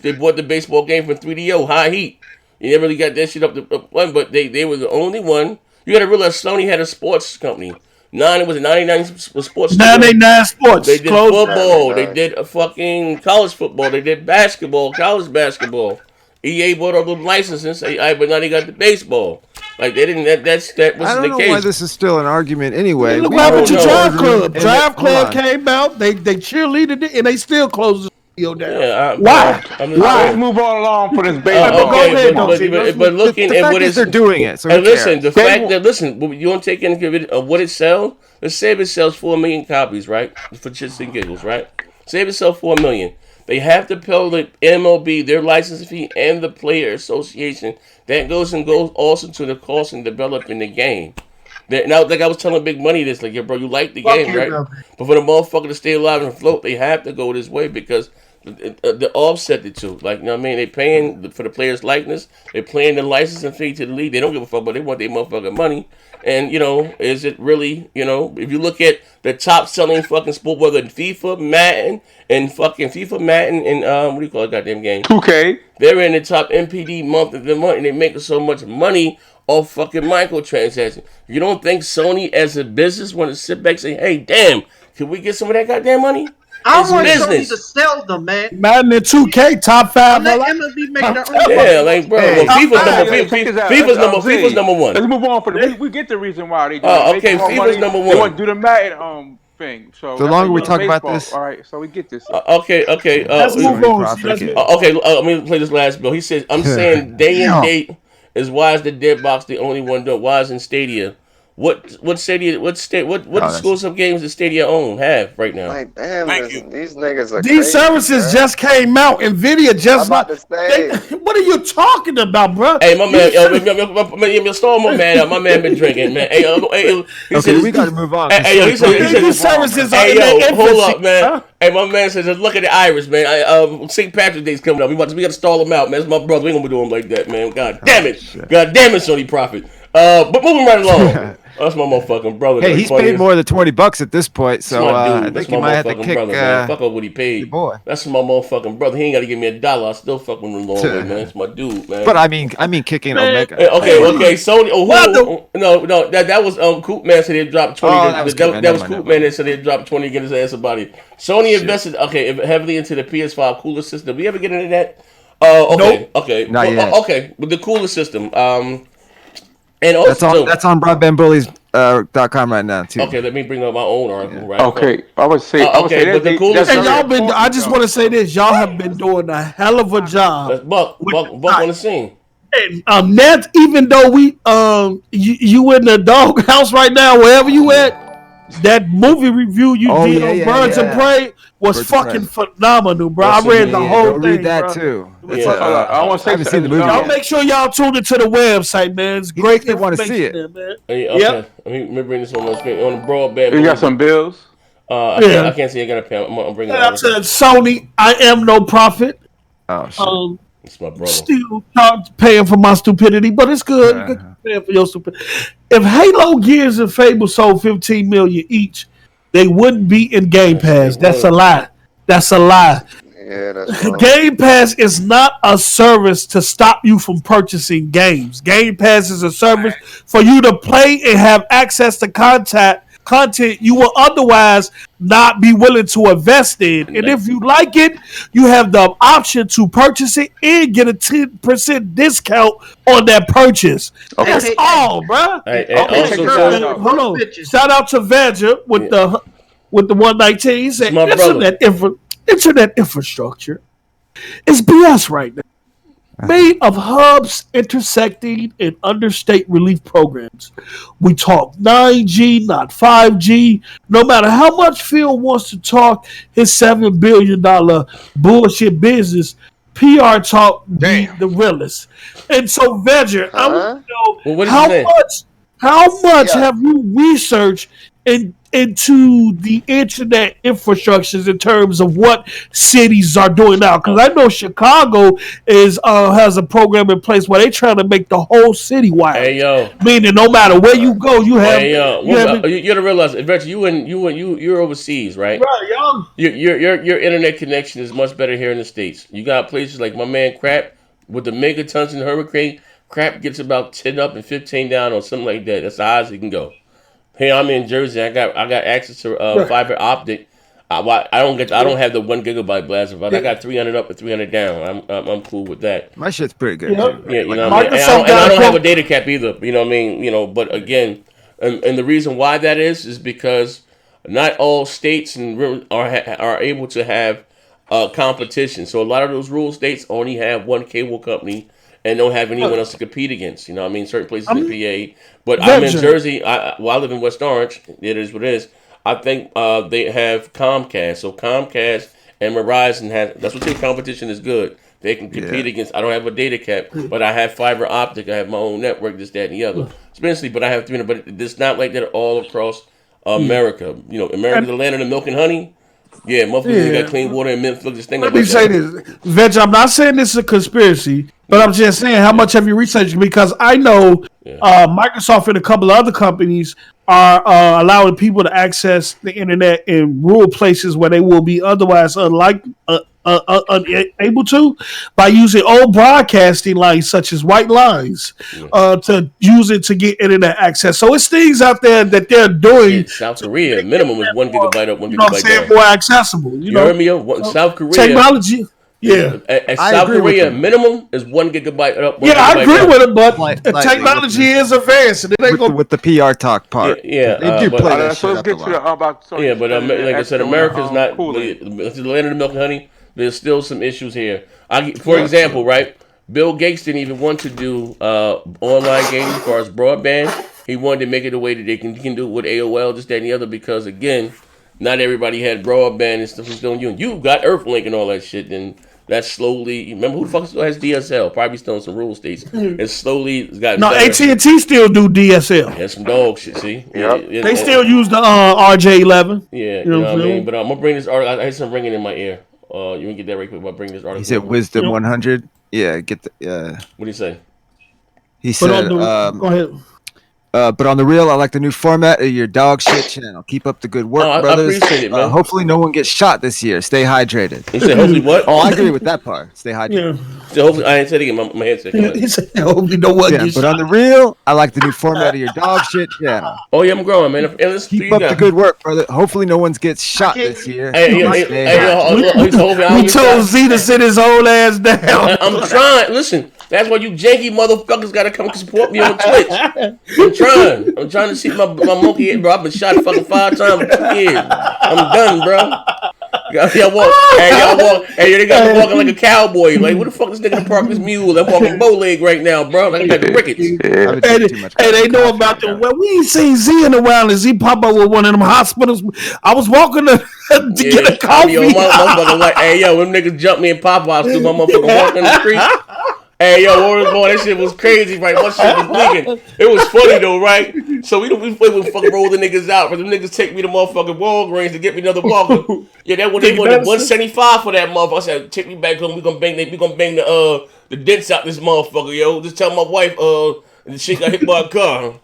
They bought the baseball game from 3DO, High Heat. You never really got that shit up to one, but they were the only one. You got to realize Sony had a sports company. It was 99 sports. 99 Sports. They did football. They did a fucking college football. They did basketball, college basketball. EA bought all the licenses, but now they got the baseball. Like they didn't. That wasn't the case. I don't know why this is still an argument anyway. Look what happened to Drive Club. Drive Club came out. They cheerleaded it, and they still closed the studio down. Yeah, why? Let's move on along for this baseball. But looking at what they're doing it. So and listen, the fact that you don't take into consideration what it sells. Let's say if it sells 4 million copies, right? For shits and giggles, right? Say if it sells 4 million. They have to pay the MLB their license fee and the player association. That goes also to the cost in developing the game. Now, like I was telling Big Money this, like, yeah, bro, you like the game, right? But for the motherfucker to stay alive and afloat, they have to go this way because the offset the two. Like, you know what I mean? They paying for the player's likeness. They're paying the licensing fee to the league. They don't give a fuck, but they want their motherfucking money. And, is it really, if you look at the top selling fucking sport, whether in FIFA, Madden, and what do you call it, goddamn game? 2K. They're in the top MPD month of the month, and they're making so much money off fucking microtransactions. You don't think Sony as a business want to sit back and say, hey, damn, can we get some of that goddamn money? I want Sony to sell them, man. Madden and 2K, top 5. Let MLB make their own. Yeah, like, bro, FIFA's number one. Let's move on for we get the reason why they do okay, FIFA's number one. They want to do the Madden thing. So the longer we talk about this, all right. So we get this. Okay. Let's move on. Okay, let me play this last bill. He says, I'm saying day and date is why is the dead box the only one doing? Why is in Stadia? What Stadia? What exclusive games does Stadia have right now? Like, damn, these niggas are These crazy, services just came out. NVIDIA just I'm about to say. what are you talking about, bro? Hey, my man, my man been drinking, man. Hey, we got to move on. He said these services are in their infancy. Hold up, man. Huh? Hey, my man says, just look at the Irish, man. St. Patrick's Day's coming up. We got to stall him out, man. That's my brother. We ain't gonna be doing him like that, man. God damn it, Sony Prophet. But moving right along. That's my motherfucking brother. Hey, he's paid more than $20 at this point, so I think you might have to kick. Brother, fuck up what he paid. Boy, that's my motherfucking brother. He ain't got to give me $1. I still fuck with him long way, man. That's my dude, man. But I mean, kicking Omega. Okay. Sony. No. That was Coop Man said they dropped 20. That was Coop Man that said they dropped 20 to get his ass about it. Sony invested heavily into the PS5 cooler system. We ever get into that? Nope. Okay. Not yet. Okay, with the cooler system. And also, that's on broadbandbullies.com right now too. Okay, let me bring up my own article. Right. Okay, I would say. But the coolest. And y'all been. I just want to say this. Y'all have been doing a hell of a job. Buck on the scene. And Nat, even though we you in the dog house right now, wherever you at, that movie review you did on Birds of Prey was fucking phenomenal, bro. I read the whole thing. Read that too. I want to say, I haven't seen the movie. Y'all make sure y'all tune into the website, man. It's great. They want to see it. There, man. Hey, okay. Yep. Let me bring this on my screen on the broadband. You got some bills? I can't see. I got a pen. I'm bringing it up. Sony, I am no prophet. Oh shit. It's my brother. Still paying for my stupidity, but it's good. Good paying for your stupidity. If Halo, Gears, and Fable sold 15 million each, they wouldn't be in Game Pass. That's a lie. That's a lie. Yeah, that's wrong. Game Pass is not a service to stop you from purchasing games. Game Pass is a service for you to play and have access to content you will otherwise not be willing to invest in. And if you like it, you have the option to purchase it and get a 10% discount on that purchase. Okay. That's all, bro. Hold on. Shout out to Vega with the 119. He said internet infrastructure is BS right now. Made of hubs intersecting and understate relief programs. We talk 9G, not 5G. No matter how much Phil wants to talk his $7 billion bullshit business, PR talk be the realest. And so, Vega, I want to know how much have you researched into the internet infrastructures in terms of what cities are doing now? Because I know Chicago has a program in place where they're trying to make the whole city wild. Hey yo, meaning no matter where you go, you have. Hey yo, you gotta realize, you're overseas, right? Right, young. Your internet connection is much better here in the States. You got places like my man Crap with the megatons and hurricane. Crap gets about 10 up and 15 down or something like that. That's the highest it can go. Hey, I'm in Jersey. I got access to fiber optic. I don't have the 1 gigabyte blaster, but I got 300 up and 300 down. I'm cool with that. My shit's pretty good. Yeah, you know what I mean? And I don't have a data cap either. You know what I mean? You know, but again, and the reason why that is because not all states are able to have competition. So a lot of those rural states only have one cable company and don't have anyone else to compete against. You know what I mean? Certain places in PA. But I'm in Jersey. I live in West Orange. It is what it is. I think they have Comcast. So Comcast and Verizon that's what their competition is good. They can compete against. I don't have a data cap, but I have fiber optic. I have my own network, this, that, and the other. Especially, but I have 300. But it's not like that all across America. You know, America, the land of the milk and honey. Yeah, motherfuckers got clean water and Memphis. This thing. Let me say this, Veg. I'm not saying this is a conspiracy, but I'm just saying how much have you researched? Because I know Microsoft and a couple of other companies are allowing people to access the internet in rural places where they will be otherwise unable to, by using old broadcasting lines such as white lines to use it to get internet access. So it's things out there that they're doing. Yeah, South Korea minimum is 1 gigabyte up, 1 You know what I'm gigabyte saying? down. More accessible. You know? Heard me? South Korea Technology. Yeah. South Korea minimum is 1 gigabyte up. I agree with it, but technology is advancing. With the PR talk part. Yeah, they do play that shit up a lot. But like I said, America's not the land of the milk and honey. There's still some issues here. For example, right? Bill Gates didn't even want to do online gaming as far as broadband. He wanted to make it a way that he can do it with AOL, this, that, and the other, because again, not everybody had broadband and stuff. You got Earthlink and all that shit, and that's slowly. Remember who the fuck still has DSL? Probably still in some rural states. And slowly it's gotten better. AT&T still do DSL. That's some dog shit. See, they still use the RJ11. Yeah, you know what I mean. But I'm gonna bring this article. I had some ringing in my ear. You can get that right quick. I'll bring this article. He said Wisdom 100. Yeah, get the. What do you say? He said. Go ahead. But on the real, I like the new format of your dog shit channel. Keep up the good work, brothers. I appreciate it, man. Hopefully no one gets shot this year. Stay hydrated. You said hopefully what? Oh, I agree with that part. Stay hydrated. Yeah. So hopefully, I ain't said it again. My headset. He said hopefully no one gets shot. shot. On the real, I like the new format of your dog shit channel. Oh yeah, I'm growing, man. Keep up the good work, brother. Hopefully no one gets shot this year. We told Z to sit his whole ass down. I'm trying. Listen. That's why you janky motherfuckers gotta come support me on Twitch. I'm trying to see my monkey head, bro. I've been shot fucking 5 times in 2 years. I'm done, bro. Y'all walk. They got me walking like a cowboy. Like, what the fuck this nigga park this mule? I'm walking bow leg right now, bro. Like I got the rickets. Hey, they know about the. Well, we ain't seen Z in a while, and Z pop up with one of them hospitals. I was walking to get a coffee. Yo, motherfucker, like, hey, yo, them niggas jumped me in Popeyes through my motherfucking walking in the street. Hey, yo, boy, that shit was crazy, right? My shit was leaking. It was funny, though, right? So we fucking roll the niggas out, but them niggas take me to motherfucking Walgreens to get me another walker. Yeah, they wanted $175 for that motherfucker. I said, take me back home. We gonna bang the dents out this motherfucker, yo. Just tell my wife, and the shit got hit by a car.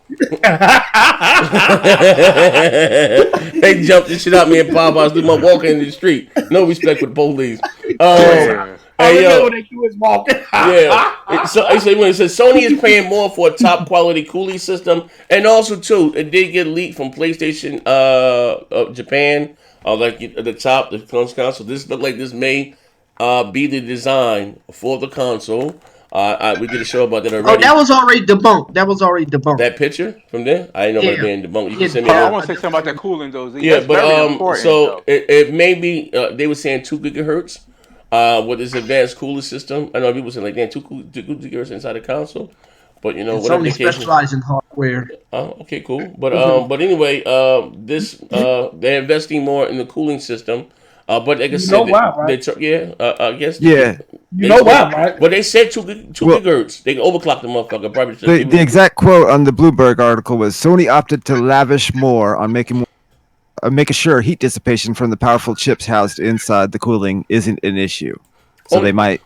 They jumped the shit out me and Popeyes doing my walking in the street. No respect for the police. Hey, yo. When they do is walking. Yeah. So when it says Sony is paying more for a top quality cooling system, and also too, it did get leaked from PlayStation Japan, like the top the console. This looked like this may be the design for the console. We did a show about that already. Oh, that was already debunked. That picture from there, I didn't know about it being debunked. You can send me. I want to say something about that cooling though. Z. Yeah, That's but very important, so it may be. They were saying 2 gigahertz. With this advanced cooling system, I know people say like, "Damn, 2 gigahertz inside the console," but you know, it's whatever only the case. specialized in hardware. Oh, okay, cool. But but anyway, this they're investing more in the cooling system. But like I said, why, right? I guess. Yeah. You know why, right? But they said 2 gigahertz. They can overclock the motherfucker. Probably. The exact quote on the Bloomberg article was Sony opted to lavish more on making sure heat dissipation from the powerful chips housed inside the cooling isn't an issue. So they might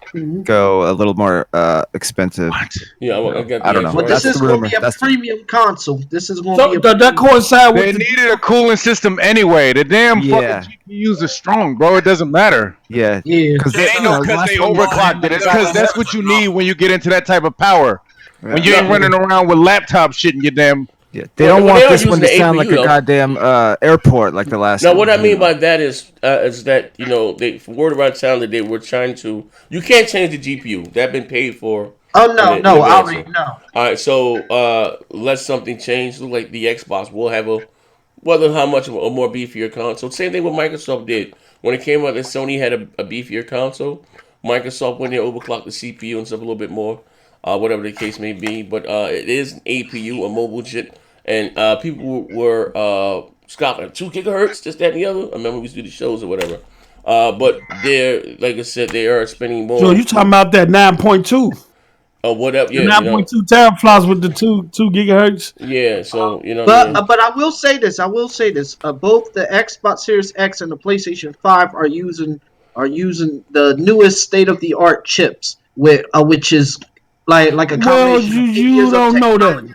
go a little more expensive. Yeah, I don't know. But this is going to be a premium console. This is going to be a that coincide with they needed a cooling system anyway. The damn fucking GPUs are strong, bro. It doesn't matter. Yeah. Because they overclocked it. It's because that's what you need when you get into that type of power. When you ain't running around with laptop shit in your damn. Yeah, they don't want this one to sound like a goddamn airport like the last Now, one. what I mean by that is that, you know, word around town that they were trying to... You can't change the GPU. That's been paid for. Oh, no, I already know. All right, so let something change. Look like the Xbox will have how much of a more beefier console. Same thing what Microsoft did. When it came out that Sony had a beefier console, Microsoft went there, overclocked the CPU and stuff a little bit more. Whatever the case may be. But it is an APU, a mobile chip. And people were scoffing 2 gigahertz, this, that, and the other. I remember we used to do the shows or whatever. But they're, like I said, they are spending more. So you talking about that 9.2? Or whatever, yeah. 9.2 teraflops with the 2 gigahertz. Yeah, so you know. But I will say this. Both the Xbox Series X and the PlayStation 5 are using the newest state of the art chips, which is like a combination. Well, you don't know that.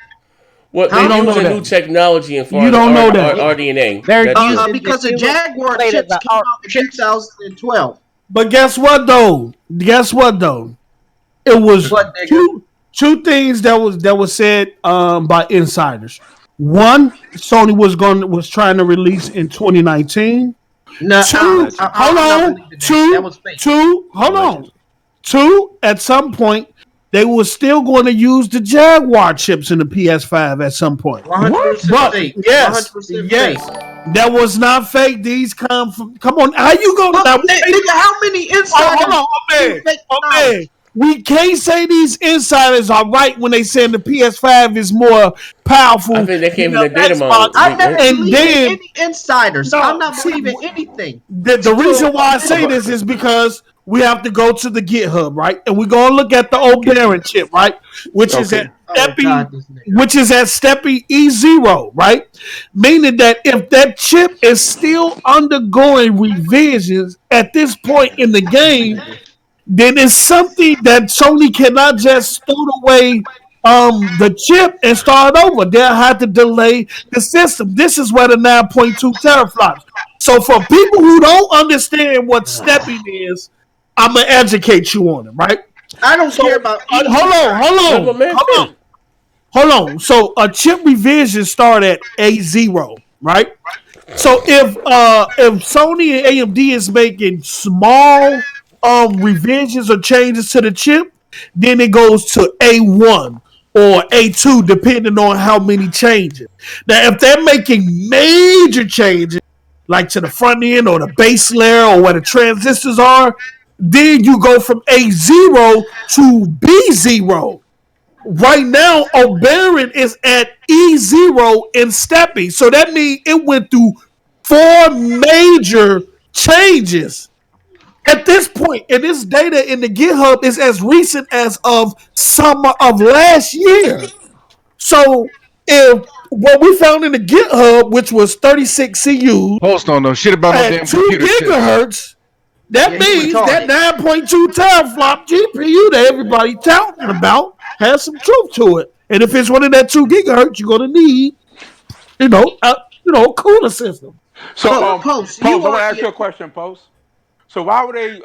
Well, they use a new technology in far as RDNA. Because the Jaguar chips came out in 2012. But guess what though? It was two things that was said by insiders. One, Sony was trying to release in 2019. No, Two, at some point, they were still going to use the Jaguar chips in the PS5 at some point. 100% but fake. yes, 100% yes, fake. that was not fake. These come from. Come on, how you going to? How many insiders? Hold on, man. We can't say these insiders are right when they say the PS5 is more powerful. I think they came in the data model. I'm not believing any insiders. I'm not believing anything. The reason why I say this is because we have to go to the GitHub, right? And we're gonna look at the Oberyn chip, right? Which is at Steppy E0, right? Meaning that if that chip is still undergoing revisions at this point in the game, then it's something that Sony cannot just throw away the chip and start over. They'll have to delay the system. This is where the 9.2 teraflops. So for people who don't understand what stepping is, I'm gonna educate you on it, right? I don't care about. Hold on. So a chip revision start at A0, right? So if Sony and AMD is making small revisions or changes to the chip, then it goes to A1 or A2, depending on how many changes. Now, if they're making major changes, like to the front end or the base layer or where the transistors are, then you go from A0 to B0. Right now, Oberyn is at E0 in Steppy. So that means it went through 4 major changes. At this point, and this data in the GitHub is as recent as of summer of last year. So if what we found in the GitHub, which was 36 CUs, Post don't know shit about no damn 2 computer gigahertz, that means that 9.2 teraflop GPU that everybody talking about has some truth to it. And if it's running at 2 gigahertz, you're gonna need, cooler system. So, Post, I want to ask you a question, Post. So why were they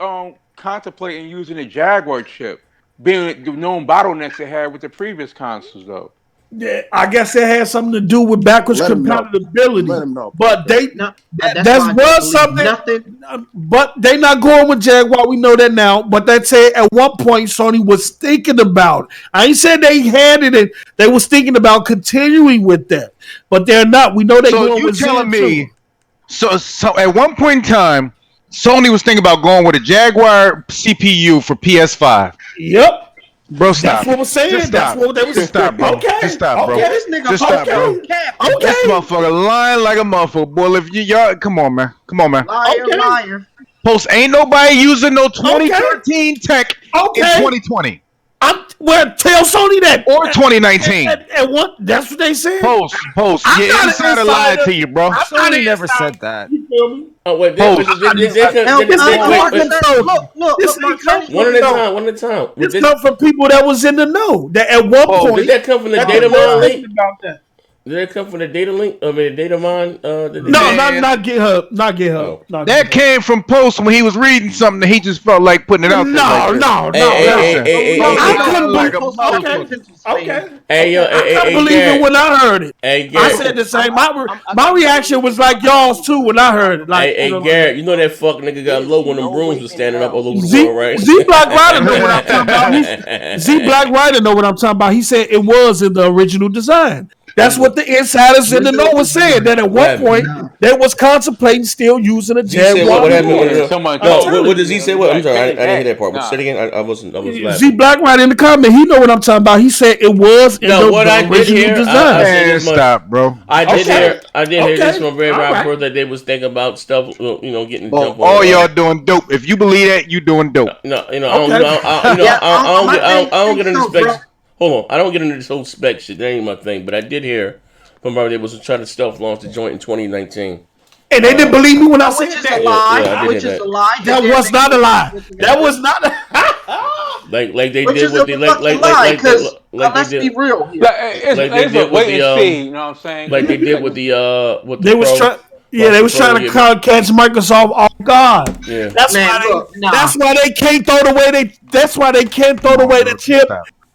contemplating using a Jaguar chip, being the known bottlenecks they had with the previous consoles, though? Yeah, I guess it has something to do with backwards compatibility. But that was something. But they not going with Jaguar. We know that now. But that said, at one point, Sony was thinking about. I ain't said they had it. They was thinking about continuing with that, but they're not. We know they going with. So you telling me? So at one point in time, Sony was thinking about going with a Jaguar CPU for PS5. Yep. Bro, stop. That's what we're saying. Just That's stop. what they were saying. Just stop, bro. Okay. Just stop, bro. Okay. This nigga Just stop, bro. Okay. This motherfucker lying like a motherfucker. Boy, if y'all come on, man. Come on, man. Liar. Post, ain't nobody using no 2013 tech in 2020. Tell Sony that. Or 2019. And what? That's what they said. Post. Your insider lied to you, bro. Sony never said that. You feel me? Oh wait, Look, one at a time. This come from people that was in the know. That at one point, did that come from the data mine link? Did that come from the data link? I mean, the data mine? No, not GitHub. Not GitHub. No, that came from Post when he was reading something that he just felt like putting it out there. No. I couldn't believe. Okay. I couldn't believe it when I heard it. I said the same. My reaction was like y'all's too when I heard it. Like, hey, Garrett, you know that fuck nigga got low when them brooms was standing up all over the world, right? Z Black Rider know what I'm talking about. Z Black Rider know what I'm talking about. He said it was in the original design. That's what the insiders in the know was saying. That at one point they was contemplating still using a Jaguar. What happened? What does he say? What? I'm sorry, I didn't hear that part. Say it again. I was laughing. Z Black Rider in the comment. He know what I'm talking about. He said it was in the original design. Stop, bro. I did hear this from Red Rapper that they was thinking about stuff. Getting jump on. All y'all doing dope. If you believe that, you doing dope. No, I don't get into specs. Hold on, I don't get into this whole spec shit. That ain't my thing. But I did hear from they was trying to stealth launch the joint in 2019. And they didn't believe me when I said that. Which is a lie. That was not a lie. That was not a like they did with the let's be real. It's a wait and see. You know what I'm saying? Like they did with the they was trying. Yeah, they was trying to catch Microsoft off guard. Yeah, that's why they can't throw away. That's why they can't throw away the chip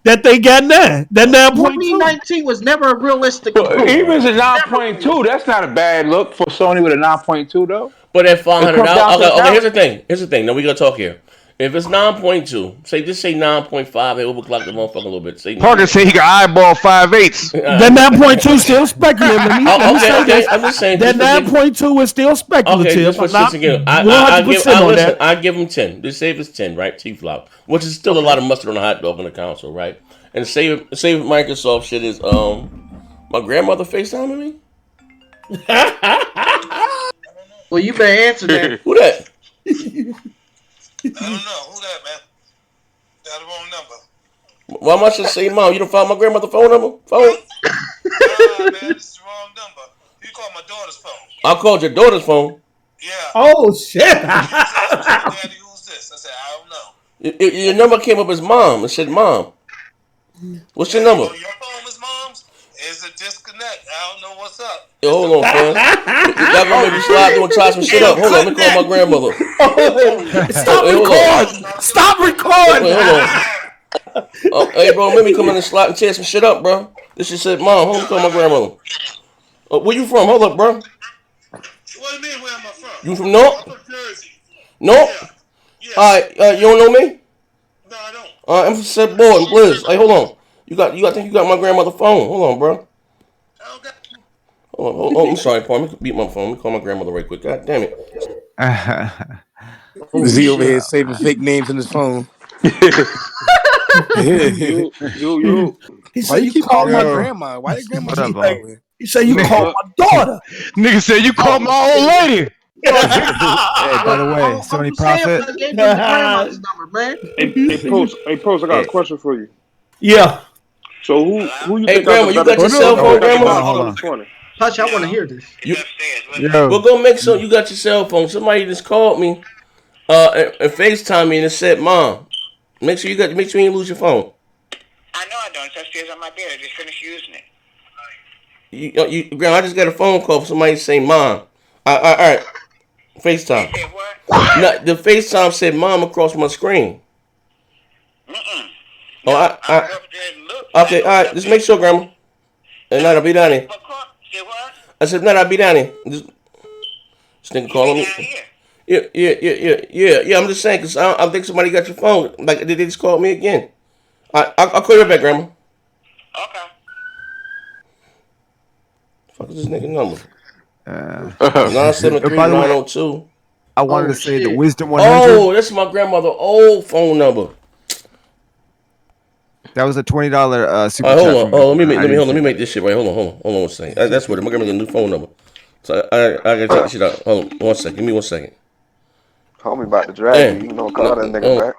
that they got now. That 9.2. 2019 was never a realistic. Even as a 9.2, that's not a bad look for Sony with a 9.2 though. But at $500, okay. Here's the thing. Now we gonna talk here. If it's 9.2, just say 9.5, they overclock the motherfucker a little bit. Parker said he could eyeball 5/8. That 9.2 is still speculative. Okay. I'm just saying that 9.2 is still speculative. Okay, I give him 10. Just say if it's 10, right? T-flop, which is still a lot of mustard on a hot dog on the console, right? And say Microsoft shit is my grandmother FaceTiming me. Well, you better answer that. Who that? I don't know. Who that, man? Got the wrong number. Why am I just saying, Mom? You don't find my grandmother's phone number? Nah, man, this is the wrong number. You called my daughter's phone. I called your daughter's phone? Yeah. Oh, shit. Daddy, who's this? I said, I don't know. Your number came up as Mom. It said Mom. What's your number? Your phone is Mom's? Is a disconnect. I don't know what's up. Yo, hold on, fam. Y'all gonna make me slide through and try some shit up. Hold on, let me call my grandmother. Stop recording. Wait, hold on. Hey, bro, let me come in and slide and tear some shit up, bro. This shit said, Mom, hold on, call my grandmother. Where you from? Hold up, bro. What do you mean, where am I from? You from North? I'm from Jersey. North? Yeah. Alright, you don't know me? No, I don't. I'm from Set Boy and Blizz. Hey, hold on. I think you got my grandmother's phone. Hold on, bro. Hold on. I'm sorry, Paul. Let me beat my phone. Let me call my grandmother right quick. God damn it. Z over here saving fake names in his phone. He said you called my grandma. Why did grandma? He said you called my daughter. Nigga said you called my old lady. Hey, by the way, Sony Prophet. Hey, Post, I got a question for you. Yeah. So who you think? Hey, Grandma, you got your cell phone, Grandma? Hold on. Hush, I want to hear this. Well, go make sure you got your cell phone. Somebody just called me and FaceTime me and it said, Mom, make sure you didn't lose your phone. I know I don't. It's upstairs on my bed. I just finished using it. Grandma, I just got a phone call from somebody saying mom. All right. FaceTime. Say what? No, the FaceTime said mom across my screen. Oh, okay, all right. Just make sure, Grandma. And now I'll be down here. Say what? I said, no, I'll be down here. This nigga calling me. Yeah. I'm just saying, because I think somebody got your phone. Like, they just called me again. I'll call you right back, Grandma. Okay. Fuck is this nigga number? 973-902. I wanted to say the Wisdom 100. Oh, that's my grandmother's old phone number. That was a $20 super hold chat. on. Oh, let me make this shit right. Hold on 1 second. That's what my grandma got a new phone number. So I gotta check this shit out. Hold on 1 second. Give me 1 second. Homie about to drag you. You know, call that nigga back.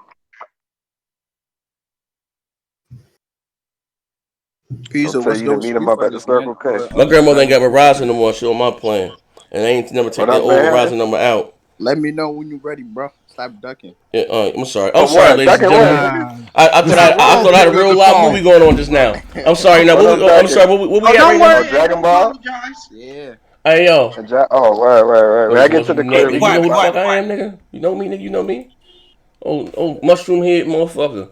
He's so you to meet him up at the Circle K. My grandmother ain't got Verizon no more. She on my plan, and I ain't never take that old Verizon number out. Let me know when you're ready, bro. Stop ducking. Yeah, I'm sorry. I'm sorry, ladies and gentlemen. I thought I had a real live movie going on just now. I'm sorry. Now, I'm sorry. What we at right now? Dragon Ball. Yeah. Hey yo. Right. When I get to the crib, you know who the fuck I am, nigga? You know me, nigga. You know me. Oh, mushroom head, motherfucker.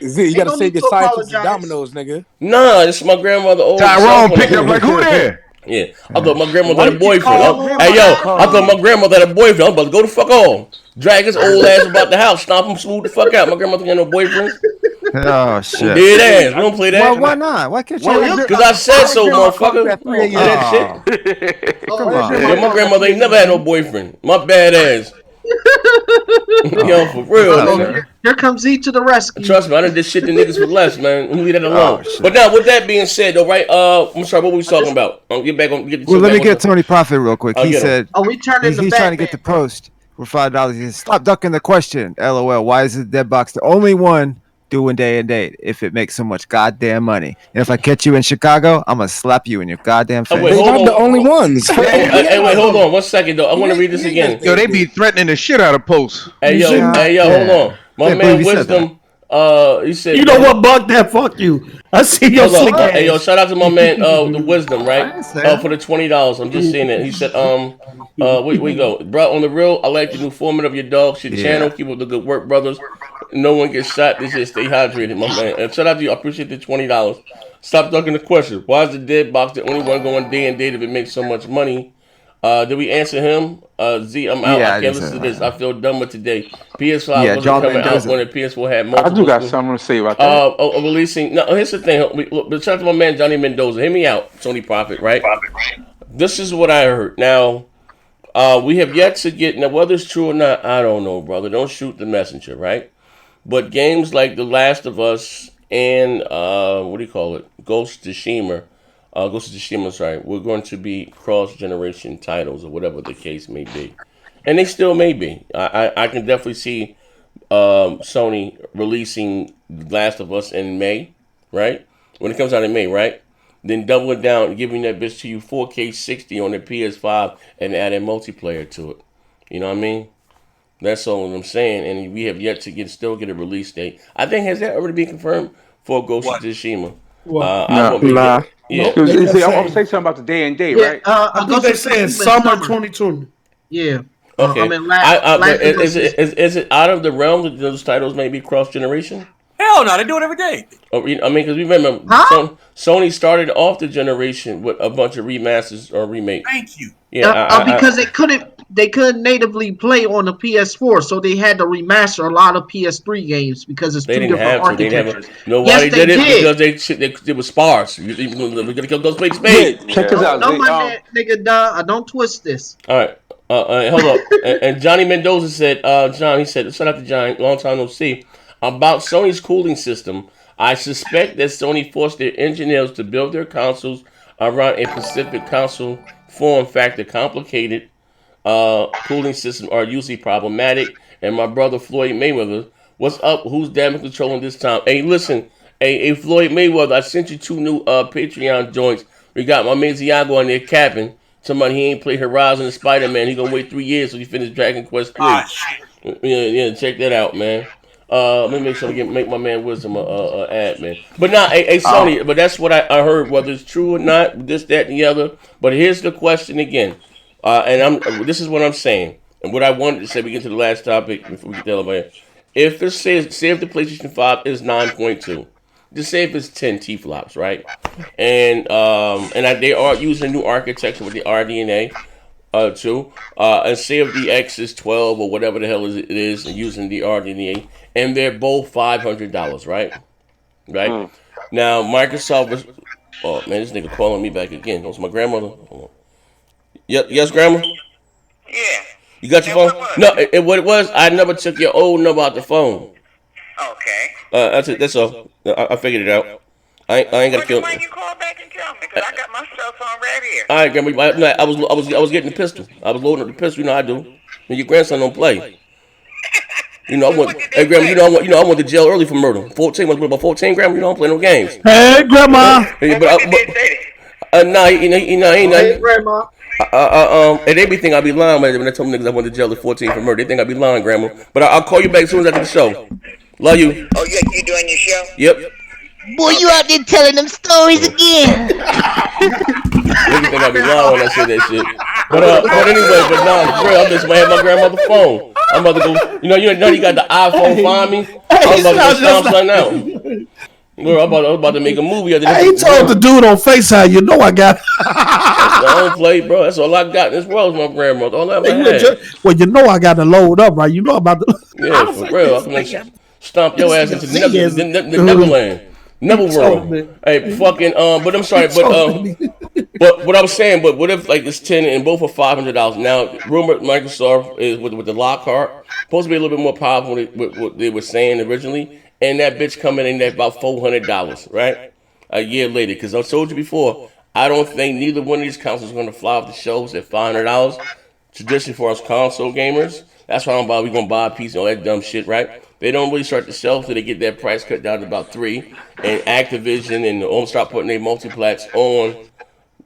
Z, you gotta save your sidekicks and dominoes, nigga. Nah, this is my grandmother. Old Tyrone picked up like who there? Yeah, I thought my grandmother had a boyfriend. Hey yo, I thought my grandmother had a boyfriend. I'm about to go the fuck on. Drag his old ass about the house, stomp him smooth the fuck out. My grandmother had no boyfriend. Oh shit. Dead ass. We don't play that. Well, why not? Why can't you? Because I said so, motherfucker. That shit. Come on. Yeah, my grandmother ain't never had no boyfriend. My bad ass. Yo, for real. Here comes Z to the rescue. Trust me, I done did shit to niggas for less, man. Leave that alone. But now, with that being said, though, right? I'm sorry, what were we talking about? Get back on. Well, let me get Tony Profit real quick. He said we turned into he's trying to get the post for $5. He says, "Stop ducking the question." LOL. Why is the dead box the only one doing day and date if it makes so much goddamn money? And if I catch you in Chicago, I'm gonna slap you in your goddamn face. They're not the only ones. Hey, wait, hold on 1 second though. I want to read this again. Yo, they be threatening the shit out of posts. Hey yo, hold on. My man Wisdom. He said, "You know what, Buck? That fuck you." I see your slick ass. Hey yo, shout out to my man, the Wisdom, right? For the $20. I'm just saying that. He said, we go, bro. On the real, I like the new format of your dog shit channel. Keep up the good work, brothers. No one gets shot. They just stay hydrated, my man. And shout out to you. I appreciate the $20. Stop ducking the question. Why is the dead box the only one going day and date if it makes so much money? Did we answer him? Z, I'm out. I can't listen to this. I feel dumb with today. PS5 wasn't coming out when the PS4 had multiple. I do got something to say about that. Releasing. No, here's the thing. But shout out to my man Johnny Mendoza. Hear me out, Sony Profit, right? This is what I heard. Now, we have yet to get. Now, whether it's true or not, I don't know, brother. Don't shoot the messenger, right? But games like The Last of Us and what do you call it? Ghost of Tsushima, we're going to be cross-generation titles or whatever the case may be. And they still may be. I can definitely see Sony releasing The Last of Us in May, right? When it comes out in May, right? Then double it down, giving that bitch to you 4K 60 on the PS5 and adding multiplayer to it. You know what I mean? That's all I'm saying. And we have yet to still get a release date. I think, has that already been confirmed for Ghost of Tsushima? Nah. Yeah. I'm going to say something about the day and date, right? I think they saying summer 2020. Yeah. Okay. Is it out of the realm that those titles may be cross generation? Hell no, they do it every day. I mean, because remember, Sony started off the generation with a bunch of remasters or remakes. Thank you. Yeah, because they couldn't natively play on the PS4, so they had to remaster a lot of PS3 games because it's two different architectures. Nobody did it because they were sparse. We're gonna kill those big spades. Check this out. No, my nigga, don't twist this. All right. Hold up. And Johnny Mendoza said, John, he said, shout out to John, long time no see. About Sony's cooling system, I suspect that Sony forced their engineers to build their consoles around a specific console form factor. Complicated cooling systems are usually problematic. And my brother Floyd Mayweather, what's up? Who's damage controlling this time? Hey, listen, hey Floyd Mayweather, I sent you 2 new Patreon joints. We got my man Ziago on there capping. Somebody he ain't played Horizon and Spider-Man. He gonna wait 3 years till he finish Dragon Quest 3. Yeah, check that out, man. Let me make sure I make my man Wisdom a admin. But not a Sony. But that's what I heard. Whether it's true or not, this, that, and the other. But here's the question again, this is what I'm saying, and what I wanted to say. We get to the last topic before we get the elevator. If it says, say if the PlayStation 5 is 9.2, just say if it's 10 T flops, right? And they are using new architecture with the RDNA. Too. And say if the X is 12 or whatever the hell it is, and using the RDNA, and they're both $500, right? Right? Now, Microsoft was. Oh, man, this nigga calling me back again. That was my grandmother. Hold on. Yes, Grandma? Yeah. You got your phone? No, what it was, I never took your old number out the phone. Okay. That's it. That's all. I figured it out. I ain't got to kill. Why you call back and tell me? Because I got my cell phone right here. All right, Grandma. I was getting the pistol. I was loading up the pistol. You know how I do. And your grandson don't play. You know I want. Hey, Grandma. I went to jail early for murder. 14. Was about 14, Grandma. You know I don't play no games. Hey, Grandma. No, he ain't. Hey, Grandma. And they be think I be lying when I told them niggas I went to jail at 14 for murder. They think I be lying, Grandma. But I'll call you back as soon as after the show. Love you. Oh, you doing your show? Yep. Boy, you out there telling them stories again. Niggas think I be lying when I say that shit. But anyway, bro, I'm just have my grandmother's phone. I'm about to go. You got the iPhone. Find me. I'm about to go stomp something out. Bro, I'm about to make a movie. He told the dude on FaceTime, you know I got. I don't play, bro. That's all I got in this world is my grandmother. All I ever had. Well, you know I got to load up, right? You know about the. Yeah, for real. I'm gonna stomp your ass into Neverland. Neverworld. Hey, fucking but I'm sorry, but what I'm saying, but what if like it's 10 and both are $500? Now, rumored Microsoft is with the Lockhart supposed to be a little bit more powerful than what they were saying originally, and that bitch coming in at about $400, right? A year later, because I told you before, I don't think neither one of these consoles is going to fly off the shelves at $500. Traditionally for us console gamers, that's why we're gonna buy a piece and all that dumb shit, right? They don't really start to sell till they get that price cut down to about $3, and Activision and all start putting their multiplats on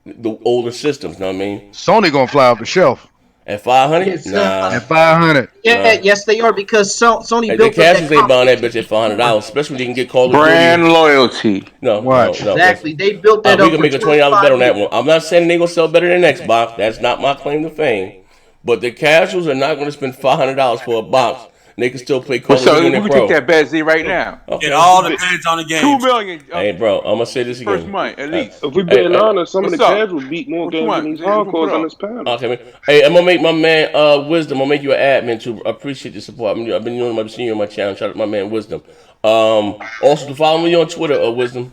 the older systems. Know what I mean? Sony gonna fly off the shelf at $500. Nah, at $500. Yeah, yes they are because Sony hey, built the casuals ain't buying that bitch at $500, especially when they can get Call of Duty. Brand loyalty. No, exactly. They built that up. We can make a $20 bet on that one. I'm not saying they gonna sell better than Xbox. That's not my claim to fame. But the casuals are not going to spend $500 for a box. And they can still play Call of Duty in their we Pro. can take that bet, Z, right now. Okay. It all depends on the game. $2 million. Hey, bro, I'm gonna say this again. First month, at least. If we being honest, some of the casuals beat more games than these hardcores on this panel. Okay, man. Hey, I'm gonna make my man Wisdom. I'm gonna make you an admin to appreciate the support. I've been seeing you on my channel. Shout out to my man Wisdom. Also to follow me on Twitter, Wisdom.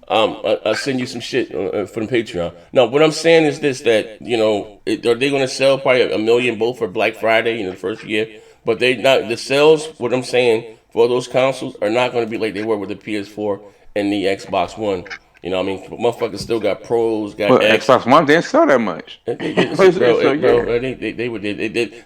I'll send you some shit for the Patreon. No, what I'm saying is this: that are they going to sell probably 1 million both for Black Friday the first year? But they not the sales. What I'm saying for those consoles are not going to be like they were with the PS4 and the Xbox One. You know what I mean? Motherfuckers still got pros, got X. Xbox One didn't sell that much. They did.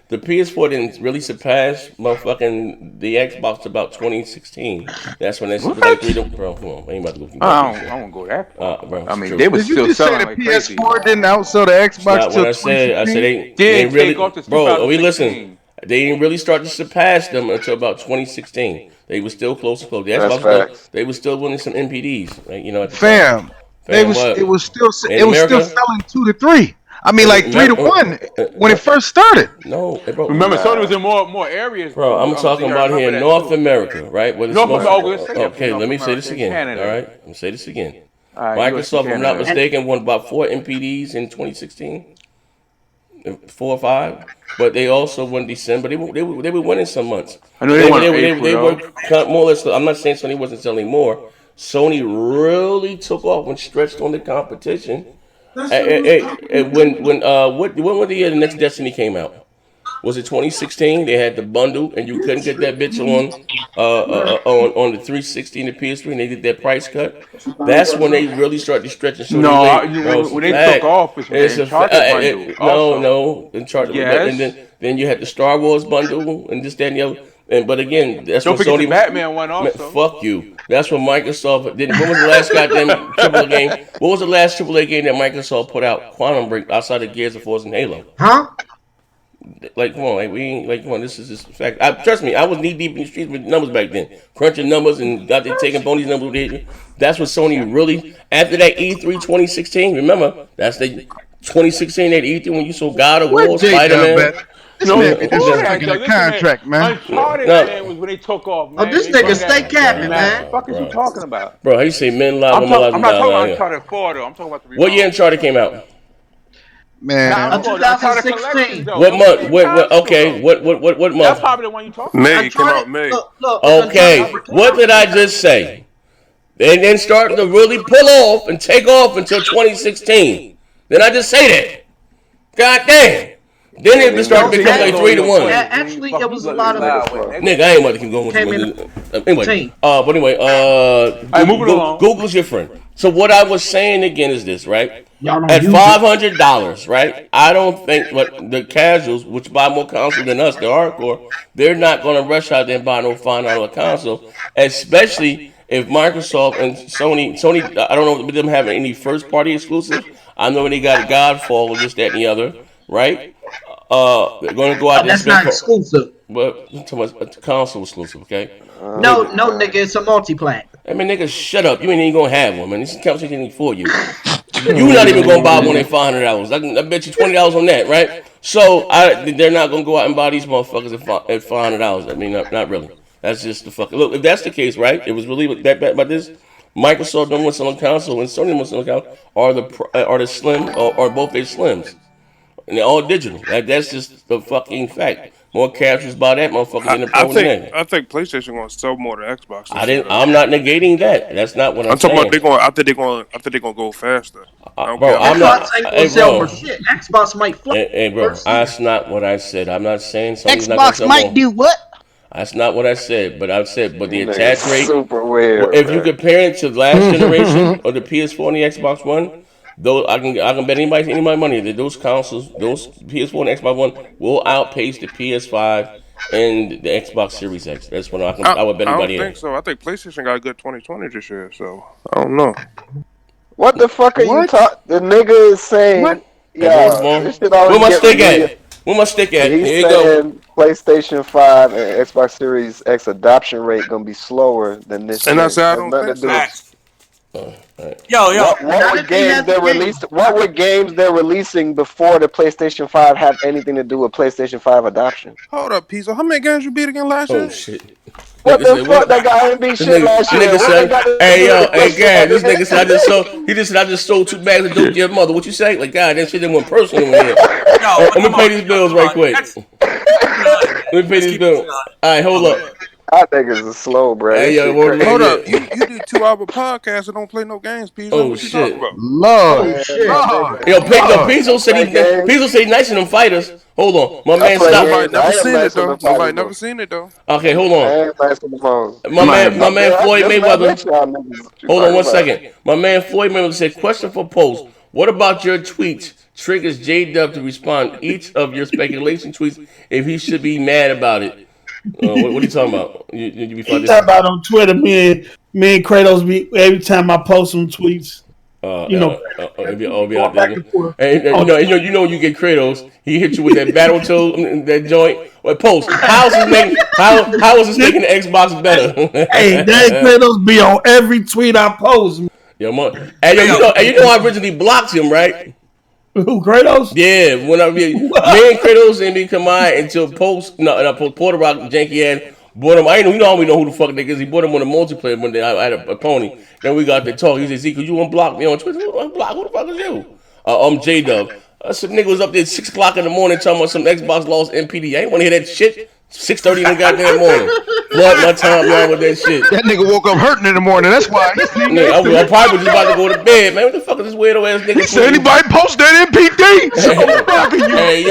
The PS4 didn't really surpass motherfucking the Xbox about 2016. That's when they said like bro. Come on, I ain't about to go. I won't go that far. Bro, I mean, they were still selling like crazy. PS4 didn't outsell the Xbox till 2016. I said they really. Bro, we listen. They didn't really start to surpass them until about 2016. They were still close. The Xbox, they were still winning some MPDs, right? At the time. It was still selling 2 to 3. I mean, like 3 to 1 when it first started. No, bro. Remember, Sony was in more areas. Bro, I'm talking about here in North America, right? Okay, let me say this again. Canada. All right, let me say this again. Microsoft, if I'm not mistaken, won about 4 MPDs in 2016. 4 or 5, but they also won December. They were winning some months. I know they were more or less. I'm not saying Sony wasn't selling more. Sony really took off when stretched on the competition. When was the year the next Destiny came out? Was it 2016? They had the bundle, and you couldn't get that bitch on the 360 and the PS3, and they did that price cut. That's when they really started stretching. So when they took off is when they Uncharted bundle. No, Uncharted. Yes. And then you had the Star Wars bundle, and this, that, and the other. But again, that's Don't when forget Sony. the Batman one also. Fuck you. That's when Microsoft didn't. What was the last goddamn AAA game? What was the last AAA game that Microsoft put out? Quantum Break outside of Gears of War and Halo. Huh? Like, come on, like we ain't like, come on. This is just fact. Trust me, I was knee deep in the streets with numbers back then, crunching numbers and got they taking ponies numbers. That's what Sony really after that E3 2016. Remember, that's the 2016 that E3 when you saw God of War, Spider-Man. This nigga just fucking a contract, man. Uncharted, man, was when they took off, man. Oh, this nigga stay capping, man. What the fuck is you talking about? Bro, how you say men lie, women lie? I'm not talking about Uncharted 4, though. I'm talking about the What year Uncharted came out? Man, 2016. What month? What? Okay. What month? That's probably the one you talking about. May, it came out May. Okay. What did I just say? And then start to really pull off and take off until 2016. Then I just say that. God damn. Then it started to become like 3-1. Actually, it was a lot of Nigga, I ain't about to keep going. Anyway, but anyway, Google's your friend. So what I was saying again is this, right? At $500, right? I don't think what the casuals, which buy more consoles than us, the hardcore, they're not going to rush out there and buy no $5 console, especially if Microsoft and Sony, I don't know if them having any first party exclusives. I know they got Godfall, this, that, and the other, right? They're going to go out there. That's not exclusive. But it's console exclusive, okay? No, nigga, it's a multi-plat. I mean, nigga, shut up. You ain't even gonna have one, man. This is conversation for you. You're not even gonna buy one at $500. I bet you $20 on that, right? So they're not gonna go out and buy these motherfuckers at $500. I mean, not really. That's just the fucking look. If that's the case, right? It was really that bad about this. Microsoft don't want to sell a console, and Sony wants to sell a console. Are the slim or both their slims, and they're all digital. That's just the fucking fact. More captures by that motherfucker than the Pro. I think PlayStation gonna sell more than Xbox. I'm not negating that. That's not what I'm talking saying. about. I think they're gonna go faster. Bro, I'm not. Hey, bro. Shit. Xbox might flip. Hey, bro, that's not what I said. I'm not saying Sony's Xbox might do what? That's not what I said. But the attach rate. Super weird. If you compare it to the last generation of the PS4 and the Xbox One. Though I can bet any money that those consoles, those PS4 and Xbox One, will outpace the PS5 and the Xbox Series X. That's what I would bet anybody. I don't think so. I think PlayStation got a good 2020 this year, so I don't know. What the fuck are you talking? The nigga is saying, what? Yeah, where my stick at? Where my stick at? He's Here you saying go. PlayStation 5 and Xbox Series X adoption rate gonna be slower than this. And I said I don't think so. Yo. What were games they're releasing before the PlayStation 5 have anything to do with PlayStation 5 adoption? Hold up, Pizzo. How many games you beat again last year? Oh shit. What the fuck? That guy ain't beat shit last year. This nigga said I just sold 2 bags of dope to your mother. What you say? Like, God, that shit didn't went personal in here. Let me pay these bills right quick. Let me pay these bills. All right, hold up. I think it's slow, bro. Hey, hold up. You do 2-hour podcasts and don't play no games, Pizzo. Oh, what you shit. talking about? Lord. Yo, Pizzo said he's nice to them fighters. Hold on. My man stopped. Nobody never seen it, though. Okay, hold on. My man Floyd Mayweather. Hold on 1 second. My man Floyd Mayweather said, question for Post. What about your tweets triggers J-Dub to respond each of your speculation tweets if he should be mad about it? What are you talking about? You be talking about on Twitter. Me and Kratos be every time I post some tweets. Be out there. And you know you get Kratos. He hit you with that battle toe, that joint. What Post? How is this making the Xbox better? Hey, that Kratos be on every tweet I post. You know I originally blocked him, right? Who, Kratos? Yeah, when me and Kratos and me come on until Porter Rock Janky had bought him. I know we know who the fuck niggas. He bought him on a multiplayer one day. I had a pony. Then we got to talk. He said, "Z, could you unblock me on Twitter?" Who the fuck is you? I'm J Dub. Some nigga was up there at 6 o'clock in the morning talking about some Xbox lost MPD. I ain't want to hear that shit. 6:30 in the goddamn morning. Flood my timeline with that shit. That nigga woke up hurting in the morning. That's why. I probably was just about to go to bed, man. What the fuck is this weirdo ass nigga? He said anybody post that MPD? Hey,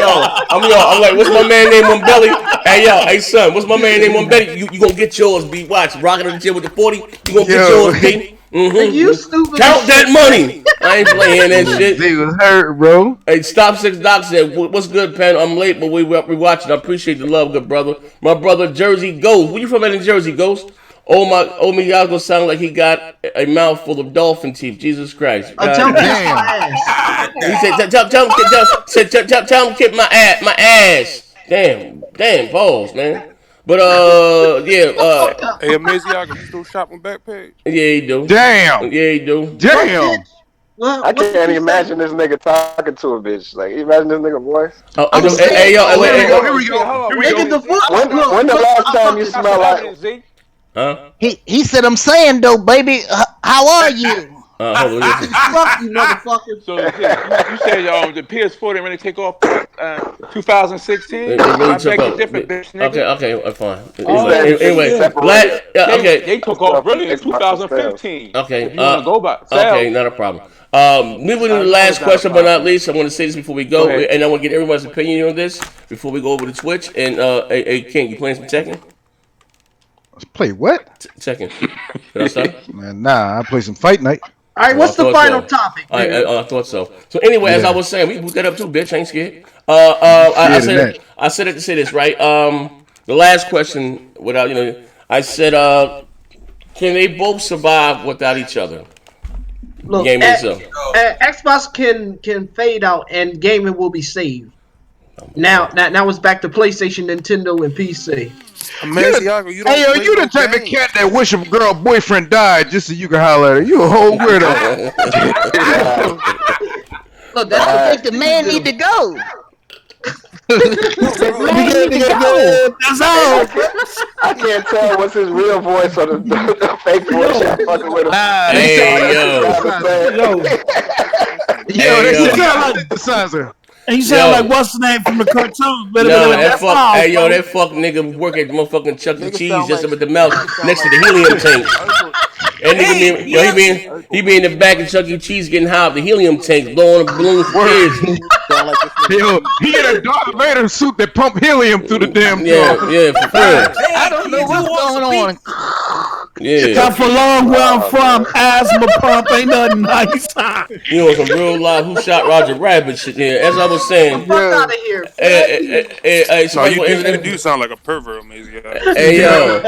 I'm like, what's my man name on belly? Hey son, what's my man name on belly? You gonna get yours, B. Watch, rocking on the chair with the 40. You gonna get yours, B. Mm-hmm. You stupid. Count that money. I ain't playing that shit. He was hurt, bro. Hey, Stop 6 Doc said, "What's good, Pen? I'm late, but we watching. I appreciate the love, good brother. My brother Jersey Ghost. Where you from in Jersey, Ghost? Oh me, y'all gonna sound like he got a mouthful of dolphin teeth. Jesus Christ. Tell him kiss my ass. He said, tell him kiss my ass. Damn, balls, man. But yeah, Hey, Amaziaga, you still shopping Backpage? yeah, he do. Damn. Yeah, he do. Damn. I can't imagine this nigga talking to a bitch. Like, imagine this nigga voice. Hey, yo, Here we go. When the last time you smell like? Huh? He said, "I'm saying though, baby, how are you?" Hold on. Fuck you, motherfucker. So you said the PS4 didn't really take off 2016. They really I took beg to off. differ, bitch, nigga. Okay, fine. Anyway, okay. They took off really in 2015. Okay. If you want to go by sales. Okay, not a problem. Moving to the last question, but not least, I want to say this before we go, and I want to get everyone's opinion on this before we go over to Twitch. And hey, King, you playing some Tekken? Play what? Tekken. Can I start? Man, nah, I play some Fight Night. All right, what's the final topic? I thought so. So anyway, as I was saying, we put that up too, bitch. I ain't scared. I said it to say this, right? The last question, without I said, can they both survive without each other? Look, Xbox can fade out and gaming will be saved. Now it's back to PlayStation, Nintendo, and PC. You the type of cat that wish a girl boyfriend died just so you can holler at her. You a whole weirdo. Look, that's what make the man need to go. That's all. I can't tell what's his real voice or the fake voice. I'm fucking with him. They sound like the synthesizer. And you sound like what's the name from the cartoon? That fuck nigga work at motherfucking Chuck E. Cheese just up at the mouth next to the helium tank. And nigga he be in the back of Chuck E. Cheese getting high off the helium tank, blowing a balloon for kids. Yo, he in a Darth Vader suit that pump helium through the damn for real. I don't know what's going on. Yeah. Come for long where I'm from, asthma pump ain't nothing nice. You know, some real live Who Shot Roger Rabbit shit here. As I was saying. Fuck out of here. You do sound like a pervert, amazing. Hey yo.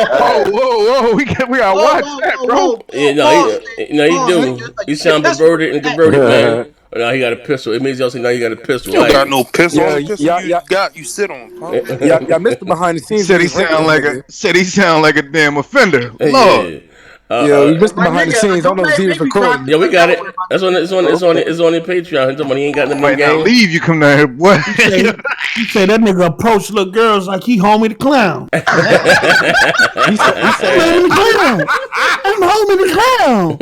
Whoa, we gotta watch that, bro. Yeah, he do. He sound perverted and converted, man. Now he got a pistol. It means y'all say now you got a pistol. You don't got no pistol. You sit on. Y'all missed the behind the scenes. Said he sound like a damn offender. Lord. You missed the behind the scenes. I don't know if he was recording. Yeah, we got it. That's on. It's on the Patreon. Somebody ain't got the money. Now leave. You come down here, boy. You say that nigga approach little girls like he homie the clown. he said, I'm homie the clown.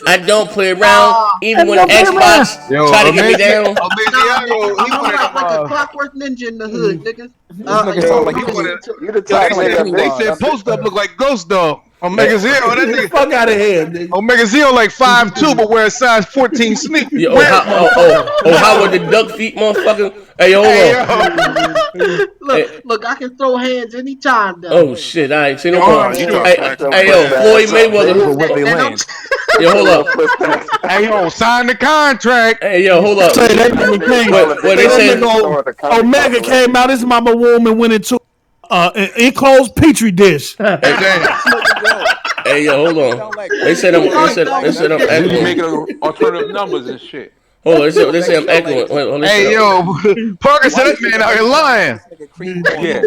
I don't play around, even when Xbox try to get me down. I'm like a clockwork ninja in the hood, nigga. They said Post Up look like Ghost Dog. Omega Zero, that nigga fuck out of here, nigga. Omega Zero like 5'2", but wear a size 14 sneakers. How would the duck feet, motherfucker? Hey, hold on. Look, I can throw hands anytime, though. Oh shit! I ain't seen no more. Hey, Floyd Mayweather. Yo, hold up. Hey, yo, sign the contract. Hey, yo, hold up. What they said? Omega came out his mama womb and went into an enclosed petri dish. Hey, yo, hold on. They said I'm You making alternative numbers and shit. Hold on, they say I'm echoing. Hey, yo, Parker said that man out here lying. Yeah.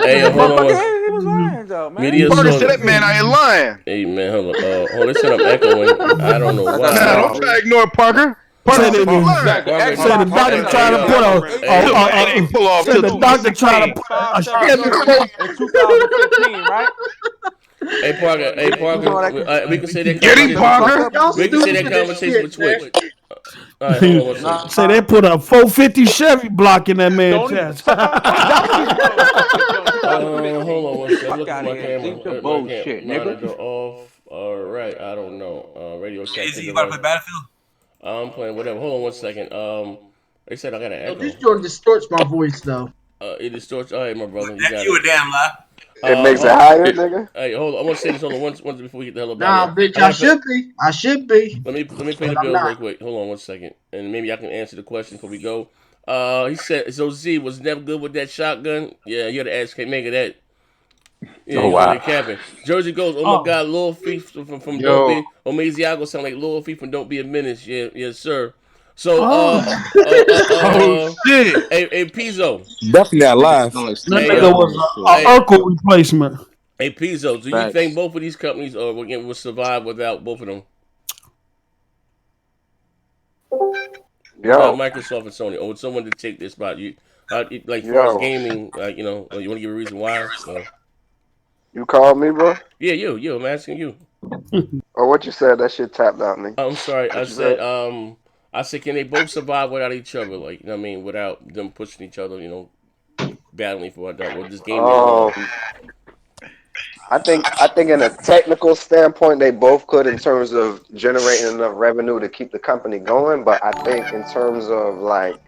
Hey, yo, hold on. He was lying though, man. Parker said that man out here lying. Hey, man, hold on. They said I'm echoing. I don't know why. Nah, don't try to ignore Parker. Said the doctor trying to put the doctor trying to put in 2015, right? Hey Parker, we can say that. Get him, Parker. We can say that conversation with Twitch. All right, hold on. Say they put a 450 Chevy block in that man's chest. Hold on one second. Look at my camera. Bullshit, Monitor off. All right, I don't know. Radio check. Is you about to play Battlefield? I'm playing whatever. Hold on one second. They said I got an echo. This joint distorts my voice, though. It distorts. All right, my brother. You a damn lie. It makes it higher, nigga. Hey, hold on. I want to say this once before we get the hell up. Nah, bitch, I should be. Let me pay the bill real quick. Hold on one second, and maybe I can answer the question before we go. He said, so Z was never good with that shotgun. Yeah, you had to ask Mega that. Yeah, oh wow. Capping. Jersey goes, oh my God, Lil Feet from Don't Be. Omaziago sound like Lil Feet from Don't Be a Menace. Yeah, yes, sir. So, oh shit! Hey, Pizzo. Definitely not live. That nigga was an Urkel replacement. Hey, Pizzo, do you think both of these companies will survive without both of them? Without Microsoft and Sony, or would someone to take this spot? Like far as gaming, like you want to give a reason why? You called me, bro? Yeah, you. I'm asking you. Oh, what you said? That shit tapped out me. I'm sorry. I said, can they both survive without each other? Like, you know what I mean, without them pushing each other, battling for adult. Well, this game I think in a technical standpoint, they both could in terms of generating enough revenue to keep the company going. But I think in terms of like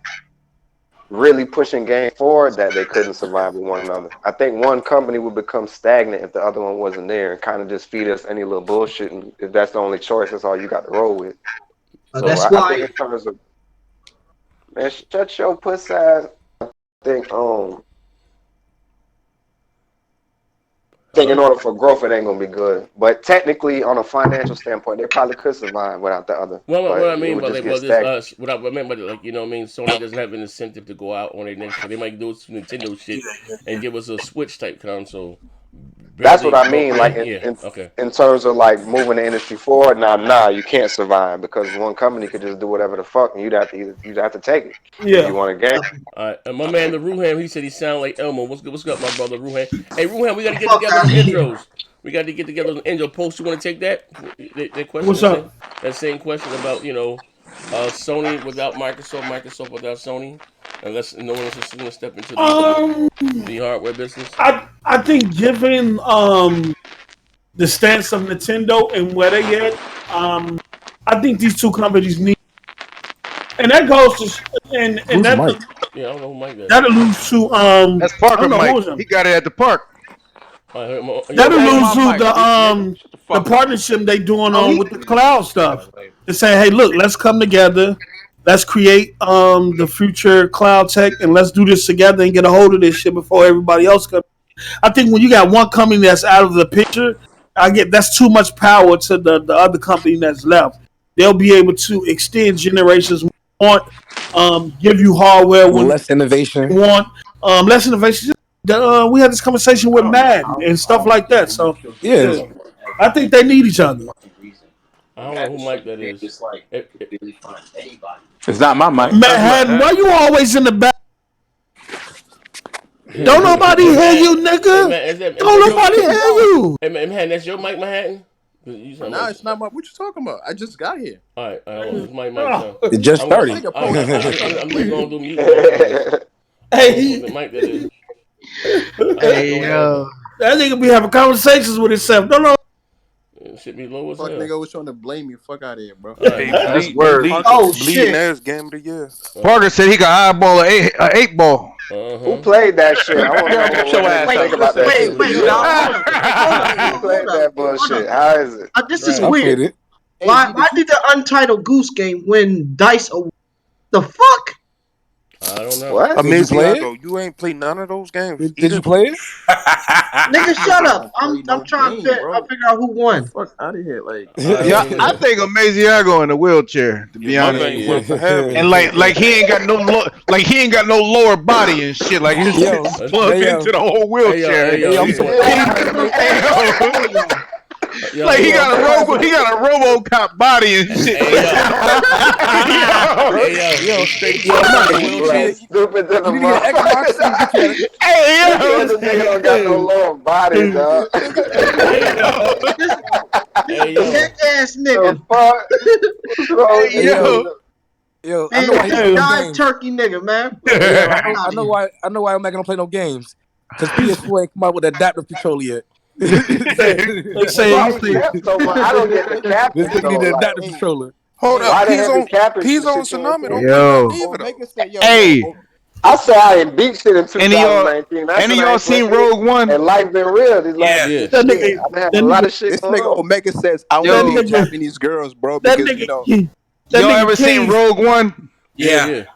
really pushing game forward, that they couldn't survive with one another. I think one company would become stagnant if the other one wasn't there and kind of just feed us any little bullshit. And if that's the only choice, that's all you got to roll with. So that's I why. think in terms of, man, shut your puss ass. I think in order for growth, it ain't gonna be good. But technically, on a financial standpoint, they probably could survive without the other. Well, what I mean by like, Sony doesn't have an incentive to go out on their next. They might do some Nintendo shit and give us a Switch type console. That's what I mean. Like in terms of like moving the industry forward. Nah, you can't survive because one company could just do whatever the fuck, and you'd have to take it. Yeah. If you want a game. All right, and my man the Ruham, he said he sound like Elmo. What's up, my brother Ruham? Hey Ruham, we got to get together on intros. We got to get together on intro post. You want to take that question? What's up? That same question about Sony without Microsoft without Sony, unless no one else is going to step into the hardware business. I think given the stance of Nintendo and where they at, I think these two companies need, and that goes to and that yeah, I don't know who Mike is. that alludes to that's Parker Mike. He got it at the park. That alludes to the partnership they doing on with the cloud stuff. They say, hey, look, let's come together, let's create the future cloud tech, and let's do this together and get a hold of this shit before everybody else comes. I think when you got one company that's out of the picture, that's too much power to the other company that's left. They'll be able to extend generations. Give you hardware when less innovation. Less innovation. We had this conversation with Madden and stuff like that. So yeah, I think they need each other. I don't know who Mike that is. It's not my mic. Madden, why you always in the back? Don't nobody hear you, nigga. Don't nobody hear you. Hey, Manhattan, that's your mic, Manhattan? No, it's not my. What you talking about? I just got here. All right, it's my mic. It just started. I'm just going to mute. Hey, the mic that is. Hey, that nigga be having conversations with himself. No. Should be low as fuck hell. Nigga was trying to blame me. Fuck out of here, bro. Hey, that's word. Oh shit! Ass game of the year. Parker said he got eyeball an 8-ball. Who played that shit? I want to know what you think about that. Wait, Who played that bullshit? How is it? This is weird. Why did the Untitled Goose Game win Dice Award? The fuck? I don't know. What? Amazing. You ain't played none of those games. Did you play it? Nigga, shut up. I'm trying to figure out who won. Fuck out of here, like. I think Amaziago in a wheelchair, to be honest. And like he ain't got no lower body and shit. Like he's plugged into the whole wheelchair. Like he got a RoboCop body and shit. Stupid than a motherfucker. This nigga don't got no lower body, dog. Ass nigga. Yo, I know why he dive turkey nigga, man. I know why I'm not gonna play no games. Because PS4 ain't come out with an adaptive controller yet. I don't get the cap. This nigga need an adaptive controller. Hold up, he's on Tsunami. Yo, hey. I said I ain't beat shit in 2019. Any of y'all seen Rogue One? And life been real. This I've had a lot of shit. This nigga Omega says I want to be Japanese girls, bro. Because y'all ever seen Rogue One? Yeah.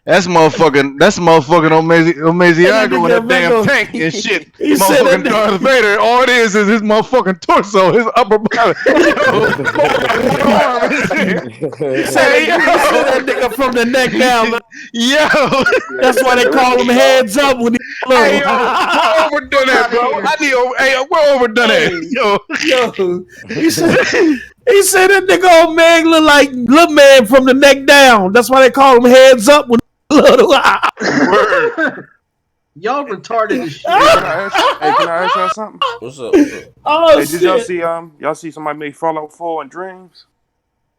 That's motherfucking Omaziago in that damn tank and shit. Motherfucking Darth Vader. All it is his motherfucking torso, his upper body. He said that nigga from the neck down. Yo, that's why they call him heads up when he low. Hey, yo, we're overdone that, bro. We're overdone that. Yo. He said that nigga old man look like little man from the neck down. That's why they call him heads up when little. Y'all retarded as shit. Hey, can I ask y'all something? What's up? What's up? Oh, hey, did y'all see somebody make Fallout 4 in Dreams?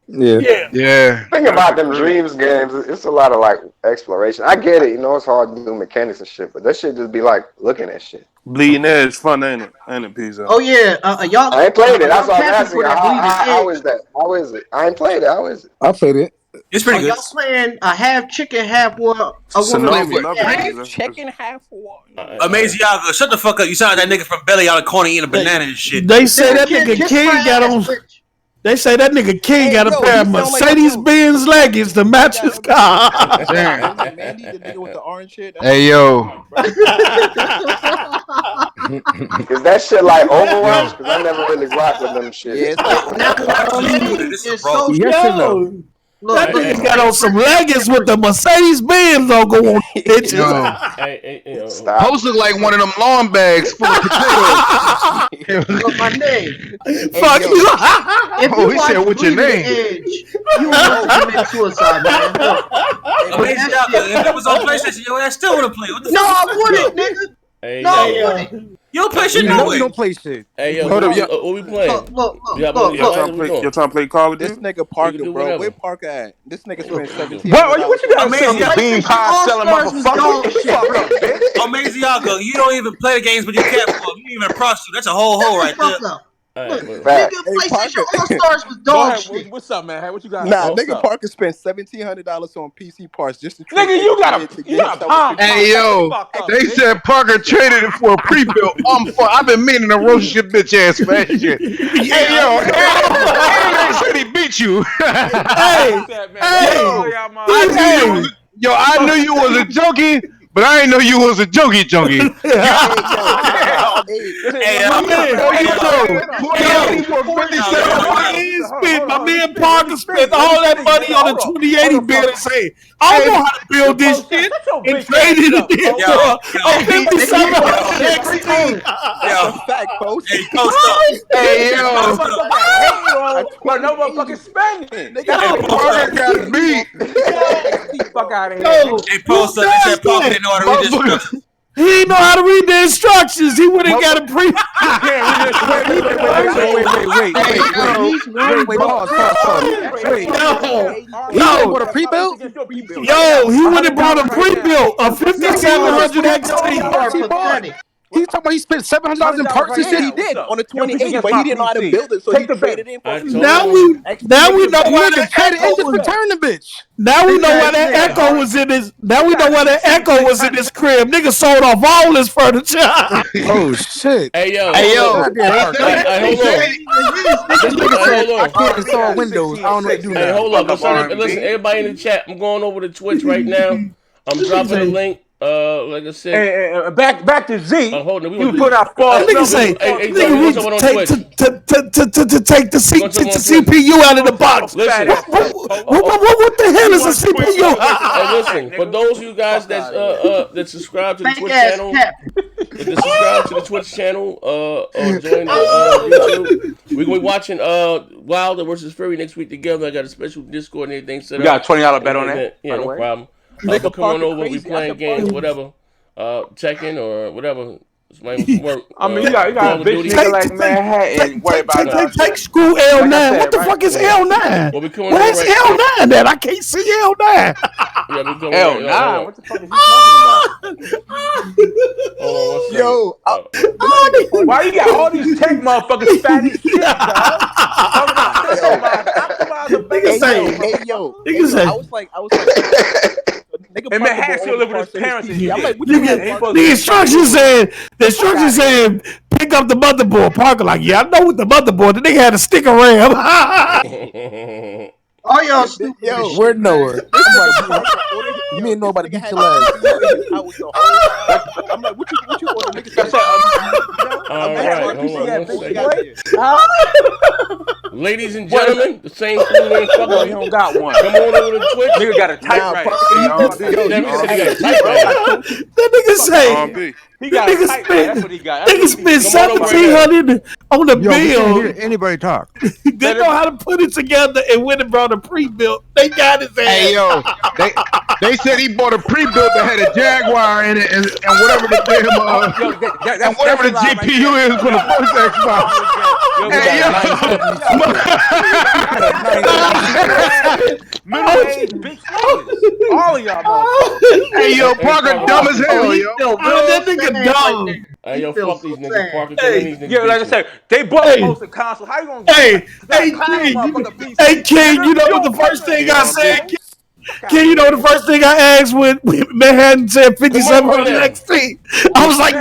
Yeah. Think about them Dreams games. It's a lot of like exploration. I get it, it's hard to do mechanics and shit, but that shit just be like looking at shit. Bleeding Edge fun, ain't it? Ain't it, Pizza? Oh yeah, y'all. I ain't played it. That's what I'm asking. How is that? How is it? I ain't played it. How is it? I played it. It's pretty good. Y'all playing a half chicken, half woman? Half chicken, half water. Amazing, y'all. Shut the fuck up. You sound like that nigga from Belly out of the corner eating a banana and shit. They say that nigga King got on. They say that nigga King got a pair of Mercedes-Benz leggings to match his car. Mandy, the nigga with the orange shit. Hey, yo. Is that shit like Overwatch? Because I never really rocked with them shit. Yeah, it's so That nigga got on some leggings with the Mercedes-Benz logo on bitches. Post look like one of them lawn bags full of potatoes. Look, my name. Fuck you. Oh, he said, what's your name? You will commit suicide, man. Amazing, y'all. If it was on PlayStation, your ass still would have played. What the No, fuck? I wouldn't, nigga. Hey, No, I wouldn't. You don't play shit You no know way. you don't play shit. Hey, yo, Hold up, what we playing? Look. Y'all trying to play Call of Duty? This nigga Parker, do bro. whatever. Where Parker at? This nigga spent 17. What you got to say? Amazing, Bean pie selling motherfucker. Amazing, y'all go. You don't even play the games, but you can't. You even prostitute. That's a whole hole right there. Nigga, PlayStation All-Stars was dog shit. What's up, man? Hey, what you got? Nah, nigga Parker spent $1,700 on PC parts just to Nigga, you got a palm. Hey, yo. They said Parker traded it for a pre-built. I've been meaning to roast your bitch ass for that shit. Hey, yo. They said he beat you. Yo, I knew you was a junkie, but I didn't know you was a junkie. My man Parker spent all that money on a 2080 build and say, I don't know how to build this shit, and traded it in for a 5700 XT. That's a fact, post. Hey, yo. Well, no motherfucking spending. Parker got beat. Fuck out of here. Hey, post up. They said Parker didn't know how to read this instructions. He didn't know how to read the instructions. He wouldn't got a pre. Wait, pause. Wait. No. What a pre-built? Yo, he would have brought a pre-built, a 5700 XT. He's talking about he spent $700 in parts and shit. He did on the 2080, but he didn't know how to build it, so he traded in for Now we know why the traded in just return the bitch. Now we know why that Echo was in his. Now we know why that Echo was in his crib. Nigga sold off all his furniture. Oh shit! Hey yo! Hold on. I can't install Windows. I don't know what to do now. Hey, hold up! Listen, everybody in the chat. I'm going over to Twitch right now. I'm dropping a link. Like I said, back to Z. Hold on, you put out false numbers. To take the CPU out of the box. Listen, what the hell is a CPU? Hey, listen, for those of you guys that subscribe to the Twitch channel, subscribe to the Twitch channel, or join YouTube, we're gonna be watching Wilder versus Fury next week together. I got a special Discord and everything set up. We got a $20 bet on that. Yeah, no problem. Come on over, we playing games, whatever. Check-in or whatever. Work. I mean, you got a bitch nigga like Manhattan. Worry about that. Take screw L9. What the fuck is L9? Where's L9 that? I can't see L9. L9? What the fuck is he talking about? Yo, why you got all these tech motherfuckers fat as shit, dog? I was like, and Manhattan still live with his parents and shit. I'm like, what you the instructions said, pick up the motherboard. Parker like, yeah, I know what the motherboard. The nigga had a sticker RAM. All y'all stupid. Yo, we're nowhere. You mean nobody beat your ass? I'm like, what you want? Nigga Ladies and gentlemen, the same fool ain't fucking. No, he don't got one. Come on over to Twitch. Nigga got a typewriter. That nigga say. He got a typewriter. That's what he got. Nigga spent $1,700 on the Yo, we bill. can't hear anybody talk. They know how to put it together and went and brought a pre-built. They got his ass. Hey yo, they said he bought a pre-built that had a Jaguar in it and whatever the damn and whatever the GPU is for the first Xbox. Hey yo, middle-aged bitch niggas. All of y'all know. Hey yo, Parker dumb as hell, yo. That nigga dumb. Hey, yo, fuck these niggas, Parker. These niggas Yeah, like I said, they both posted console. How you gonna Hey, King, you know what the first thing I said? King, you know the first thing I asked when Manhattan said 5700 XT? I was like,